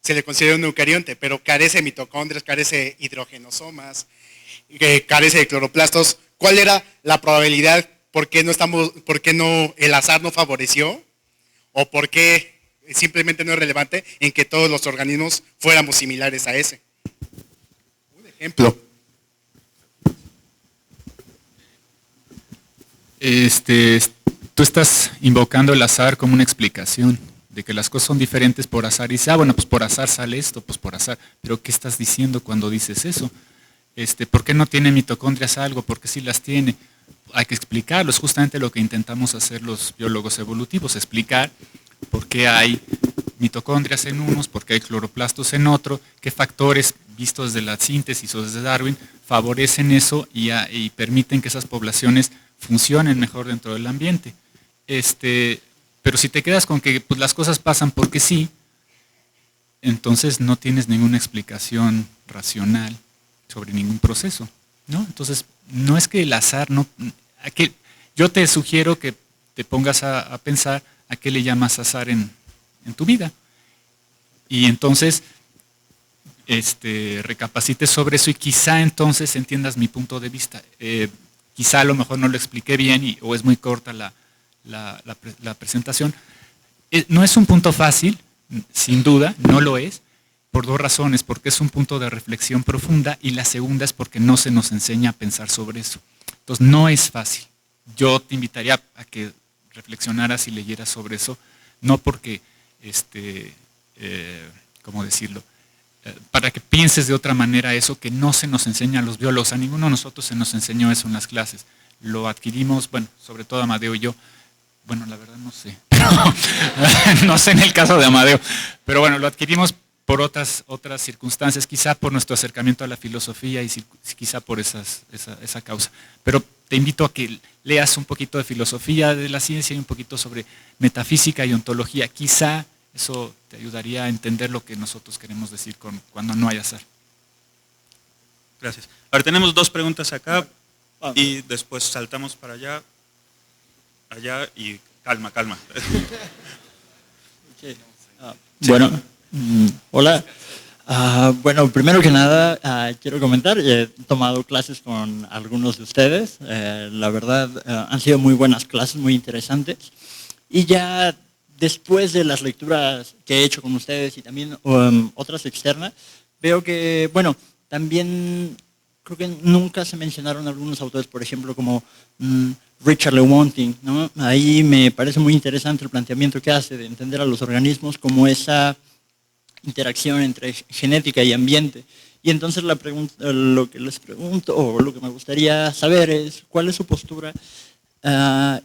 se le considera un eucarionte, pero carece de mitocondrias, carece de hidrogenosomas, carece de cloroplastos. ¿Cuál era la probabilidad? ¿Por qué no el azar no favoreció? ¿O por qué simplemente no es relevante en que todos los organismos fuéramos similares a ese? Un ejemplo. Tú estás invocando el azar como una explicación de que las cosas son diferentes por azar y dices, bueno, pues por azar sale esto, pues por azar. Pero ¿qué estás diciendo cuando dices eso? ¿Por qué no tiene mitocondrias algo? ¿Por qué sí las tiene? Hay que explicarlo, es justamente lo que intentamos hacer los biólogos evolutivos, explicar por qué hay mitocondrias en unos, por qué hay cloroplastos en otro, qué factores vistos desde la síntesis o desde Darwin favorecen eso y permiten que esas poblaciones funcionen mejor dentro del ambiente. Pero si te quedas con que pues, las cosas pasan porque sí, entonces no tienes ninguna explicación racional sobre ningún proceso, ¿no? Entonces, no es que el azar yo te sugiero que te pongas a pensar a qué le llamas azar en tu vida. Y entonces, recapacites sobre eso y quizá entonces entiendas mi punto de vista. Quizá a lo mejor no lo expliqué bien o es muy corta la presentación. No es un punto fácil, sin duda, no lo es, por dos razones, porque es un punto de reflexión profunda y la segunda es porque no se nos enseña a pensar sobre eso. Entonces no es fácil. Yo te invitaría a que reflexionaras y leyeras sobre eso, no porque, ¿cómo decirlo? Para que pienses de otra manera eso que no se nos enseña a los biólogos. A ninguno de nosotros se nos enseñó eso en las clases. Lo adquirimos, bueno, sobre todo Amadeo y yo. Bueno, la verdad no sé. No sé en el caso de Amadeo. Pero bueno, lo adquirimos por otras circunstancias, quizá por nuestro acercamiento a la filosofía y quizá por esa causa. Pero te invito a que leas un poquito de filosofía de la ciencia y un poquito sobre metafísica y ontología. Quizá eso te ayudaría a entender lo que nosotros queremos decir cuando no hay azar. Gracias. Ahora tenemos dos preguntas acá y después saltamos para allá y calma. Okay. Bueno, hola. Bueno, primero que nada quiero comentar, he tomado clases con algunos de ustedes. La verdad han sido muy buenas clases, muy interesantes. Y ya después de las lecturas que he hecho con ustedes y también otras externas, veo que, bueno, también creo que nunca se mencionaron algunos autores, por ejemplo, como Richard Lewontin, ¿no? Ahí me parece muy interesante el planteamiento que hace de entender a los organismos como esa interacción entre genética y ambiente. Y entonces lo que les pregunto, o lo que me gustaría saber es, ¿cuál es su postura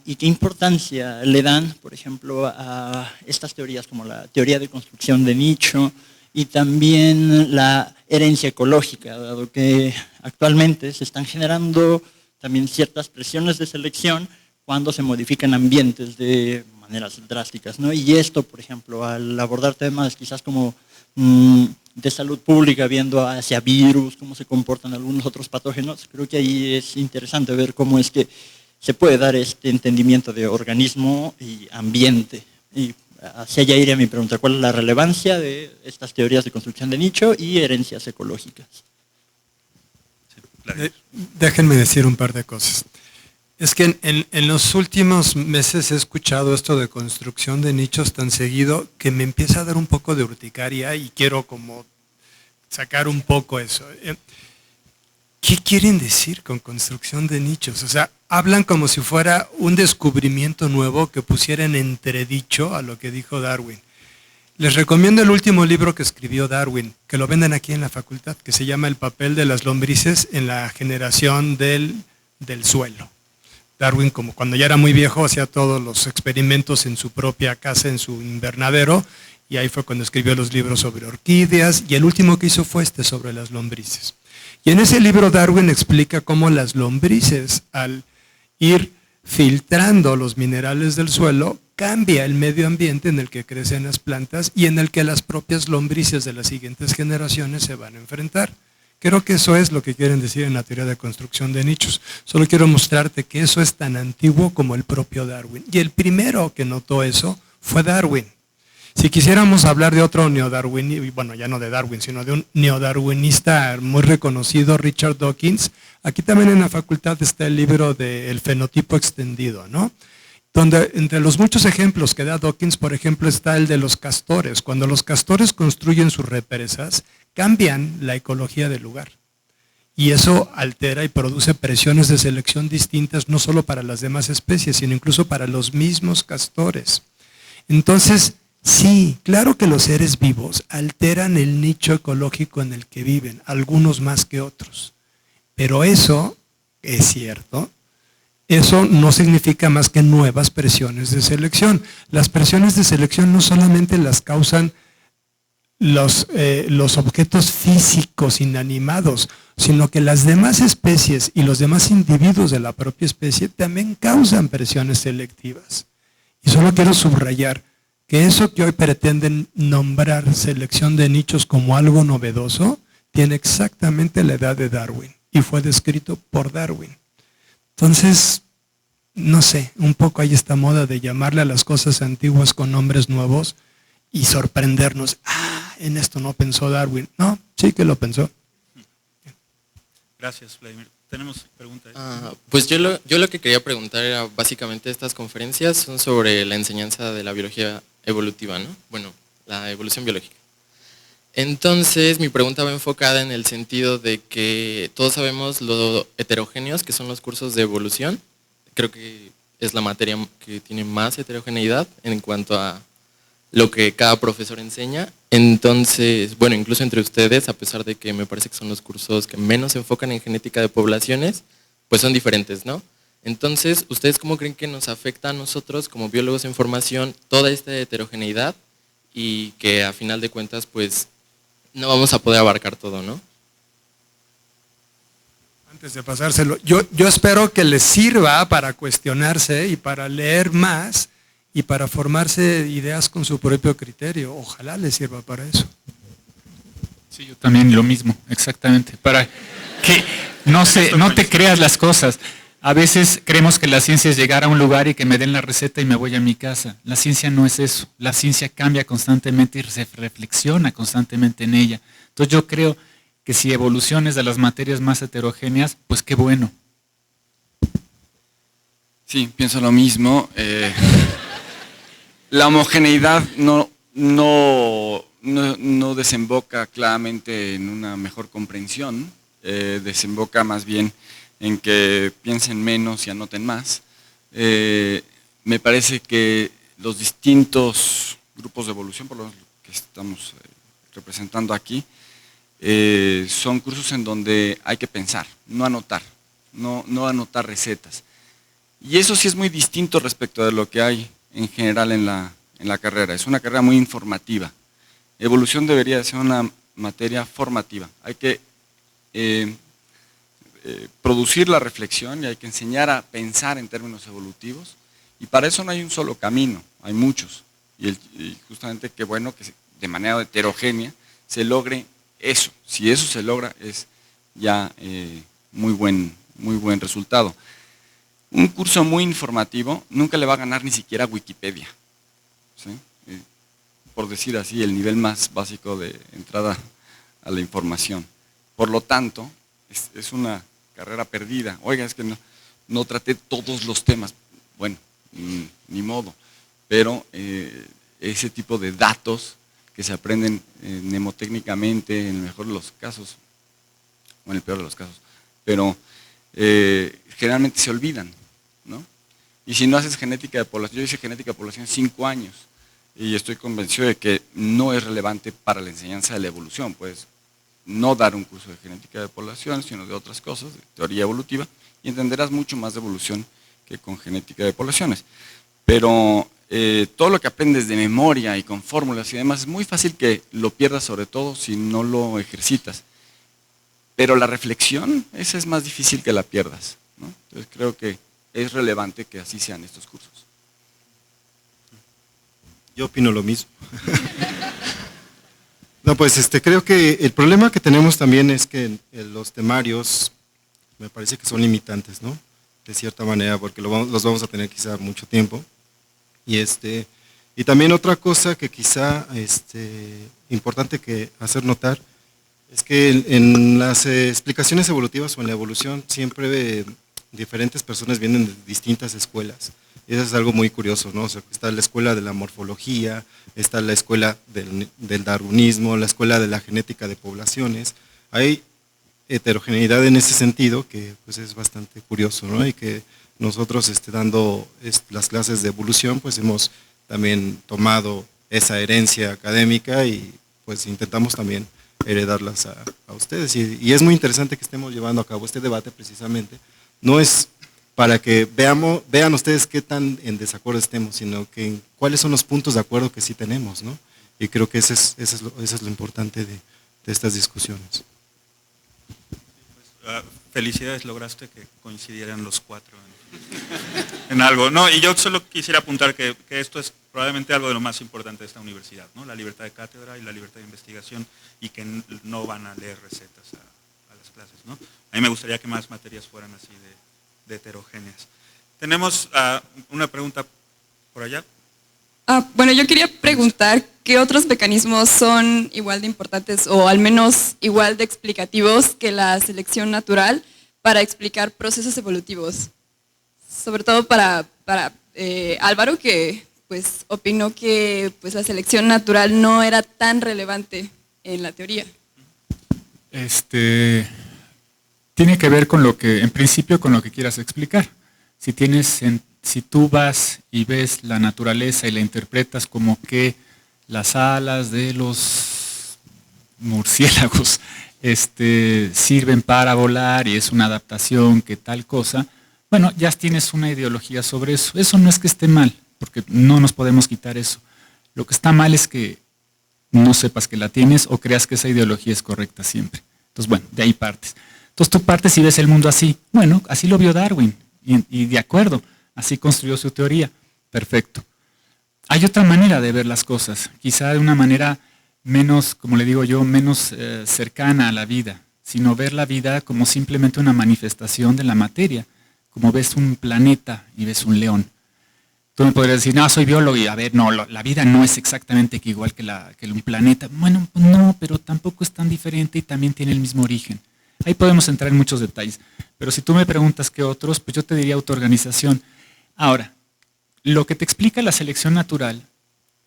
y qué importancia le dan, por ejemplo, a estas teorías como la teoría de construcción de nicho y también la herencia ecológica, dado que actualmente se están generando también ciertas presiones de selección cuando se modifican ambientes de maneras drásticas, ¿no? Y esto, por ejemplo, al abordar temas quizás como de salud pública, viendo hacia virus, cómo se comportan algunos otros patógenos, creo que ahí es interesante ver cómo es que se puede dar este entendimiento de organismo y ambiente. Y hacia allá iría mi pregunta, ¿cuál es la relevancia de estas teorías de construcción de nicho y herencias ecológicas? Déjenme decir un par de cosas. Es que en los últimos meses he escuchado esto de construcción de nichos tan seguido que me empieza a dar un poco de urticaria y quiero como sacar un poco eso. ¿Qué quieren decir con construcción de nichos? O sea, hablan como si fuera un descubrimiento nuevo que pusiera en entredicho a lo que dijo Darwin. Les recomiendo el último libro que escribió Darwin, que lo venden aquí en la facultad, que se llama El papel de las lombrices en la generación del suelo. Darwin, como cuando ya era muy viejo, hacía todos los experimentos en su propia casa, en su invernadero, y ahí fue cuando escribió los libros sobre orquídeas, y el último que hizo fue este sobre las lombrices. Y en ese libro Darwin explica cómo las lombrices, al ir filtrando los minerales del suelo, cambia el medio ambiente en el que crecen las plantas y en el que las propias lombrices de las siguientes generaciones se van a enfrentar. Creo que eso es lo que quieren decir en la teoría de construcción de nichos. Solo quiero mostrarte que eso es tan antiguo como el propio Darwin. Y el primero que notó eso fue Darwin. Si quisiéramos hablar de otro neodarwinista, bueno, ya no de Darwin, sino de un neodarwinista muy reconocido, Richard Dawkins, aquí también en la facultad está el libro de El fenotipo extendido, ¿no? Donde entre los muchos ejemplos que da Dawkins, por ejemplo, está el de los castores. Cuando los castores construyen sus represas, cambian la ecología del lugar. Y eso altera y produce presiones de selección distintas, no solo para las demás especies, sino incluso para los mismos castores. Entonces, sí, claro que los seres vivos alteran el nicho ecológico en el que viven, algunos más que otros. Pero eso es cierto. Eso no significa más que nuevas presiones de selección. Las presiones de selección no solamente las causan los objetos físicos inanimados, sino que las demás especies y los demás individuos de la propia especie también causan presiones selectivas. Y solo quiero subrayar que eso que hoy pretenden nombrar selección de nichos como algo novedoso, tiene exactamente la edad de Darwin y fue descrito por Darwin. Entonces, no sé, un poco hay esta moda de llamarle a las cosas antiguas con nombres nuevos y sorprendernos. En esto no pensó Darwin. No, sí que lo pensó. Gracias, Vladimir. Tenemos preguntas. Pues yo lo que quería preguntar era básicamente estas conferencias son sobre la enseñanza de la biología evolutiva, ¿no? Bueno, la evolución biológica. Entonces, mi pregunta va enfocada en el sentido de que todos sabemos lo heterogéneos que son los cursos de evolución. Creo que es la materia que tiene más heterogeneidad en cuanto a lo que cada profesor enseña. Entonces, bueno, incluso entre ustedes, a pesar de que me parece que son los cursos que menos se enfocan en genética de poblaciones, pues son diferentes, ¿no? Entonces, ¿ustedes cómo creen que nos afecta a nosotros como biólogos en formación toda esta heterogeneidad y que a final de cuentas, pues, no vamos a poder abarcar todo, ¿no? Antes de pasárselo, yo espero que les sirva para cuestionarse y para leer más y para formarse ideas con su propio criterio. Ojalá les sirva para eso. Sí, yo también lo mismo, exactamente. Para que no te creas las cosas. A veces creemos que la ciencia es llegar a un lugar y que me den la receta y me voy a mi casa. La ciencia no es eso. La ciencia cambia constantemente y se reflexiona constantemente en ella. Entonces yo creo que si evolución es de las materias más heterogéneas, pues qué bueno. Sí, pienso lo mismo. La homogeneidad no desemboca claramente en una mejor comprensión, desemboca más bien en que piensen menos y anoten más. Me parece que los distintos grupos de evolución, por lo que estamos representando aquí, son cursos en donde hay que pensar, no anotar, no anotar recetas. Y eso sí es muy distinto respecto de lo que hay en general en la carrera. Es una carrera muy informativa. Evolución debería ser una materia formativa. Hay que producir la reflexión y hay que enseñar a pensar en términos evolutivos Y para eso no hay un solo camino, hay muchos. Y justamente qué bueno que de manera heterogénea se logre eso. Si eso se logra es ya muy buen resultado. Un curso muy informativo nunca le va a ganar ni siquiera a Wikipedia, ¿sí? Por decir así, el nivel más básico de entrada a la información. Por lo tanto, es una carrera perdida. Oiga, es que no traté todos los temas. Bueno, ni modo. Pero ese tipo de datos que se aprenden mnemotécnicamente, en el mejor de los casos, o en el peor de los casos, pero generalmente se olvidan, ¿no? Y si no haces genética de población, yo hice genética de población 5 años, y estoy convencido de que no es relevante para la enseñanza de la evolución, pues no dar un curso de genética de población, sino de otras cosas, de teoría evolutiva, y entenderás mucho más de evolución que con genética de poblaciones. Pero todo lo que aprendes de memoria y con fórmulas y demás, es muy fácil que lo pierdas, sobre todo si no lo ejercitas. Pero la reflexión, esa es más difícil que la pierdas, ¿no? Entonces creo que es relevante que así sean estos cursos. Yo opino lo mismo. No, pues creo que el problema que tenemos también es que los temarios me parece que son limitantes, ¿no? De cierta manera, porque los vamos a tener quizá mucho tiempo. Y también otra cosa que quizá importante que hacer notar es que en las explicaciones evolutivas o en la evolución siempre diferentes personas vienen de distintas escuelas. Y eso es algo muy curioso, ¿no? O sea, está la escuela de la morfología, está la escuela del darwinismo, la escuela de la genética de poblaciones. Hay heterogeneidad en ese sentido que pues es bastante curioso, ¿no? Y que nosotros dando las clases de evolución pues hemos también tomado esa herencia académica y pues intentamos también heredarlas a ustedes. Y es muy interesante que estemos llevando a cabo este debate precisamente. No es para que vean ustedes qué tan en desacuerdo estemos, sino que cuáles son los puntos de acuerdo que sí tenemos, ¿no? Y creo que eso es lo importante de estas discusiones. Felicidades, lograste que coincidieran los 4 en algo. No, y yo solo quisiera apuntar que esto es probablemente algo de lo más importante de esta universidad, ¿no? La libertad de cátedra y la libertad de investigación, y que no van a leer recetas a las clases, ¿no? A mí me gustaría que más materias fueran así de heterogéneas. Tenemos una pregunta por allá. Bueno, yo quería preguntar qué otros mecanismos son igual de importantes o al menos igual de explicativos que la selección natural para explicar procesos evolutivos. Sobre todo para Álvaro, que pues opinó que pues la selección natural no era tan relevante en la teoría. Tiene que ver con lo que, en principio, con lo que quieras explicar. Si tú vas y ves la naturaleza y la interpretas como que las alas de los murciélagos sirven para volar y es una adaptación que tal cosa, bueno, ya tienes una ideología sobre eso. Eso no es que esté mal, porque no nos podemos quitar eso. Lo que está mal es que no sepas que la tienes o creas que esa ideología es correcta siempre. Entonces, bueno, de ahí partes. Entonces tú partes y ves el mundo así. Bueno, así lo vio Darwin y de acuerdo. Así construyó su teoría. Perfecto. Hay otra manera de ver las cosas, quizá de una manera menos, como le digo yo, menos cercana a la vida, sino ver la vida como simplemente una manifestación de la materia, como ves un planeta y ves un león. Tú me podrías decir, no, soy biólogo y a ver, no, la vida no es exactamente igual que un planeta. Bueno, no, pero tampoco es tan diferente y también tiene el mismo origen. Ahí podemos entrar en muchos detalles, pero si tú me preguntas qué otros, pues yo te diría autoorganización. Ahora, lo que te explica la selección natural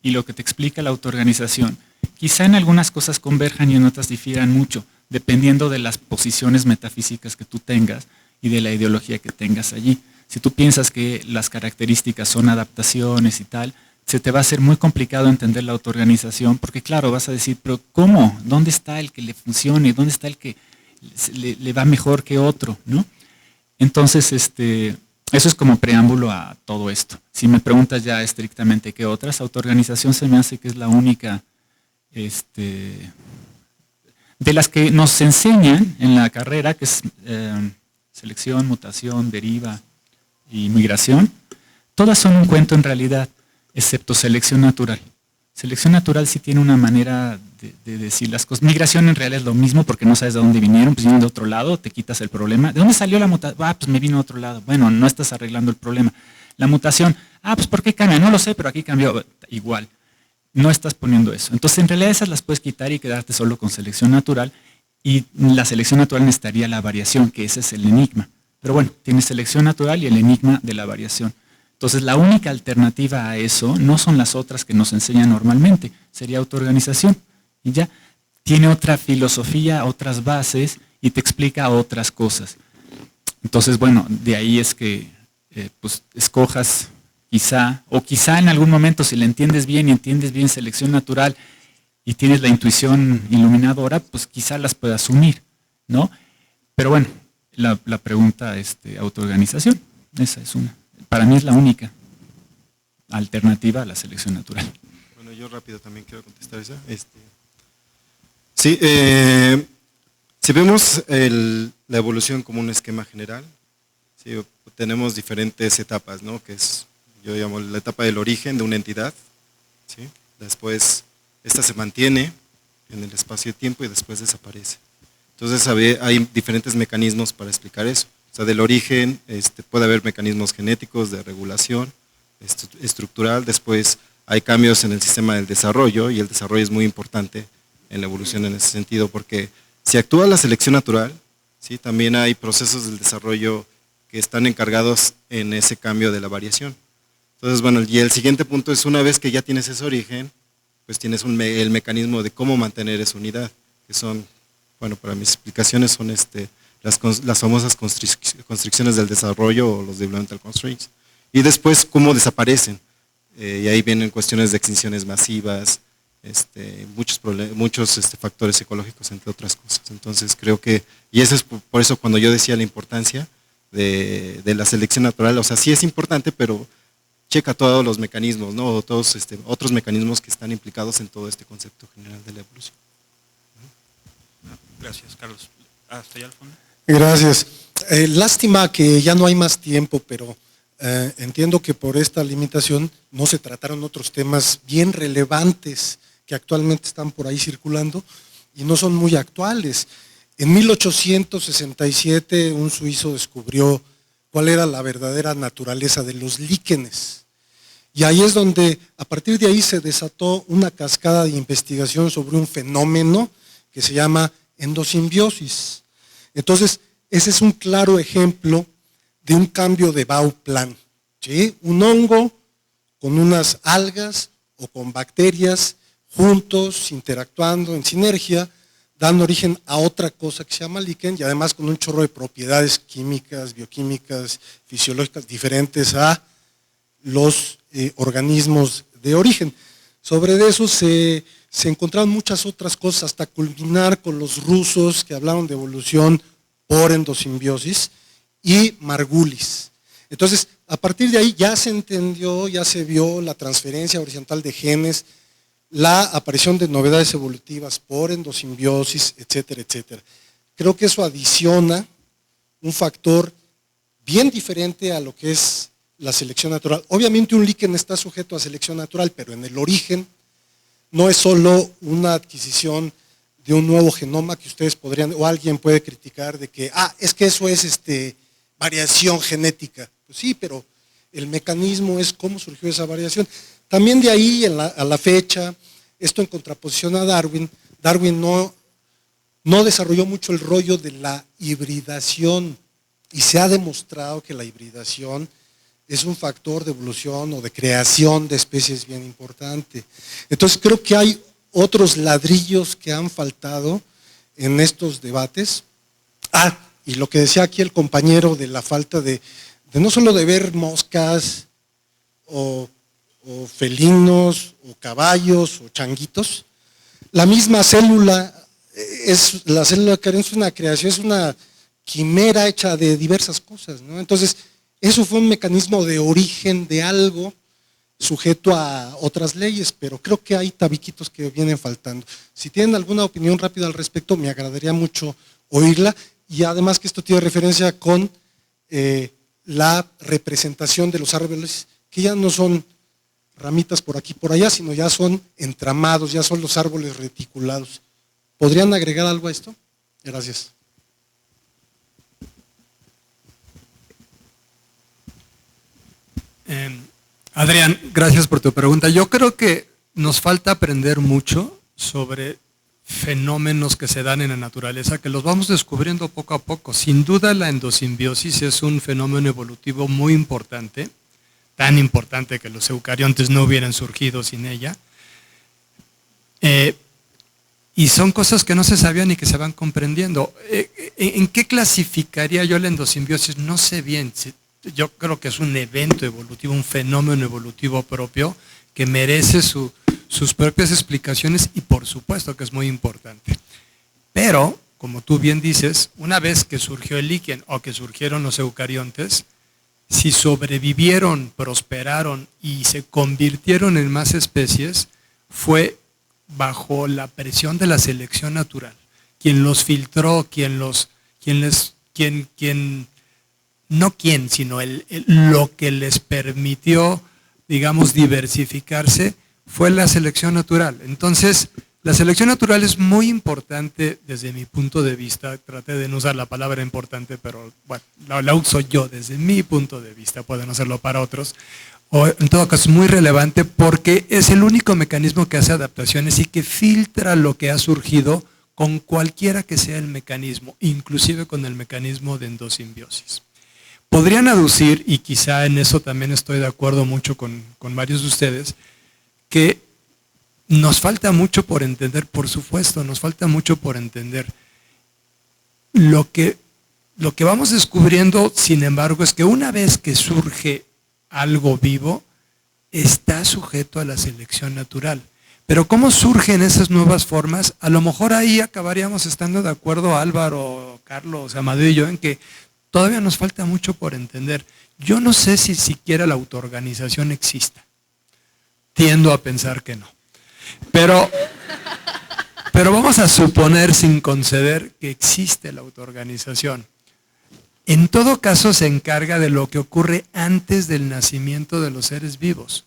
y lo que te explica la autoorganización, quizá en algunas cosas converjan y en otras difieran mucho, dependiendo de las posiciones metafísicas que tú tengas y de la ideología que tengas allí. Si tú piensas que las características son adaptaciones y tal, se te va a hacer muy complicado entender la autoorganización, porque claro, vas a decir, pero ¿cómo? ¿Dónde está el que le funcione? ¿Dónde está el que le va mejor que otro? ¿No? Entonces, eso es como preámbulo a todo esto. Si me preguntas ya estrictamente qué otras, autoorganización se me hace que es la única de las que nos enseñan en la carrera, que es selección, mutación, deriva y migración. todas son un cuento en realidad, excepto selección natural. Selección natural sí tiene una manera de decir las cosas. Migración en realidad es lo mismo porque no sabes de dónde vinieron, pues vienen de otro lado, te quitas el problema. ¿De dónde salió la mutación? Pues me vino de otro lado. Bueno, no estás arreglando el problema. La mutación, pues ¿por qué cambia? No lo sé, pero aquí cambió. Igual, no estás poniendo eso. Entonces en realidad esas las puedes quitar y quedarte solo con selección natural, y la selección natural necesitaría la variación, que ese es el enigma. Pero bueno, tienes selección natural y el enigma de la variación. Entonces la única alternativa a eso no son las otras que nos enseñan normalmente, sería autoorganización. Y ya tiene otra filosofía, otras bases y te explica otras cosas. Entonces bueno, de ahí es que pues escojas quizá, o quizá en algún momento si la entiendes bien y entiendes bien selección natural y tienes la intuición iluminadora, pues quizá las puedas unir, ¿no? Pero bueno, la pregunta autoorganización, esa es una. Para mí es la única alternativa a la selección natural. Bueno, yo rápido también quiero contestar esa. Sí, si vemos la evolución como un esquema general, ¿sí? Tenemos diferentes etapas, ¿no? Que es, yo llamo la etapa del origen de una entidad, ¿sí? Después esta se mantiene en el espacio de tiempo y después desaparece. Entonces hay diferentes mecanismos para explicar eso. O sea, del origen puede haber mecanismos genéticos de regulación estructural, después hay cambios en el sistema del desarrollo, y el desarrollo es muy importante en la evolución en ese sentido, porque si actúa la selección natural, ¿sí? También hay procesos del desarrollo que están encargados en ese cambio de la variación. Entonces, bueno, y el siguiente punto es, una vez que ya tienes ese origen, pues tienes el mecanismo de cómo mantener esa unidad, que son, bueno, para mis explicaciones son las famosas constricciones del desarrollo o los developmental constraints. Y después, cómo desaparecen. Y ahí vienen cuestiones de extinciones masivas, muchos factores ecológicos, entre otras cosas. Entonces creo que, y eso es por eso cuando yo decía la importancia de la selección natural, o sea, sí es importante, pero checa todos los mecanismos, ¿no? O todos otros mecanismos que están implicados en todo este concepto general de la evolución. Gracias, Carlos. ¿Hasta allá al fondo? Gracias. Lástima que ya no hay más tiempo, pero entiendo que por esta limitación no se trataron otros temas bien relevantes que actualmente están por ahí circulando y no son muy actuales. En 1867 un suizo descubrió cuál era la verdadera naturaleza de los líquenes. Y ahí es donde, a partir de ahí se desató una cascada de investigación sobre un fenómeno que se llama endosimbiosis. Entonces, ese es un claro ejemplo de un cambio de Bauplan, ¿sí? Un hongo con unas algas o con bacterias juntos, interactuando en sinergia, dando origen a otra cosa que se llama líquen, y además con un chorro de propiedades químicas, bioquímicas, fisiológicas diferentes a los organismos de origen. Sobre eso se encontraron muchas otras cosas, hasta culminar con los rusos que hablaron de evolución por endosimbiosis y Margulis. Entonces, a partir de ahí ya se entendió, ya se vio la transferencia horizontal de genes, la aparición de novedades evolutivas por endosimbiosis, etcétera, etcétera. Creo que eso adiciona un factor bien diferente a lo que es la selección natural. Obviamente un líquen está sujeto a selección natural, pero en el origen no es solo una adquisición de un nuevo genoma que ustedes podrían, o alguien puede criticar de que, es que eso es variación genética. Pues sí, pero el mecanismo es cómo surgió esa variación. También de ahí a la fecha, esto en contraposición a Darwin no desarrolló mucho el rollo de la hibridación, y se ha demostrado que la hibridación es un factor de evolución o de creación de especies bien importante. Entonces creo que hay otros ladrillos que han faltado en estos debates. Y lo que decía aquí el compañero de la falta de no solo de ver moscas o felinos o caballos o changuitos, la misma célula la célula Karen es una creación, es una quimera hecha de diversas cosas, ¿no? Entonces, eso fue un mecanismo de origen de algo sujeto a otras leyes, pero creo que hay tabiquitos que vienen faltando. Si tienen alguna opinión rápida al respecto, me agradaría mucho oírla, y además que esto tiene referencia con la representación de los árboles que ya no son ramitas por aquí por allá, sino ya son entramados, ya son los árboles reticulados. ¿Podrían agregar algo a esto? Gracias. Adrián, gracias por tu pregunta. Yo creo que nos falta aprender mucho sobre fenómenos que se dan en la naturaleza, que los vamos descubriendo poco a poco. Sin duda la endosimbiosis es un fenómeno evolutivo muy importante, tan importante que los eucariontes no hubieran surgido sin ella. Y son cosas que no se sabían y que se van comprendiendo. ¿En qué clasificaría yo la endosimbiosis? No sé bien. Yo creo que es un evento evolutivo, un fenómeno evolutivo propio que merece sus propias explicaciones y por supuesto que es muy importante. Pero, como tú bien dices, una vez que surgió el líquen o que surgieron los eucariontes, si sobrevivieron, prosperaron y se convirtieron en más especies, fue bajo la presión de la selección natural. Quien los filtró, sino lo que les permitió, digamos, diversificarse, fue la selección natural. Entonces, la selección natural es muy importante desde mi punto de vista. Traté de no usar la palabra importante, pero bueno, la uso yo desde mi punto de vista, pueden hacerlo para otros. O en todo caso es muy relevante porque es el único mecanismo que hace adaptaciones y que filtra lo que ha surgido con cualquiera que sea el mecanismo, inclusive con el mecanismo de endosimbiosis. Podrían aducir, y quizá en eso también estoy de acuerdo mucho con varios de ustedes, que nos falta mucho por entender, por supuesto, nos falta mucho por entender. Lo que vamos descubriendo, sin embargo, es que una vez que surge algo vivo, está sujeto a la selección natural. Pero ¿cómo surgen esas nuevas formas? A lo mejor ahí acabaríamos estando de acuerdo Álvaro, Carlos, Amadeo y yo en que todavía nos falta mucho por entender. Yo no sé si siquiera la autoorganización exista. Tiendo a pensar que no. Pero vamos a suponer sin conceder que existe la autoorganización. En todo caso se encarga de lo que ocurre antes del nacimiento de los seres vivos.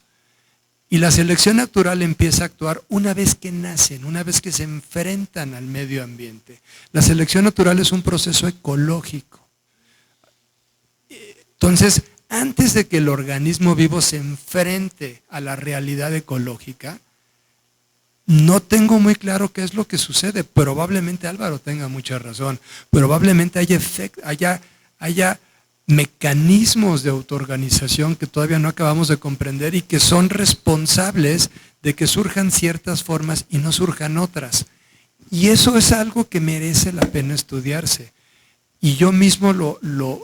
Y la selección natural empieza a actuar una vez que nacen, una vez que se enfrentan al medio ambiente. La selección natural es un proceso ecológico. Entonces, antes de que el organismo vivo se enfrente a la realidad ecológica, no tengo muy claro qué es lo que sucede. Probablemente Álvaro tenga mucha razón. Probablemente haya mecanismos de autoorganización que todavía no acabamos de comprender y que son responsables de que surjan ciertas formas y no surjan otras. Y eso es algo que merece la pena estudiarse. Y yo mismo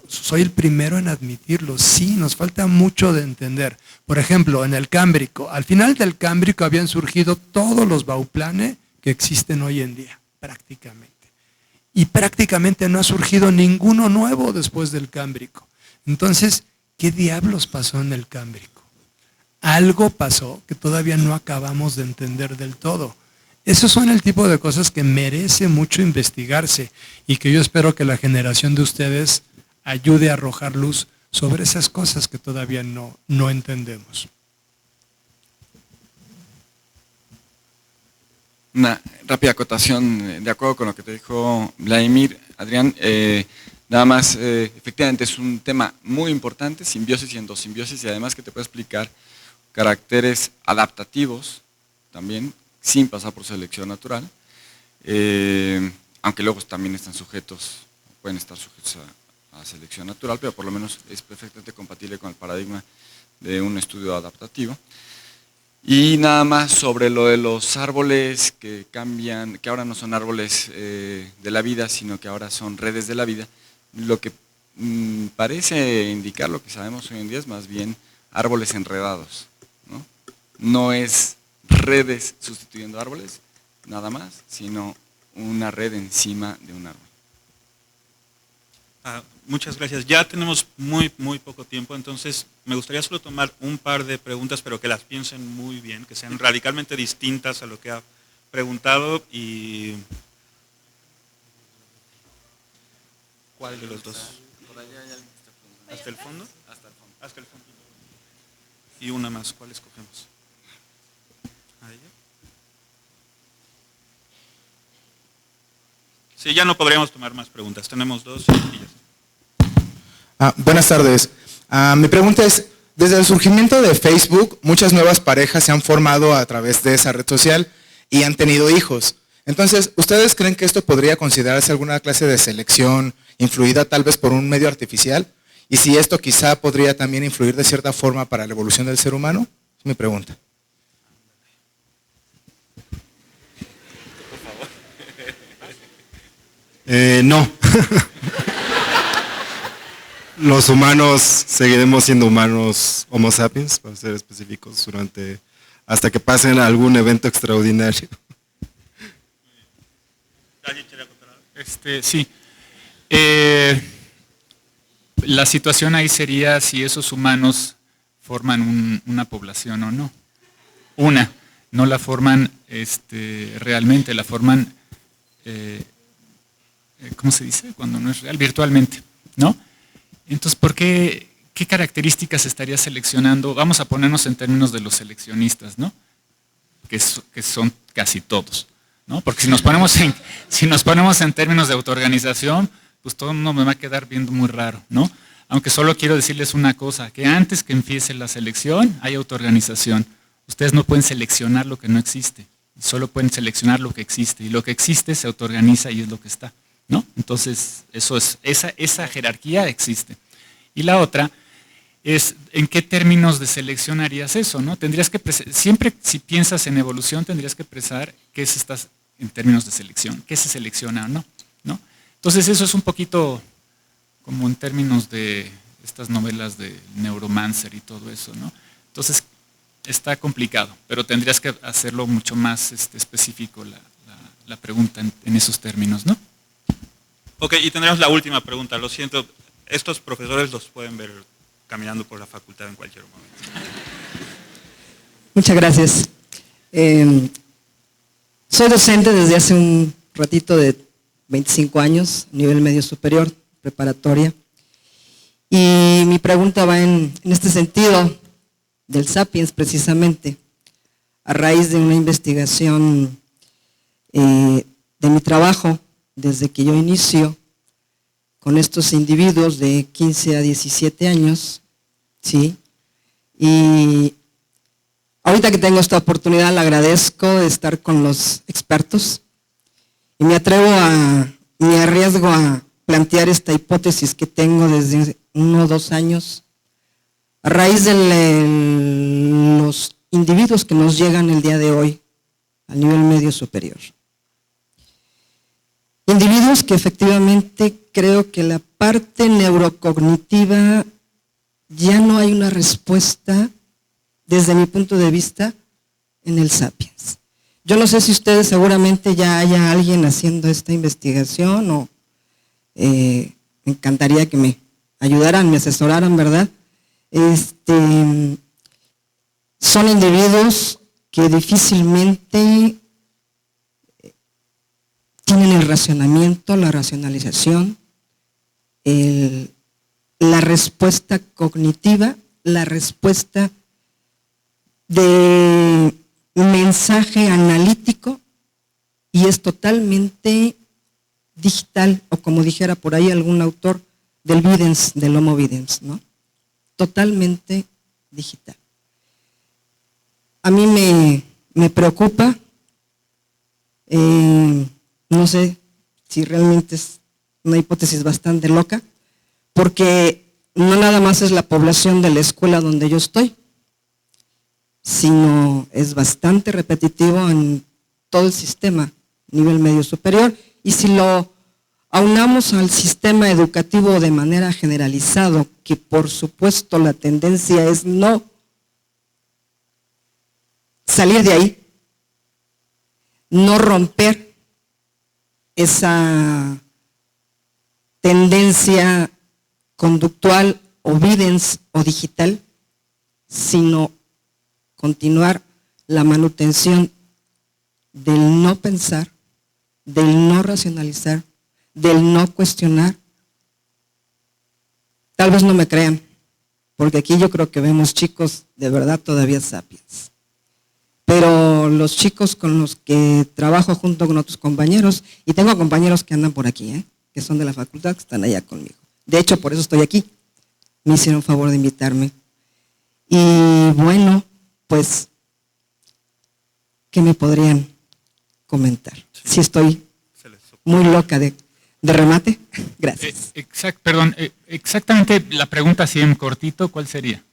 soy el primero en admitirlo. Sí, nos falta mucho de entender. Por ejemplo, en el Cámbrico, al final del Cámbrico habían surgido todos los bauplane que existen hoy en día, prácticamente. Y prácticamente no ha surgido ninguno nuevo después del Cámbrico. Entonces, ¿qué diablos pasó en el Cámbrico? Algo pasó que todavía no acabamos de entender del todo. Esos son el tipo de cosas que merece mucho investigarse y que yo espero que la generación de ustedes ayude a arrojar luz sobre esas cosas que todavía no entendemos. Una rápida acotación, de acuerdo con lo que te dijo Vladimir, Adrián, nada más, efectivamente es un tema muy importante, simbiosis y endosimbiosis, y además que te puede explicar caracteres adaptativos también, sin pasar por selección natural, aunque luego también pueden estar sujetos a selección natural, pero por lo menos es perfectamente compatible con el paradigma de un estudio adaptativo. Y nada más sobre lo de los árboles que cambian, que ahora no son árboles de la vida, sino que ahora son redes de la vida, lo que parece indicar lo que sabemos hoy en día es más bien árboles enredados, ¿no? No es redes sustituyendo árboles, nada más, sino una red encima de un árbol. Muchas gracias. Ya tenemos muy poco tiempo, entonces me gustaría solo tomar un par de preguntas, pero que las piensen muy bien, que sean radicalmente distintas a lo que ha preguntado. Y ¿cuál de los dos? ¿Hasta el fondo? Hasta el fondo. y una más. ¿Cuál escogemos? ¿A ella? Sí, ya no podríamos tomar más preguntas. Tenemos 2 y ya está. Buenas tardes. Mi pregunta es, desde el surgimiento de Facebook, muchas nuevas parejas se han formado a través de esa red social y han tenido hijos. Entonces, ¿ustedes creen que esto podría considerarse alguna clase de selección influida tal vez por un medio artificial? Y si esto quizá podría también influir de cierta forma para la evolución del ser humano, es mi pregunta. No. Los humanos seguiremos siendo humanos Homo sapiens, para ser específicos, hasta que pasen algún evento extraordinario. Sí. La situación ahí sería si esos humanos forman una población o no. No la forman realmente, la forman, ¿cómo se dice? Cuando no es real, virtualmente, ¿no? Entonces, ¿qué características estaría seleccionando? Vamos a ponernos en términos de los seleccionistas, ¿no? Que son casi todos, ¿no? Porque si nos ponemos en términos de autoorganización, pues todo el mundo me va a quedar viendo muy raro, ¿no? Aunque solo quiero decirles una cosa, que antes que empiece la selección hay autoorganización. Ustedes no pueden seleccionar lo que no existe, solo pueden seleccionar lo que existe, y lo que existe se autoorganiza y es lo que está, ¿no? Entonces, esa jerarquía existe. Y la otra es, ¿en qué términos de selección harías eso, no? Tendrías que, siempre si piensas en evolución, tendrías que pensar qué es estas en términos de selección, qué se selecciona o no, ¿no? Entonces eso es un poquito como en términos de estas novelas de Neuromancer y todo eso, ¿no? Entonces está complicado, pero tendrías que hacerlo mucho más específico la pregunta en esos términos, ¿no? Ok, y tendremos la última pregunta. Lo siento, estos profesores los pueden ver caminando por la facultad en cualquier momento. Muchas gracias. Soy docente desde hace un ratito de 25 años, nivel medio superior, preparatoria. Y mi pregunta va en este sentido, del Sapiens precisamente, a raíz de una investigación de mi trabajo, desde que yo inicio con estos individuos de 15 a 17 años, ¿sí? Y ahorita que tengo esta oportunidad, le agradezco de estar con los expertos y me arriesgo a plantear esta hipótesis que tengo desde 1 o 2 años, a raíz de los individuos que nos llegan el día de hoy al nivel medio superior. Individuos que efectivamente creo que la parte neurocognitiva ya no hay una respuesta, desde mi punto de vista, en el Sapiens. Yo no sé si ustedes seguramente ya haya alguien haciendo esta investigación o me encantaría que me ayudaran, me asesoraran, ¿verdad? Son individuos que difícilmente tienen el racionamiento, la racionalización, la respuesta cognitiva, la respuesta de mensaje analítico, y es totalmente digital, o como dijera por ahí algún autor, del videns, del Homo videns, ¿no? Totalmente digital. A mí me preocupa, no sé si realmente es una hipótesis bastante loca, porque no nada más es la población de la escuela donde yo estoy, sino es bastante repetitivo en todo el sistema, nivel medio superior, y si lo aunamos al sistema educativo de manera generalizado, que por supuesto la tendencia es no salir de ahí, no romper esa tendencia conductual o videns o digital, sino continuar la manutención del no pensar, del no racionalizar, del no cuestionar. Tal vez no me crean, porque aquí yo creo que vemos chicos de verdad todavía sapiens. Pero los chicos con los que trabajo junto con otros compañeros, y tengo compañeros que andan por aquí, que son de la facultad, que están allá conmigo. De hecho, por eso estoy aquí. Me hicieron favor de invitarme. Y bueno, pues, ¿qué me podrían comentar? Si estoy muy loca de remate. Gracias. Exactamente la pregunta así en cortito, ¿cuál sería?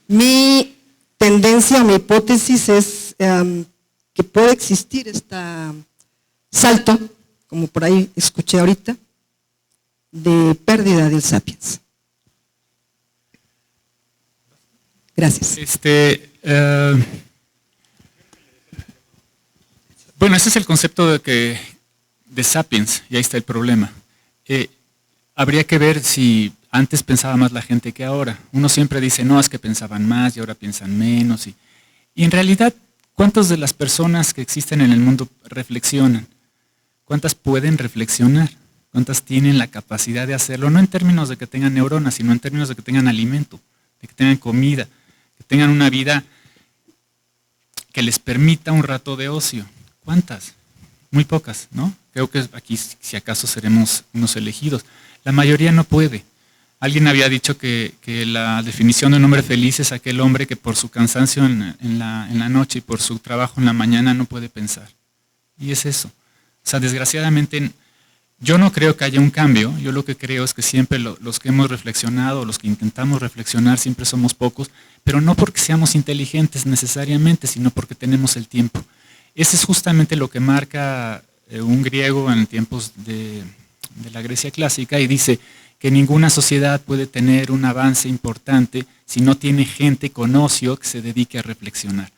Mi tendencia, mi hipótesis es que puede existir este salto, como por ahí escuché ahorita, de pérdida del sapiens. Gracias. Bueno, ese es el concepto de sapiens, y ahí está el problema. Habría que ver si antes pensaba más la gente que ahora. Uno siempre dice, no, es que pensaban más y ahora piensan menos. Y en realidad, ¿cuántas de las personas que existen en el mundo reflexionan? ¿Cuántas pueden reflexionar? ¿Cuántas tienen la capacidad de hacerlo? No en términos de que tengan neuronas, sino en términos de que tengan alimento, de que tengan comida, que tengan una vida que les permita un rato de ocio. ¿Cuántas? Muy pocas, ¿no? Creo que aquí, si acaso, seremos unos elegidos. La mayoría no puede. Alguien había dicho que la definición de un hombre feliz es aquel hombre que por su cansancio en la noche y por su trabajo en la mañana no puede pensar. Y es eso. O sea, desgraciadamente, yo no creo que haya un cambio. Yo lo que creo es que siempre los que hemos reflexionado, los que intentamos reflexionar, siempre somos pocos, pero no porque seamos inteligentes necesariamente, sino porque tenemos el tiempo. Ese es justamente lo que marca un griego en tiempos de la Grecia clásica, y dice que ninguna sociedad puede tener un avance importante si no tiene gente con ocio que se dedique a reflexionar.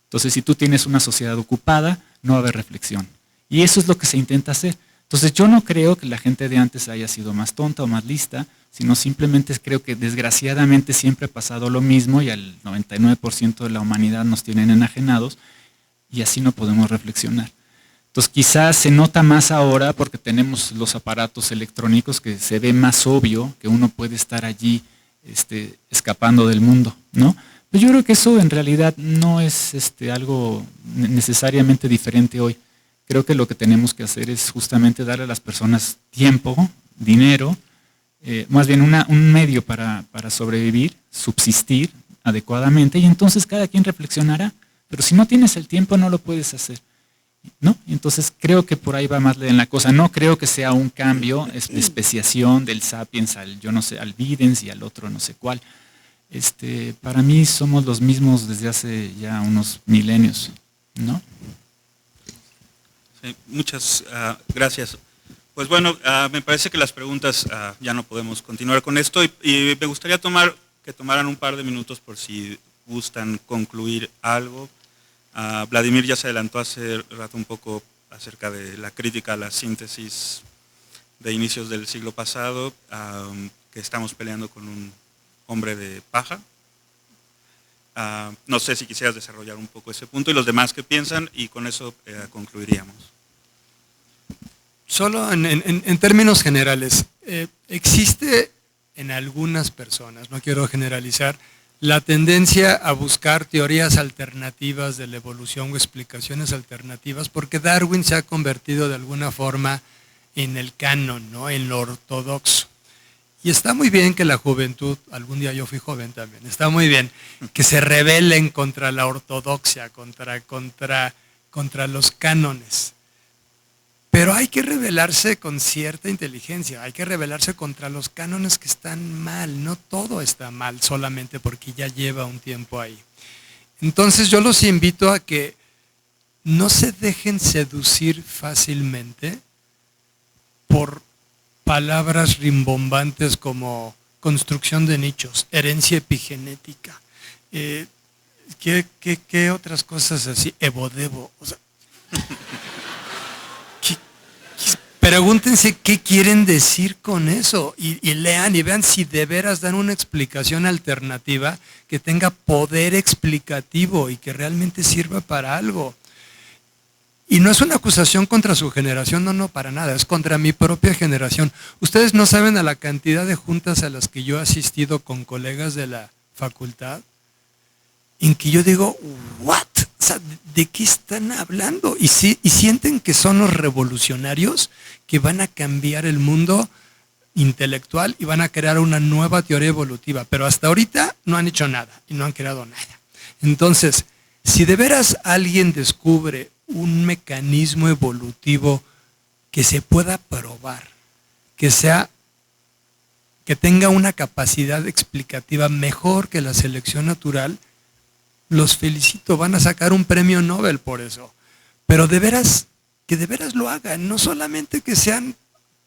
Entonces, si tú tienes una sociedad ocupada, no va a haber reflexión. Y eso es lo que se intenta hacer. Entonces, yo no creo que la gente de antes haya sido más tonta o más lista, sino simplemente creo que desgraciadamente siempre ha pasado lo mismo y al 99% de la humanidad nos tienen enajenados y así no podemos reflexionar. Entonces quizás se nota más ahora porque tenemos los aparatos electrónicos que se ve más obvio que uno puede estar allí escapando del mundo, ¿no? Pero yo creo que eso en realidad no es algo necesariamente diferente hoy. Creo que lo que tenemos que hacer es justamente darle a las personas tiempo, dinero, más bien un medio para sobrevivir, subsistir adecuadamente, y entonces cada quien reflexionará. Pero si no tienes el tiempo no lo puedes hacer, ¿no? Entonces creo que por ahí va más en la cosa. No creo que sea un cambio de especiación del sapiens al, yo no sé, al videns y al otro no sé cuál. Para mí somos los mismos desde hace ya unos milenios, ¿no? Sí, muchas gracias. Pues bueno, me parece que las preguntas ya no podemos continuar con esto y me gustaría que tomaran un par de minutos por si gustan concluir algo. Vladimir ya se adelantó hace rato un poco acerca de la crítica a la síntesis de inicios del siglo pasado, que estamos peleando con un hombre de paja. No sé si quisieras desarrollar un poco ese punto y los demás que piensan, y con eso concluiríamos. Solo en términos generales, existe en algunas personas, no quiero generalizar, la tendencia a buscar teorías alternativas de la evolución o explicaciones alternativas, porque Darwin se ha convertido de alguna forma en el canon, ¿no? En lo ortodoxo. Y está muy bien que la juventud, algún día yo fui joven también, está muy bien que se rebelen contra la ortodoxia, contra los cánones. Pero hay que rebelarse con cierta inteligencia, hay que rebelarse contra los cánones que están mal. No todo está mal solamente porque ya lleva un tiempo ahí. Entonces yo los invito a que no se dejen seducir fácilmente por palabras rimbombantes como construcción de nichos, herencia epigenética, ¿qué otras cosas así? Evodevo, o sea, pregúntense qué quieren decir con eso y lean y vean si de veras dan una explicación alternativa que tenga poder explicativo y que realmente sirva para algo. Y no es una acusación contra su generación, no, para nada, es contra mi propia generación. Ustedes no saben a la cantidad de juntas a las que yo he asistido con colegas de la facultad, en que yo digo, ¿what? O sea, ¿de qué están hablando? Y sienten que son los revolucionarios que van a cambiar el mundo intelectual y van a crear una nueva teoría evolutiva, pero hasta ahorita no han hecho nada y no han creado nada. Entonces, si de veras alguien descubre un mecanismo evolutivo que se pueda probar, que tenga una capacidad explicativa mejor que la selección natural, los felicito, van a sacar un premio Nobel por eso. Pero de veras, que de veras lo hagan, no solamente que sean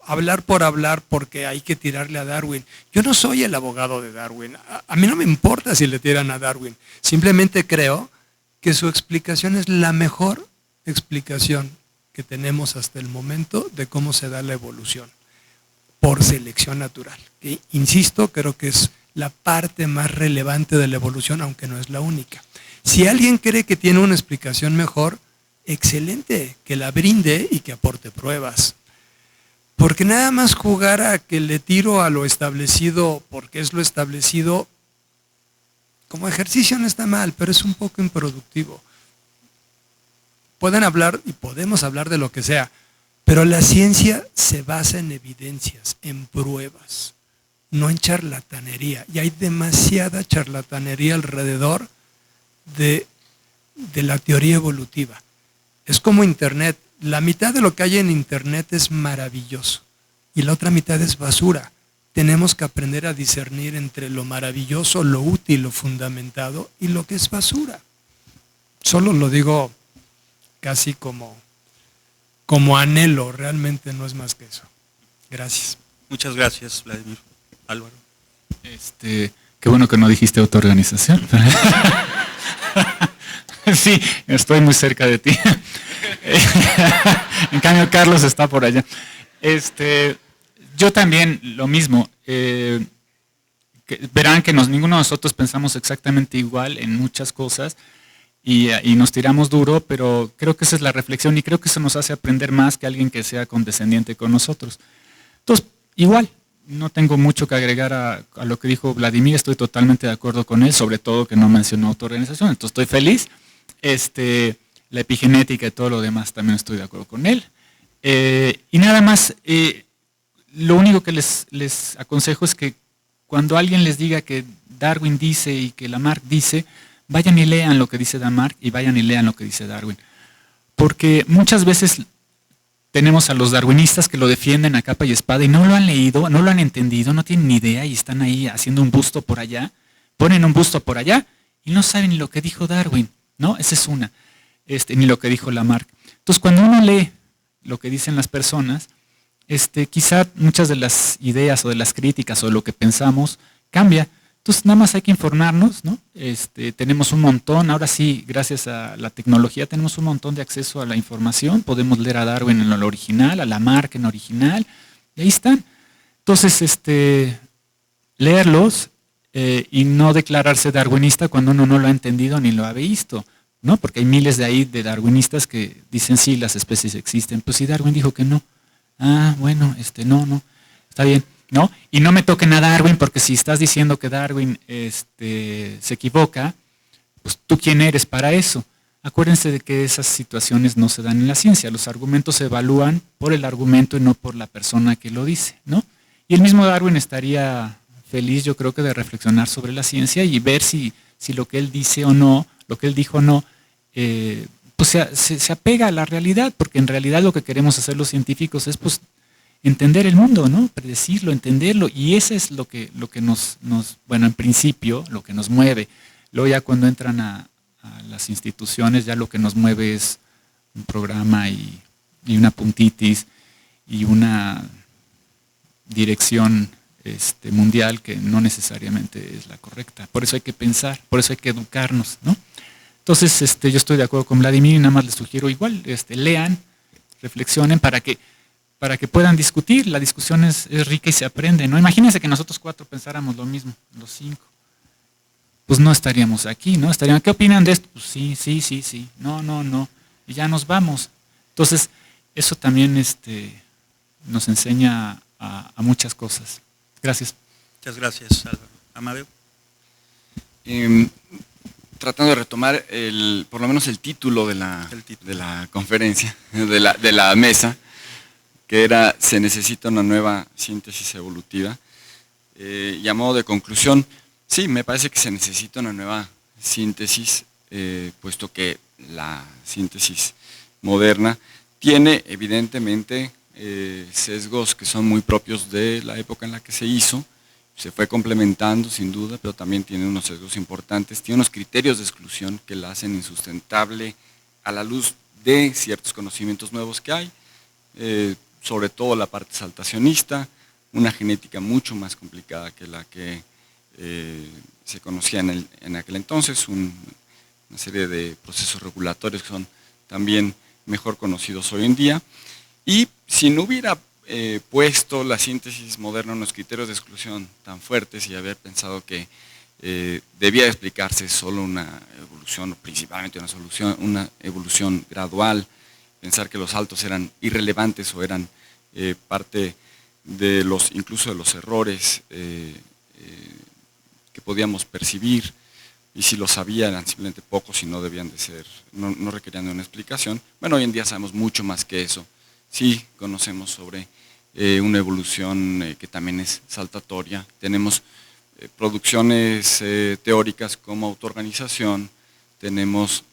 hablar por hablar porque hay que tirarle a Darwin. Yo no soy el abogado de Darwin, a mí no me importa si le tiran a Darwin, simplemente creo que su explicación es la mejor explicación que tenemos hasta el momento de cómo se da la evolución por selección natural. Que, insisto, creo que es la parte más relevante de la evolución, aunque no es la única. Si alguien cree que tiene una explicación mejor, excelente, que la brinde y que aporte pruebas. Porque nada más jugar a que le tiro a lo establecido porque es lo establecido, como ejercicio no está mal, pero es un poco improductivo. Pueden hablar y podemos hablar de lo que sea, pero la ciencia se basa en evidencias, en pruebas, no en charlatanería. Y hay demasiada charlatanería alrededor de la teoría evolutiva. Es como Internet. La mitad de lo que hay en Internet es maravilloso y la otra mitad es basura. Tenemos que aprender a discernir entre lo maravilloso, lo útil, lo fundamentado y lo que es basura. Solo lo digo casi como anhelo, realmente no es más que eso. Gracias. Muchas gracias, Vladimir. Álvaro. Qué bueno que no dijiste autoorganización. Sí, estoy muy cerca de ti. En cambio, Carlos está por allá. Yo también lo mismo. Verán que ninguno de nosotros pensamos exactamente igual en muchas cosas y nos tiramos duro, pero creo que esa es la reflexión y creo que eso nos hace aprender más que alguien que sea condescendiente con nosotros. Entonces, igual, no tengo mucho que agregar a lo que dijo Vladimir, estoy totalmente de acuerdo con él, sobre todo que no mencionó autoorganización, entonces estoy feliz. La epigenética y todo lo demás también estoy de acuerdo con él. Y nada más, lo único que les aconsejo es que cuando alguien les diga que Darwin dice y que Lamarck dice, vayan y lean lo que dice Lamarck y vayan y lean lo que dice Darwin. Porque muchas veces tenemos a los darwinistas que lo defienden a capa y espada y no lo han leído, no lo han entendido, no tienen ni idea y están ahí haciendo un busto por allá, ponen un busto por allá y no saben ni lo que dijo Darwin, ¿no? Esa es una, ni lo que dijo Lamarck. Entonces, cuando uno lee lo que dicen las personas, quizá muchas de las ideas o de las críticas o de lo que pensamos cambia. Entonces, nada más hay que informarnos, ¿no? Tenemos un montón, ahora sí, gracias a la tecnología, tenemos un montón de acceso a la información. Podemos leer a Darwin en lo original, a Lamarck en original, y ahí están. Entonces, leerlos y no declararse darwinista cuando uno no lo ha entendido ni lo ha visto, ¿no? Porque hay miles de darwinistas que dicen sí, las especies existen. Pues si Darwin dijo que no. Ah, bueno, no, está bien. ¿No? Y no me toquen a Darwin, porque si estás diciendo que Darwin se equivoca, pues tú quién eres para eso. Acuérdense de que esas situaciones no se dan en la ciencia. Los argumentos se evalúan por el argumento y no por la persona que lo dice, ¿no? Y el mismo Darwin estaría feliz, yo creo que, de reflexionar sobre la ciencia y ver si lo que él dice o no, lo que él dijo o no, pues se apega a la realidad, porque en realidad lo que queremos hacer los científicos es pues entender el mundo, ¿no? Predecirlo, entenderlo, y eso es lo que nos, bueno, en principio, lo que nos mueve. Luego ya cuando entran a las instituciones, ya lo que nos mueve es un programa y una puntitis y una dirección mundial que no necesariamente es la correcta. Por eso hay que pensar, por eso hay que educarnos, ¿no? Entonces, yo estoy de acuerdo con Vladimir y nada más les sugiero igual, lean, reflexionen para que puedan discutir. La discusión es rica y se aprende, ¿no? Imagínense que nosotros 4 pensáramos lo mismo, los 5. Pues no estaríamos aquí, ¿no? ¿Qué opinan de esto? Pues sí, no, y ya nos vamos. Entonces, eso también nos enseña a muchas cosas. Gracias. Muchas gracias, Álvaro. Amadeo. Tratando de retomar por lo menos el título de la conferencia, de la mesa, que era "Se necesita una nueva síntesis evolutiva". Y a modo de conclusión, sí, me parece que se necesita una nueva síntesis, puesto que la síntesis moderna tiene evidentemente sesgos que son muy propios de la época en la que se hizo. Se fue complementando sin duda, pero también tiene unos sesgos importantes, tiene unos criterios de exclusión que la hacen insustentable a la luz de ciertos conocimientos nuevos que hay, sobre todo la parte saltacionista, una genética mucho más complicada que la que se conocía en aquel entonces, una serie de procesos regulatorios que son también mejor conocidos hoy en día, y si no hubiera puesto la síntesis moderna unos criterios de exclusión tan fuertes y haber pensado que debía explicarse solo una evolución, o principalmente una evolución gradual, pensar que los saltos eran irrelevantes o eran parte de incluso de los errores que podíamos percibir, y si lo sabía eran simplemente pocos y no debían de ser, no requerían de una explicación. Bueno, hoy en día sabemos mucho más que eso. Sí conocemos sobre una evolución que también es saltatoria. Tenemos producciones teóricas como autoorganización, tenemos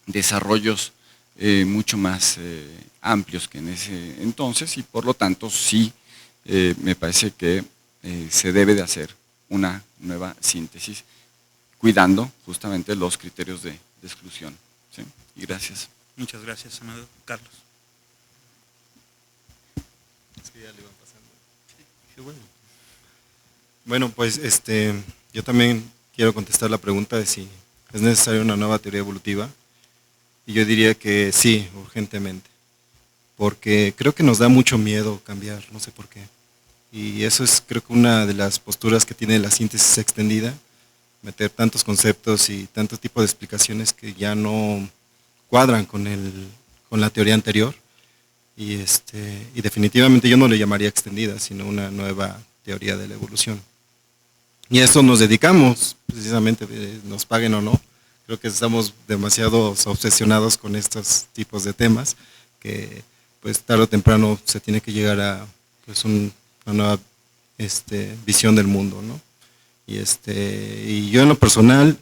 desarrollos mucho más amplios que en ese entonces, y por lo tanto sí me parece que se debe de hacer una nueva síntesis, cuidando justamente los criterios de exclusión. ¿Sí? Y gracias. Muchas gracias, Amado. Carlos. Bueno, pues yo también quiero contestar la pregunta de si es necesaria una nueva teoría evolutiva, y yo diría que sí, urgentemente, porque creo que nos da mucho miedo cambiar, no sé por qué, y eso es creo que una de las posturas que tiene la síntesis extendida, meter tantos conceptos y tantos tipos de explicaciones que ya no cuadran con la teoría anterior, y definitivamente yo no le llamaría extendida, sino una nueva teoría de la evolución. Y a eso nos dedicamos, precisamente, nos paguen o no. Creo que estamos demasiado obsesionados con estos tipos de temas, que pues tarde o temprano se tiene que llegar a pues, una nueva visión del mundo, ¿no? Y yo en lo personal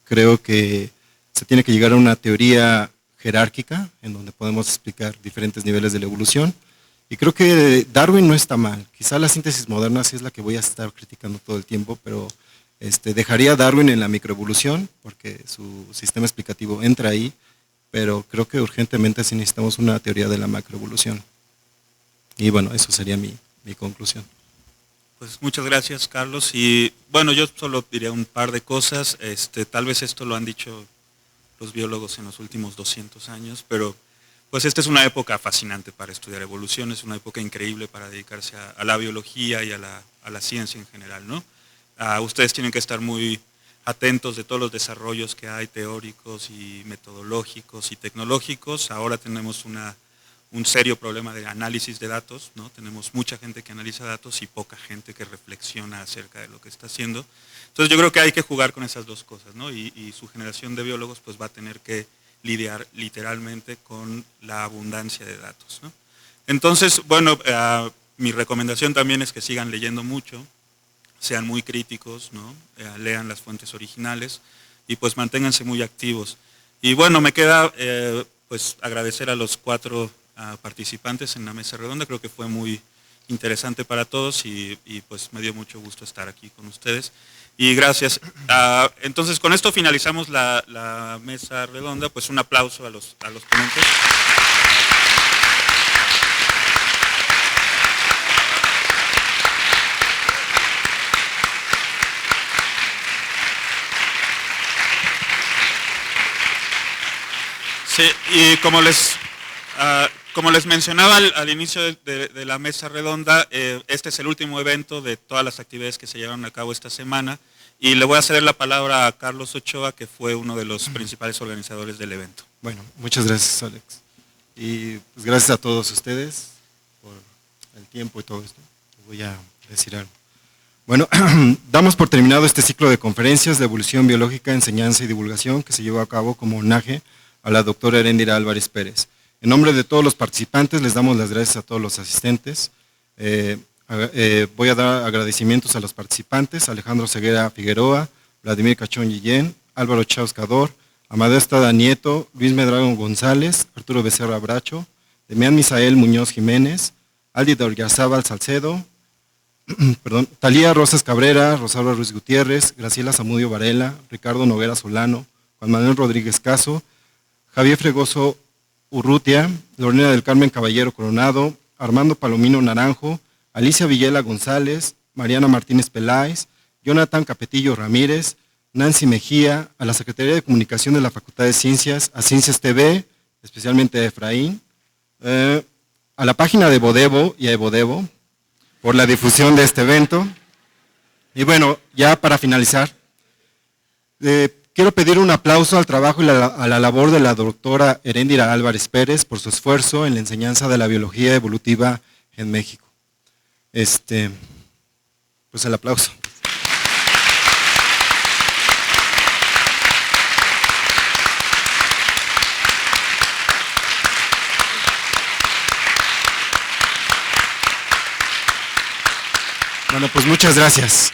creo que se tiene que llegar a una teoría jerárquica, en donde podemos explicar diferentes niveles de la evolución. Y creo que Darwin no está mal. Quizá la síntesis moderna sí es la que voy a estar criticando todo el tiempo, pero dejaría a Darwin en la microevolución, porque su sistema explicativo entra ahí, pero creo que urgentemente sí necesitamos una teoría de la macroevolución. Y bueno, eso sería mi conclusión. Pues muchas gracias, Carlos. Y bueno, yo solo diría un par de cosas. Tal vez esto lo han dicho los biólogos en los últimos 200 años, pero pues esta es una época fascinante para estudiar evolución, es una época increíble para dedicarse a la biología y a la ciencia en general, ¿no? Ustedes tienen que estar muy atentos de todos los desarrollos que hay teóricos y metodológicos y tecnológicos. Ahora tenemos un serio problema de análisis de datos, ¿no? Tenemos mucha gente que analiza datos y poca gente que reflexiona acerca de lo que está haciendo. Entonces yo creo que hay que jugar con esas dos cosas, ¿no? Y su generación de biólogos pues va a tener que lidiar literalmente con la abundancia de datos, ¿no? Entonces, bueno, mi recomendación también es que sigan leyendo mucho, sean muy críticos, ¿no? Lean las fuentes originales y pues manténganse muy activos. Y bueno, me queda pues agradecer a los 4 participantes en la mesa redonda, creo que fue muy interesante para todos y pues me dio mucho gusto estar aquí con ustedes. Y gracias. Entonces con esto finalizamos la mesa redonda, pues un aplauso a los ponentes. Sí, y como les mencionaba al inicio de la mesa redonda, este es el último evento de todas las actividades que se llevaron a cabo esta semana, y le voy a ceder la palabra a Carlos Ochoa, que fue uno de los principales organizadores del evento. Bueno, muchas gracias, Alex. Y pues gracias a todos ustedes por el tiempo y todo esto. Voy a decir algo. Bueno, damos por terminado este ciclo de conferencias de evolución biológica, enseñanza y divulgación que se llevó a cabo como homenaje a la doctora Heréndira Álvarez Pérez. En nombre de todos los participantes les damos las gracias a todos los asistentes. Voy a dar agradecimientos a los participantes: Alejandro Ceguera Figueroa, Vladimir Cachón Guillén, Álvaro Chauscador, Amadeo Estrada Nieto, Luis Medrano González, Arturo Becerra Bracho, Demián Misael Muñoz Jiménez, Aldi de Orgazábal Salcedo, Talía Rosas Cabrera, Rosario Ruiz Gutiérrez, Graciela Zamudio Varela, Ricardo Noguera Solano, Juan Manuel Rodríguez Caso, Javier Fregoso Urrutia, Lorena del Carmen Caballero Coronado, Armando Palomino Naranjo, Alicia Villela González, Mariana Martínez Peláez, Jonathan Capetillo Ramírez, Nancy Mejía, a la Secretaría de Comunicación de la Facultad de Ciencias, a Ciencias TV, especialmente a Efraín, a la página de Bodevo y a Evodevo, por la difusión de este evento. Y bueno, ya para finalizar, quiero pedir un aplauso al trabajo y a la labor de la doctora Heréndira Álvarez Pérez por su esfuerzo en la enseñanza de la biología evolutiva en México. Pues el aplauso. Bueno, pues muchas gracias.